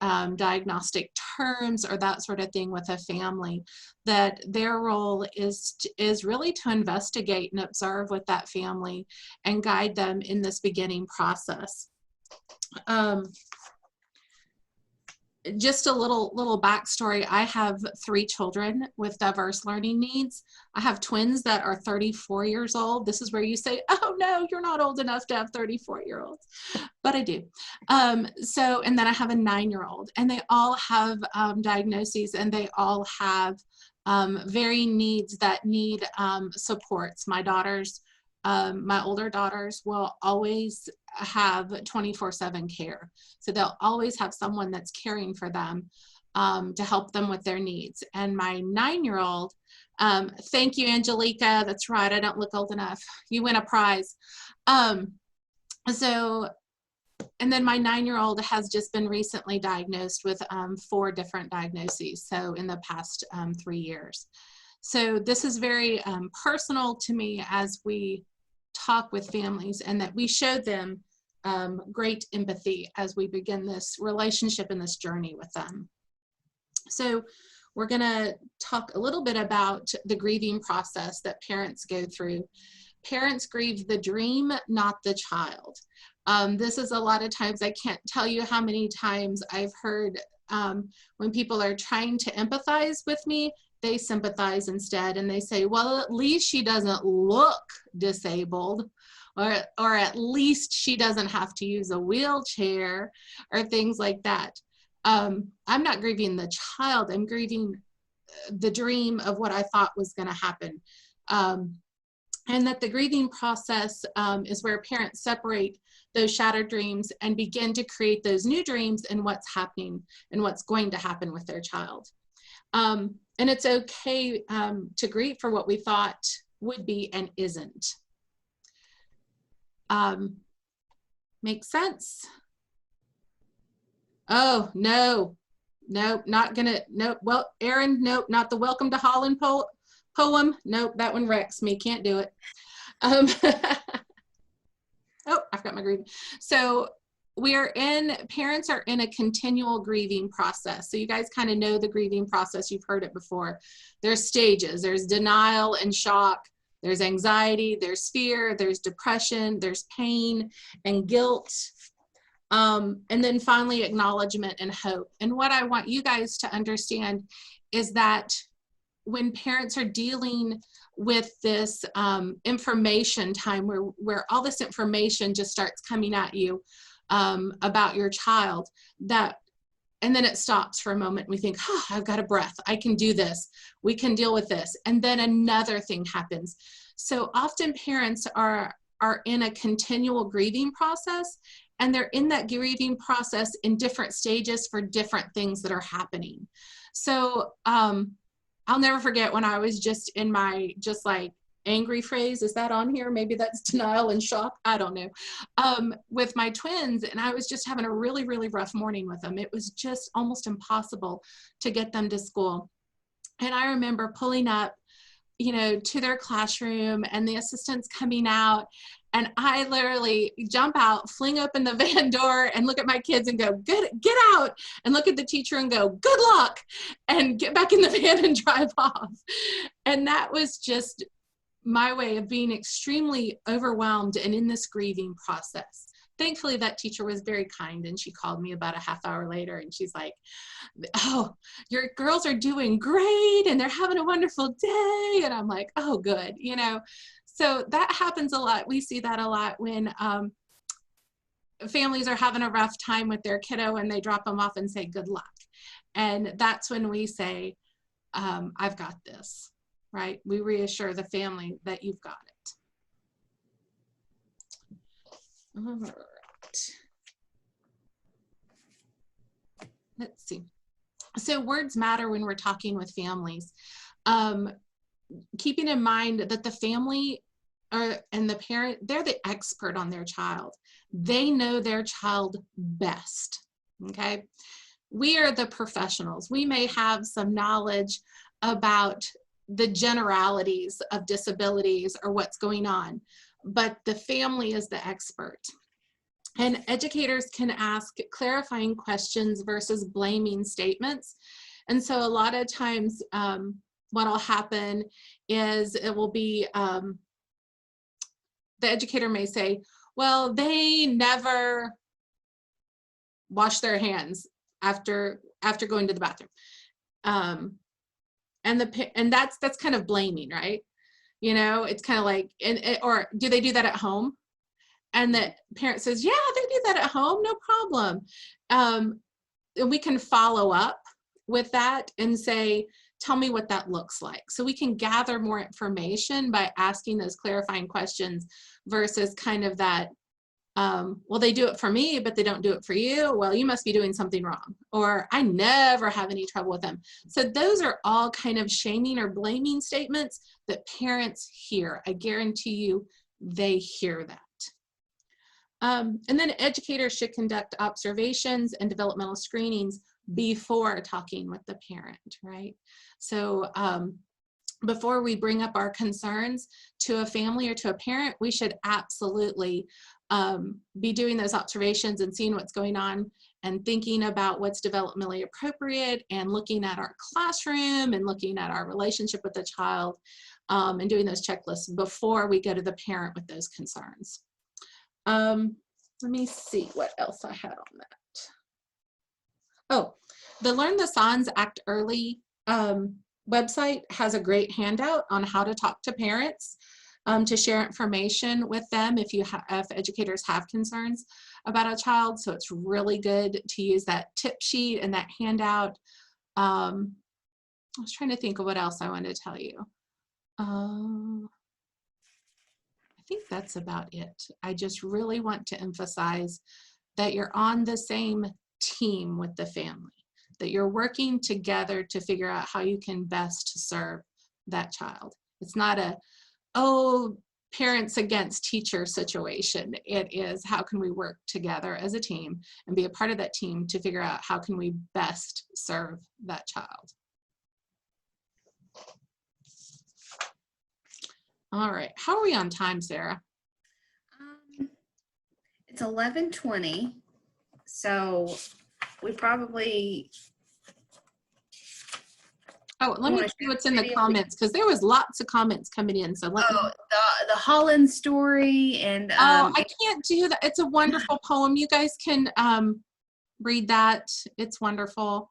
diagnostic terms or that sort of thing with a family, that their role is really to investigate and observe with that family and guide them in this beginning process. Just a little backstory. I have 3 children with diverse learning needs. I have twins that are 34 years old. This is where you say, oh no, you're not old enough to have 34-year-olds, but I do. And then I have a 9-year-old, and they all have diagnoses, and they all have varying needs that need supports. My daughters, my older daughters will always have 24/7 care. So they'll always have someone that's caring for them to help them with their needs. And my 9-year-old, thank you, Angelica. That's right. I don't look old enough. You win a prize. And then my 9-year-old has just been recently diagnosed with 4 different diagnoses. So in the past 3 years. So this is very personal to me as we talk with families, and that we show them great empathy as we begin this relationship and this journey with them. So we're going to talk a little bit about the grieving process that parents go through. Parents grieve the dream, not the child. This is a lot of times, I can't tell you how many times I've heard when people are trying to empathize with me, they sympathize instead, and they say, well, at least she doesn't look disabled, or at least she doesn't have to use a wheelchair, or things like that. I'm not grieving the child, I'm grieving the dream of what I thought was going to happen. And that the grieving process is where parents separate those shattered dreams and begin to create those new dreams and what's happening and what's going to happen with their child. And it's okay to grieve for what we thought would be and isn't. Make sense? Oh, no, not gonna, nope. Well, Erin, nope, not the Welcome to Holland poem. Nope, that one wrecks me, can't do it. Oh, I forgot my grieving. So parents are in a continual grieving process. So you guys kind of know the grieving process, you've heard it before. There's stages, there's denial and shock, there's anxiety, there's fear, there's depression, there's pain and guilt. And then finally acknowledgement and hope. And what I want you guys to understand is that when parents are dealing with this information time where all this information just starts coming at you about your child, and then it stops for a moment. We think, oh, I've got a breath. I can do this. We can deal with this. And then another thing happens. So often parents are in a continual grieving process, and they're in that grieving process in different stages for different things that are happening. So I'll never forget when I was just in my like angry phase. Is that on here? Maybe that's denial and shock. I don't know. With my twins, and I was just having a really, really rough morning with them. It was just almost impossible to get them to school. And I remember pulling up, to their classroom, and the assistants coming out, and I literally jump out, fling open the van door, and look at my kids and go, get out, and look at the teacher and go, good luck, and get back in the van and drive off. And that was just my way of being extremely overwhelmed and in this grieving process. Thankfully, that teacher was very kind, and she called me about a half hour later, and she's like, oh, your girls are doing great, and they're having a wonderful day. And I'm like, oh, good, So that happens a lot. We see that a lot when families are having a rough time with their kiddo, and they drop them off and say good luck. And that's when we say, I've got this, right? We reassure the family that you've got it. All right. Let's see. So words matter when we're talking with families. Keeping in mind that the family and the parent, they're the expert on their child. They know their child best, okay? We are the professionals. We may have some knowledge about the generalities of disabilities or what's going on, but the family is the expert. And educators can ask clarifying questions versus blaming statements. And so a lot of times what'll happen is it will be, the educator may say, well, they never wash their hands after going to the bathroom. And that's kind of blaming, right? You know, it's kind of like, or do they do that at home? And the parent says, yeah, they do that at home, no problem. And we can follow up with that and say, tell me what that looks like. So we can gather more information by asking those clarifying questions versus kind of that, well, they do it for me, but they don't do it for you. Well, you must be doing something wrong. Or I never have any trouble with them. So those are all kind of shaming or blaming statements that parents hear. I guarantee you they hear that. And then educators should conduct observations and developmental screenings before talking with the parent, right? So before we bring up our concerns to a family or to a parent, we should absolutely be doing those observations and seeing what's going on and thinking about what's developmentally appropriate and looking at our classroom and looking at our relationship with the child and doing those checklists before we go to the parent with those concerns. Let me see what else I had on that. Oh, the Learn the Signs Act Early website has a great handout on how to talk to parents, to share information with them if educators have concerns about a child. So it's really good to use that tip sheet and that handout. I was trying to think of what else I wanted to tell you. I think that's about it. I just really want to emphasize that you're on the same team with the family, that you're working together to figure out how you can best serve that child. It's not a, oh, parents against teacher situation. It is, how can we work together as a team and be a part of that team to figure out how can we best serve that child. All right, how are we on time, Sarah? It's 11:20, so we probably. Oh, let me see what's in the comments, because there was lots of comments coming in. So let me. The Holland story and. Oh, I can't do that. It's a wonderful poem. You guys can read that. It's wonderful.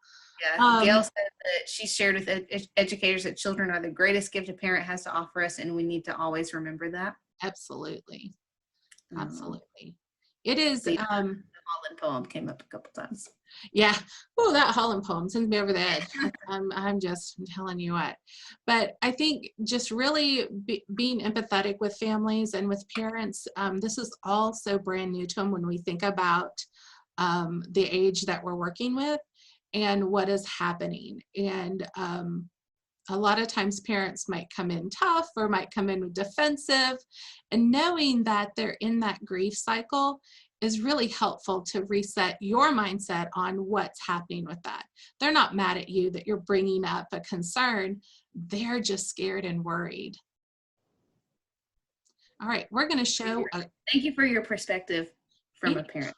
Yeah, Gail said that she shared with educators that children are the greatest gift a parent has to offer us, and we need to always remember that. Absolutely, absolutely. It is. The Holland poem came up a couple times. Yeah. Oh, that Holland poem sends me over the edge. I'm just telling you what. But I think just really being empathetic with families and with parents, this is all so brand new to them when we think about the age that we're working with and what is happening. And a lot of times parents might come in tough or might come in defensive, and knowing that they're in that grief cycle is really helpful to reset your mindset on what's happening with that. They're not mad at you that you're bringing up a concern. They're just scared and worried. All right, we're going to show. Thank you for your perspective from a parent.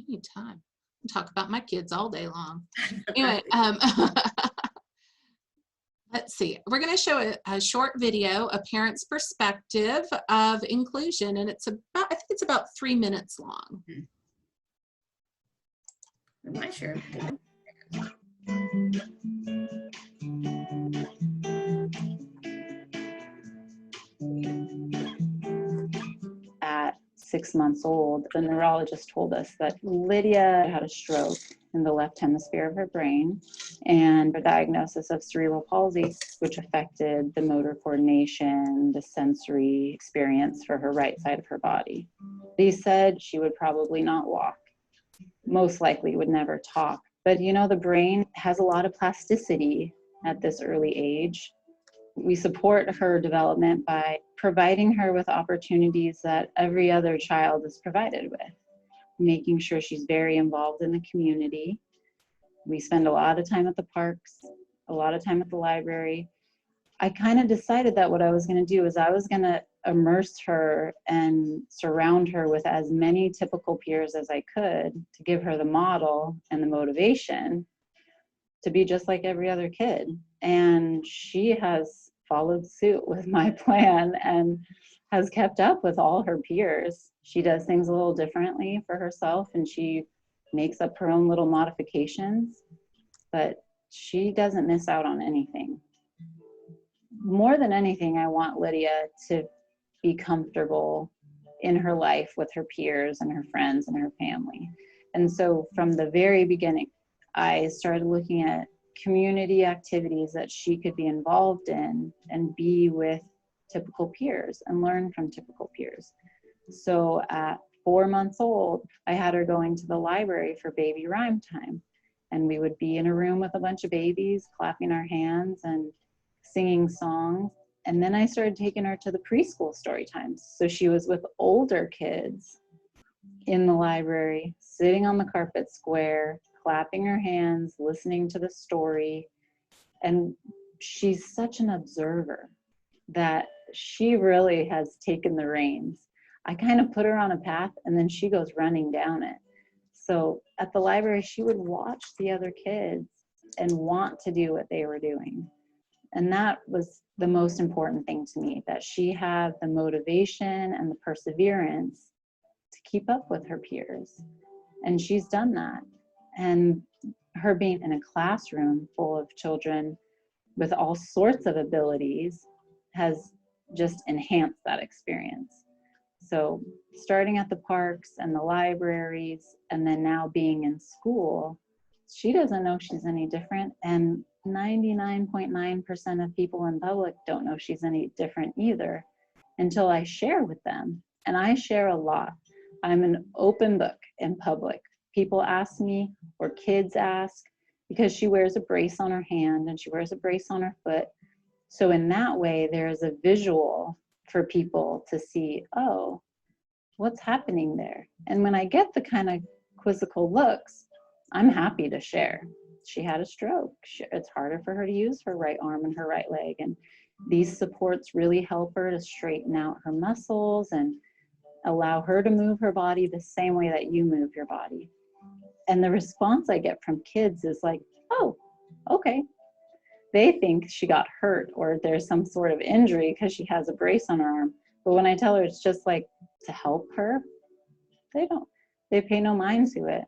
Anytime. I talk about my kids all day long. Anyway, let's see. We're going to show a short video, a parent's perspective of inclusion, and it's about, I think it's about 3 minutes long. I'm not sure. At 6 months old, the neurologist told us that Lydia had a stroke in the left hemisphere of her brain and a diagnosis of cerebral palsy, which affected the motor coordination, the sensory experience for her right side of her body. They said she would probably not walk, most likely would never talk. But you know, the brain has a lot of plasticity at this early age. We support her development by providing her with opportunities that every other child is provided with, making sure she's very involved in the community. We spend a lot of time at the parks, a lot of time at the library. I kind of decided that what I was going to do is I was going to immerse her and surround her with as many typical peers as I could to give her the model and the motivation to be just like every other kid. And she has followed suit with my plan and has kept up with all her peers. She does things a little differently for herself and she makes up her own little modifications, but she doesn't miss out on anything. More than anything, I want Lydia to be comfortable in her life with her peers and her friends and her family. And so from the very beginning, I started looking at community activities that she could be involved in and be with typical peers and learn from typical peers. So at 4 months old, I had her going to the library for baby rhyme time. And we would be in a room with a bunch of babies, clapping our hands and singing songs. And then I started taking her to the preschool story times. So she was with older kids in the library, sitting on the carpet square, clapping her hands, listening to the story. And she's such an observer that she really has taken the reins. I kind of put her on a path and then she goes running down it. So at the library, she would watch the other kids and want to do what they were doing. And that was the most important thing to me, that she had the motivation and the perseverance to keep up with her peers. And she's done that. And her being in a classroom full of children with all sorts of abilities has just enhanced that experience. So starting at the parks and the libraries, and then now being in school, she doesn't know she's any different. And 99.9% of people in public don't know she's any different either until I share with them. And I share a lot. I'm an open book in public. People ask me, or kids ask, because she wears a brace on her hand and she wears a brace on her foot. So in that way, there is a visual for people to see, oh, what's happening there? And when I get the kind of quizzical looks, I'm happy to share. She had a stroke. It's harder for her to use her right arm and her right leg. And these supports really help her to straighten out her muscles and allow her to move her body the same way that you move your body. And the response I get from kids is like, oh, okay. They think she got hurt or there's some sort of injury because she has a brace on her arm. But when I tell her it's just like to help her, they pay no mind to it.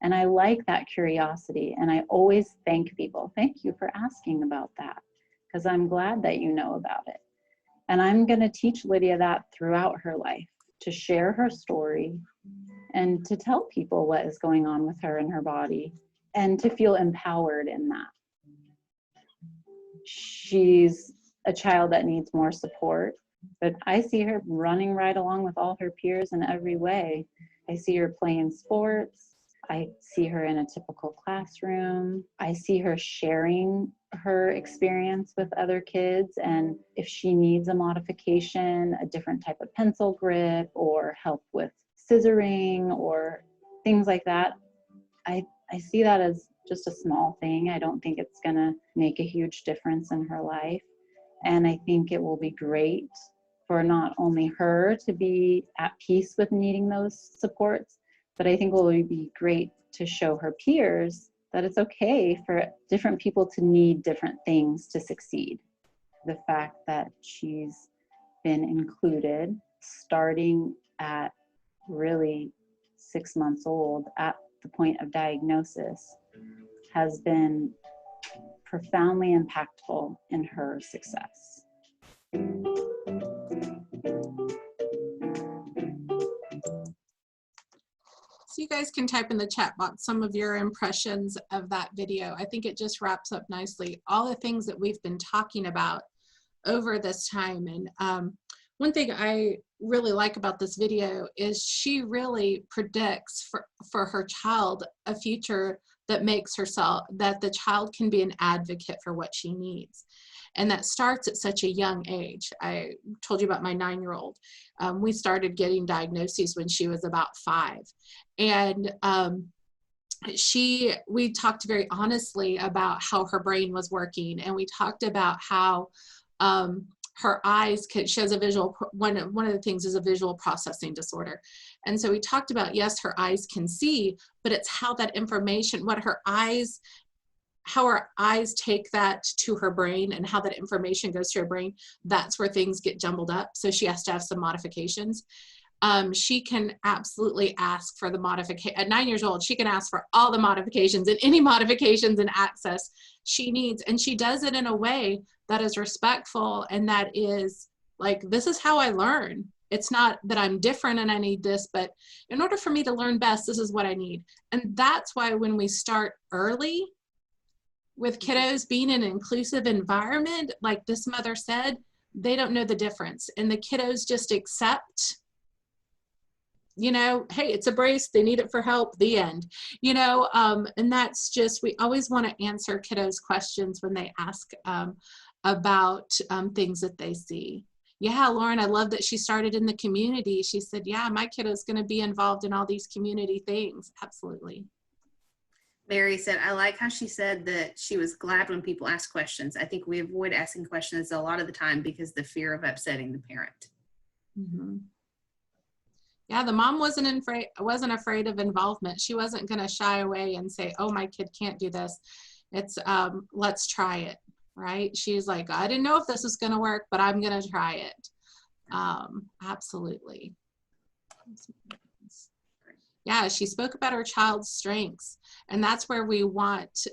And I like that curiosity. And I always thank people. Thank you for asking about that, because I'm glad that you know about it. And I'm going to teach Lydia that throughout her life, to share her story and to tell people what is going on with her and her body and to feel empowered in that. She's a child that needs more support, but I see her running right along with all her peers in every way. I see her playing sports. I see her in a typical classroom. I see her sharing her experience with other kids, and if she needs a modification, a different type of pencil grip or help with scissoring or things like that, I see that as just a small thing. I don't think it's gonna make a huge difference in her life. And I think it will be great for not only her to be at peace with needing those supports, but I think it will be great to show her peers that it's okay for different people to need different things to succeed. The fact that she's been included starting at really 6 months old at the point of diagnosis has been profoundly impactful in her success. So you guys can type in the chat box some of your impressions of that video. I think it just wraps up nicely all the things that we've been talking about over this time. And one thing I really like about this video is she really predicts for her child a future that makes herself, that the child can be an advocate for what she needs. And that starts at such a young age. I told you about my 9-year-old. We started getting diagnoses when she was about 5. And we talked very honestly about how her brain was working. And we talked about how her eyes she has a visual, one of the things is a visual processing disorder. And so we talked about, yes, her eyes can see, but it's how that information, how her eyes take that to her brain and how that information goes to her brain, that's where things get jumbled up. So she has to have some modifications. She can absolutely ask for the modification. At 9 years old, she can ask for all the modifications and any modifications and access she needs. And she does it in a way that is respectful and that is like, this is how I learn. It's not that I'm different and I need this, but in order for me to learn best, this is what I need. And that's why when we start early with kiddos being in an inclusive environment, like this mother said, they don't know the difference. And the kiddos just accept, you know, hey, it's a brace, they need it for help, the end. You know, and that's just, we always want to answer kiddos' questions when they ask about things that they see. Yeah, Lauren, I love that she started in the community. She said, yeah, my kiddo's going to be involved in all these community things. Absolutely. Mary said, I like how she said that she was glad when people ask questions. I think we avoid asking questions a lot of the time because the fear of upsetting the parent. Mm-hmm. Yeah, the mom wasn't afraid of involvement. She wasn't going to shy away and say, oh, my kid can't do this. It's, let's try it, right? She's like, I didn't know if this was going to work, but I'm going to try it. Absolutely. Yeah, she spoke about her child's strengths, and that's where we want,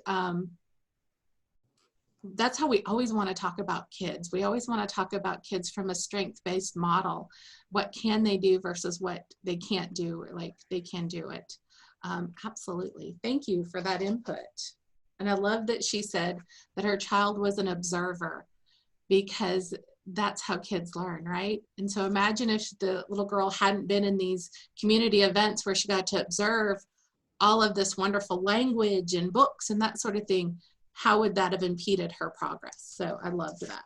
that's how we always want to talk about kids. We always want to talk about kids from a strength-based model. What can they do versus what they can't do, like they can do it. Absolutely. Thank you for that input. And I love that she said that her child was an observer, because that's how kids learn, right? And so imagine if the little girl hadn't been in these community events where she got to observe all of this wonderful language and books and that sort of thing, how would that have impeded her progress? So I loved that.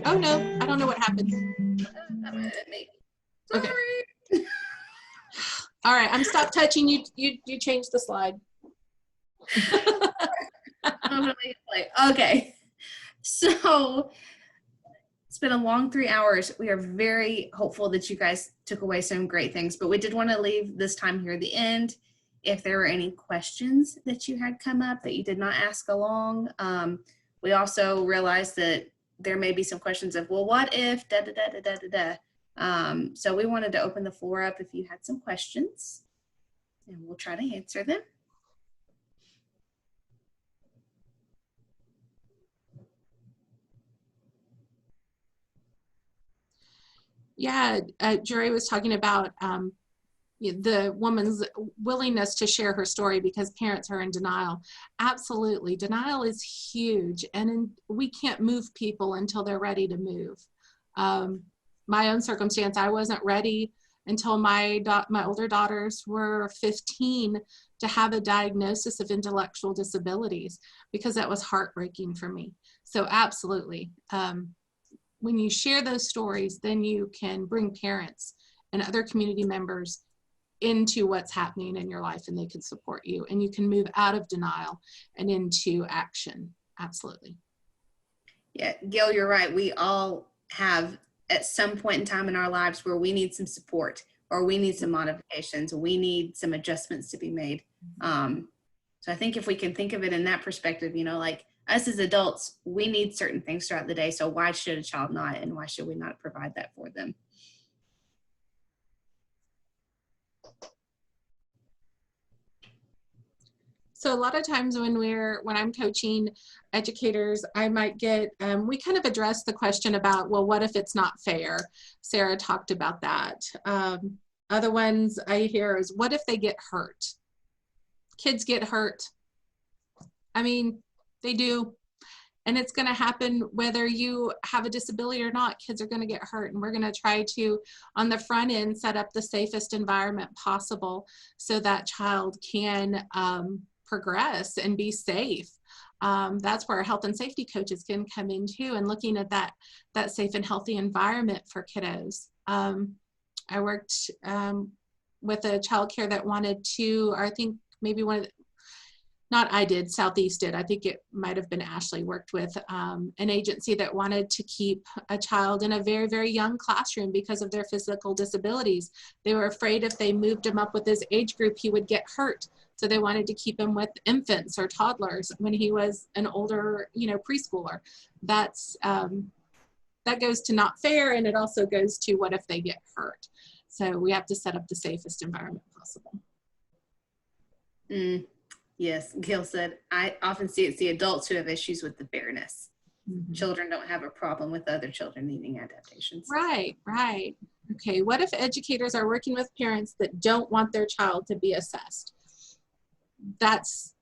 Oh no, I don't know what happened. Okay. All right, I'm stop touching you. You changed the slide. Okay, so it's been a long 3 hours. We are very hopeful that you guys took away some great things, but we did want to leave this time here at the end. If there were any questions that you had come up that you did not ask along, we also realized that there may be some questions of, well, what if da da da da da da da. So we wanted to open the floor up if you had some questions, and we'll try to answer them. Yeah, Jerry was talking about the woman's willingness to share her story because parents are in denial. Absolutely, denial is huge, and we can't move people until they're ready to move. My own circumstance, I wasn't ready until my older daughters were 15 to have a diagnosis of intellectual disabilities, because that was heartbreaking for me. So absolutely. When you share those stories, then you can bring parents and other community members into what's happening in your life, and they can support you, and you can move out of denial and into action. Absolutely. Yeah, Gail, you're right. We all have at some point in time in our lives where we need some support, or we need some modifications, we need some adjustments to be made. So I think if we can think of it in that perspective, you know, like us as adults, we need certain things throughout the day. So why should a child not, and why should we not provide that for them? So a lot of times when I'm coaching educators, I might get, we kind of address the question about, well, what if it's not fair? Sarah talked about that. Other ones I hear is, what if they get hurt? Kids get hurt. I mean, they do. And it's going to happen whether you have a disability or not. Kids are going to get hurt. And we're going to try to, on the front end, set up the safest environment possible so that child can progress and be safe. That's where our health and safety coaches can come in too, and looking at that safe and healthy environment for kiddos. I worked with a childcare that wanted to, or I think maybe one of the, not I did, Southeast did. I think it might have been Ashley worked with an agency that wanted to keep a child in a very, very young classroom because of their physical disabilities. They were afraid if they moved him up with his age group, he would get hurt. So they wanted to keep him with infants or toddlers when he was an older, preschooler. That's, that goes to not fair, and it also goes to what if they get hurt. So we have to set up the safest environment possible. Yes, Gil said, I often see it's the adults who have issues with the fairness. Children don't have a problem with other children needing adaptations. Right, right. Okay, what if educators are working with parents that don't want their child to be assessed? That's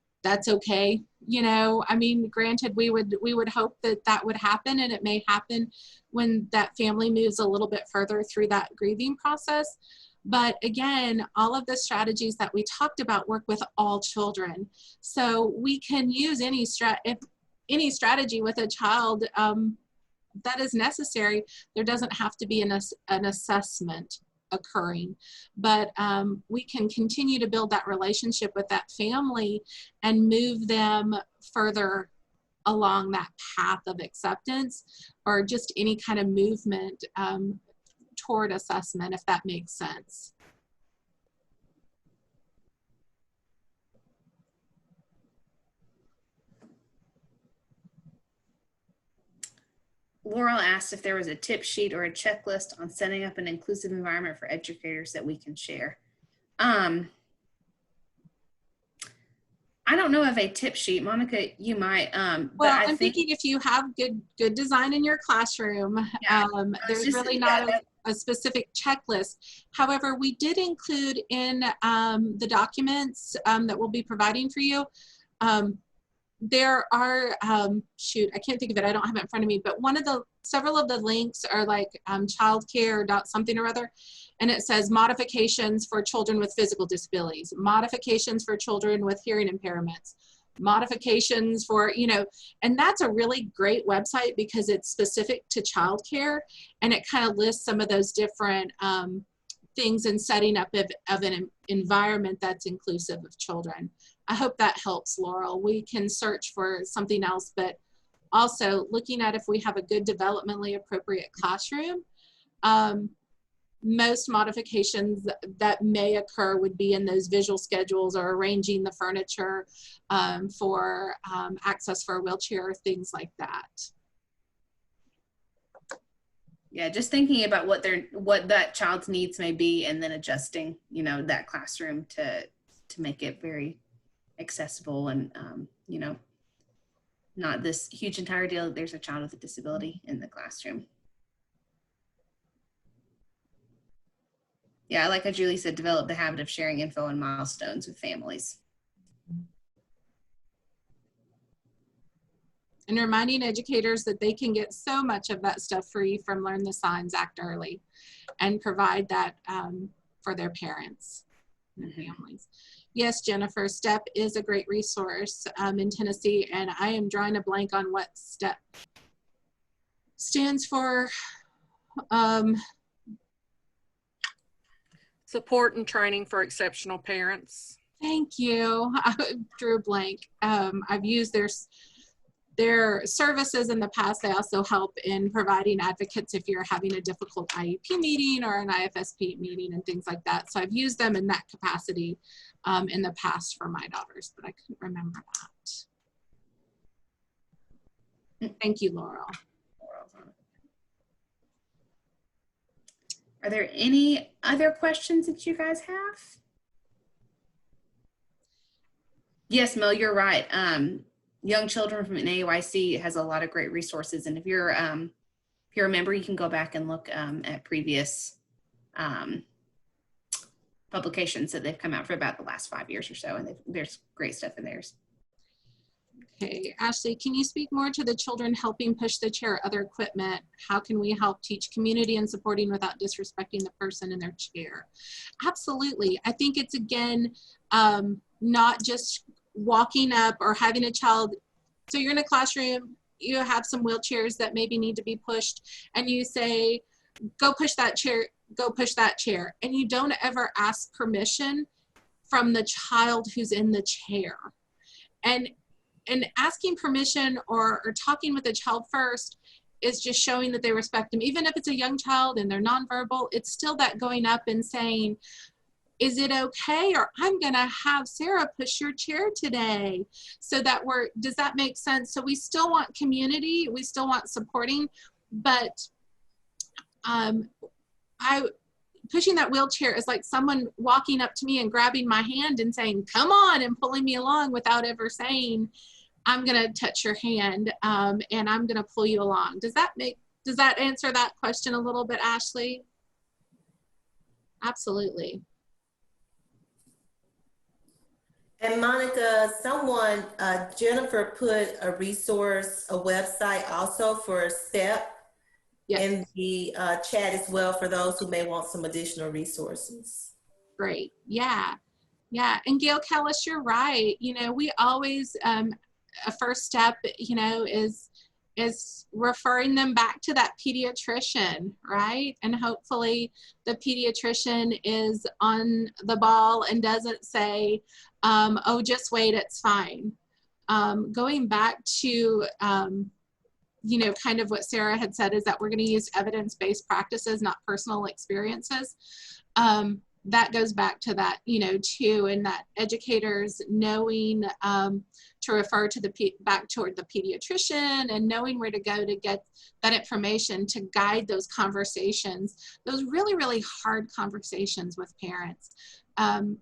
okay. I mean, granted, we would hope that would happen, and it may happen when that family moves a little bit further through that grieving process. But again, all of the strategies that we talked about work with all children. So we can use any strategy with a child that is necessary. There doesn't have to be an assessment occurring, but we can continue to build that relationship with that family and move them further along that path of acceptance, or just any kind of movement toward assessment, if that makes sense. Laurel asked if there was a tip sheet or a checklist on setting up an inclusive environment for educators that we can share. I don't know of a tip sheet. Monica, you might. Well, I'm thinking if you have good design in your classroom, yeah, there's really not a specific checklist. However, we did include in the documents that we'll be providing for you. There are, shoot, I can't think of it. I don't have it in front of me, but several of the links are like childcare dot something or other. And it says modifications for children with physical disabilities, modifications for children with hearing impairments, modifications for, and that's a really great website because it's specific to childcare, and it kind of lists some of those different things in setting up of an environment that's inclusive of children. I hope that helps, Laurel. We can search for something else, but also looking at if we have a good developmentally appropriate classroom. Most modifications that may occur would be in those visual schedules or arranging the furniture for access for a wheelchair, things like that. Yeah, just thinking about what that child's needs may be, and then adjusting, that classroom to make it very accessible and, not this huge entire deal that there's a child with a disability in the classroom. Yeah, like how Julie said, develop the habit of sharing info and milestones with families. And reminding educators that they can get so much of that stuff free from Learn the Signs Act early, and provide that for their parents and families. Yes, Jennifer, STEP is a great resource in Tennessee, and I am drawing a blank on what STEP stands for. Support and training for exceptional parents. Thank you. I drew a blank. I've used their services in the past. They also help in providing advocates if you're having a difficult IEP meeting or an IFSP meeting and things like that. So I've used them in that capacity in the past for my daughters, but I couldn't remember that. Thank you, Laurel. Are there any other questions that you guys have? Yes, Mel, you're right. Young Children from NAUIC has a lot of great resources, and if you're a member, you can go back and look at previous publications that they've come out for about the last 5 years or so, and there's great stuff in theirs. Okay, Ashley, can you speak more to the children helping push the chair or other equipment? How can we help teach community and supporting without disrespecting the person in their chair? Absolutely. I think it's, again, not just walking up or having a child. So you're in a classroom, you have some wheelchairs that maybe need to be pushed, and you say, go push that chair, go push that chair. And you don't ever ask permission from the child who's in the chair. And asking permission or talking with the child first is just showing that they respect them. Even if it's a young child and they're nonverbal, it's still that going up and saying, is it okay? Or I'm gonna have Sarah push your chair today. So that does that make sense? So we still want community, we still want supporting, but pushing that wheelchair is like someone walking up to me and grabbing my hand and saying, come on, and pulling me along without ever saying, I'm gonna touch your hand and I'm gonna pull you along. Does that answer that question a little bit, Ashley? Absolutely. And Monica, someone, Jennifer put a resource, a website also for STEP in the chat as well for those who may want some additional resources. Great, yeah. Yeah, and Gail Callis, you're right. You know, we always, a first step, you know, is referring them back to that pediatrician, right? And hopefully the pediatrician is on the ball and doesn't say, oh, just wait, it's fine. Going back to, you know, kind of what Sarah had said is that we're going to use evidence-based practices, not personal experiences. That goes back to that, you know, too, and that educators knowing to refer to back toward the pediatrician and knowing where to go to get that information to guide those conversations, those really, really hard conversations with parents.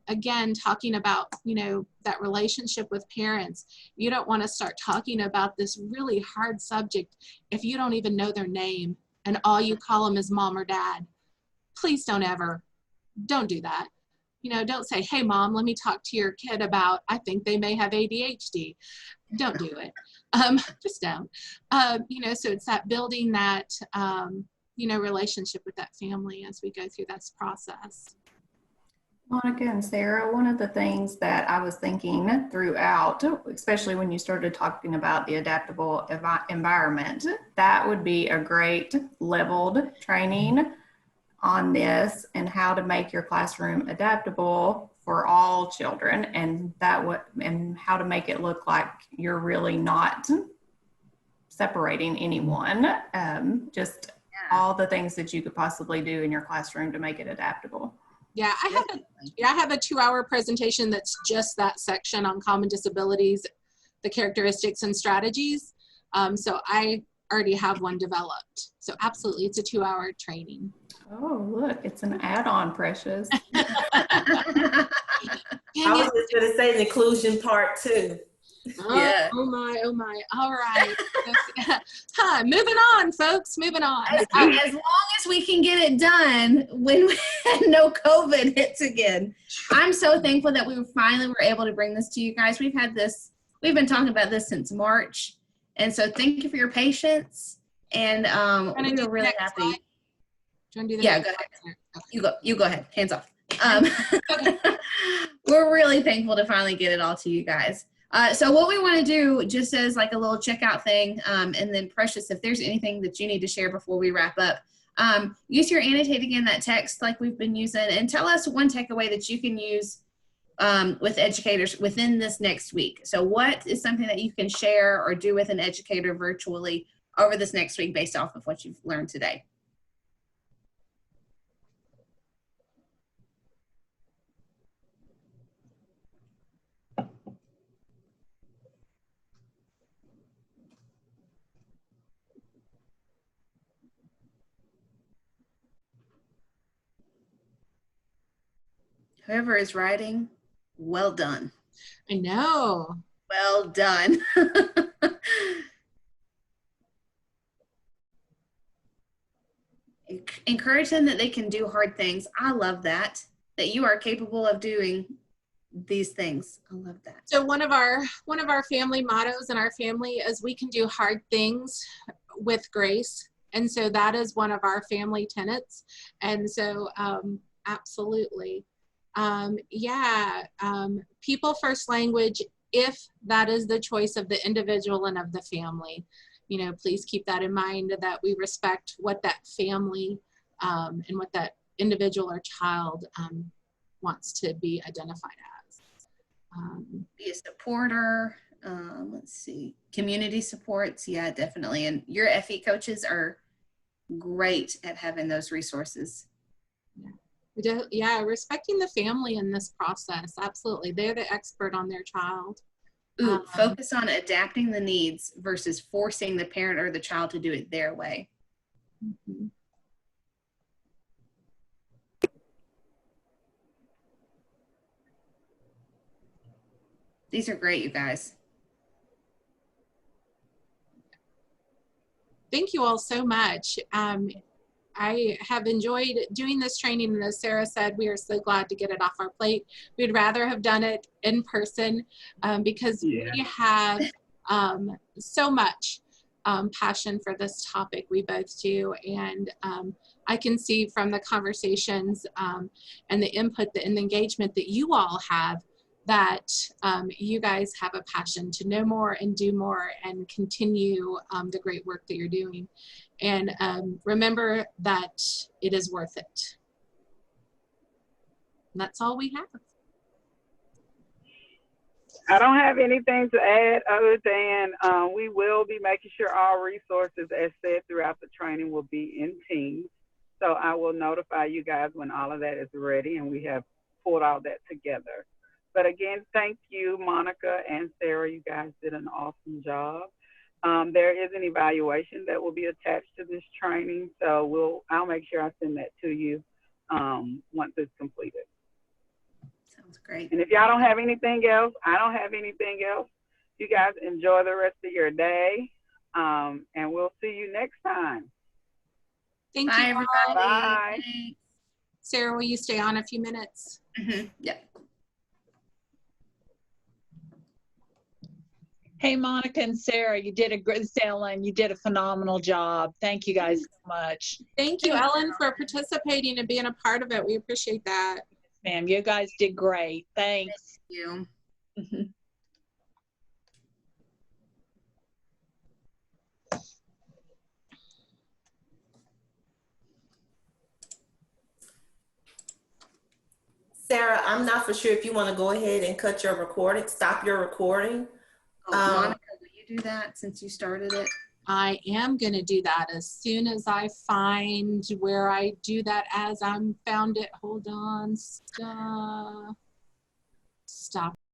Again, talking about, you know, that relationship with parents. You don't want to start talking about this really hard subject if you don't even know their name and all you call them is mom or dad. Please don't do that. You know, don't say, hey mom, let me talk to your kid about, I think they may have ADHD. Don't do it. Just don't. You know, so it's that building that, you know, relationship with that family as we go through this process. Monica and Sarah, one of the things that I was thinking throughout, especially when you started talking about the adaptable environment, that would be a great leveled training on this and how to make your classroom adaptable for all children, and how to make it look like you're really not separating anyone. Just all the things that you could possibly do in your classroom to make it adaptable. Yeah, I have a 2-hour presentation that's just that section on common disabilities, the characteristics and strategies. So I already have one developed. So absolutely, it's a 2-hour training. Oh, look, it's an add-on, Precious. I was just going to say the inclusion part too. Yeah. Oh my. All right. Hi, moving on, folks. Moving on. As long as we can get it done when no COVID hits again. I'm so thankful that we finally were able to bring this to you guys. We've been talking about this since March. And so thank you for your patience. And we're really happy. Slide? Do you want to do the go ahead. Okay. You go ahead. Hands off. We're really thankful to finally get it all to you guys. So what we want to do, just as like a little checkout thing, and then Precious, if there's anything that you need to share before we wrap up, use your annotating in that text like we've been using, and tell us one takeaway that you can use with educators within this next week. So what is something that you can share or do with an educator virtually over this next week based off of what you've learned today? Whoever is writing, well done. I know. Well done. Encourage them that they can do hard things. I love that you are capable of doing these things. I love that. So one of our family mottos in our family is we can do hard things with grace. And so that is one of our family tenets. And so absolutely. People first language, if that is the choice of the individual and of the family. You know, please keep that in mind, that we respect what that family and what that individual or child wants to be identified as. Be a supporter. Let's see, community supports. Yeah, definitely. And your FE coaches are great at having those resources. Yeah, respecting the family in this process. Absolutely. They're the expert on their child. Ooh, focus on adapting the needs versus forcing the parent or the child to do it their way. Mm-hmm. These are great, you guys. Thank you all so much. I have enjoyed doing this training, and as Sarah said, we are so glad to get it off our plate. We'd rather have done it in person because we have so much passion for this topic. We both do, and I can see from the conversations and the input and the engagement that you all have that you guys have a passion to know more and do more and continue the great work that you're doing. And remember that it is worth it. And that's all we have. I don't have anything to add other than we will be making sure all resources, as said throughout the training, will be in Teams. So I will notify you guys when all of that is ready and we have pulled all that together. But again, thank you, Monica and Sarah. You guys did an awesome job. There is an evaluation that will be attached to this training, so I'll make sure I send that to you once it's completed. Sounds great. And if y'all don't have anything else, I don't have anything else. You guys enjoy the rest of your day, and we'll see you next time. Thank Bye, you. everybody. Bye. Sarah, will you stay on a few minutes? Mm-hmm. Yeah. Hey, Monica and Sarah, you did a great, Ellen, you did a phenomenal job. Thank you guys so much. Thank you, Ellen, for participating and being a part of it. We appreciate that. Ma'am, you guys did great. Thanks. Thank you. Sarah, I'm not for sure if you want to go ahead and cut your recording, stop your recording. Monica, will you do that since you started it? I am going to do that as soon as I find where I do that as I'm found it. Hold on. Stop.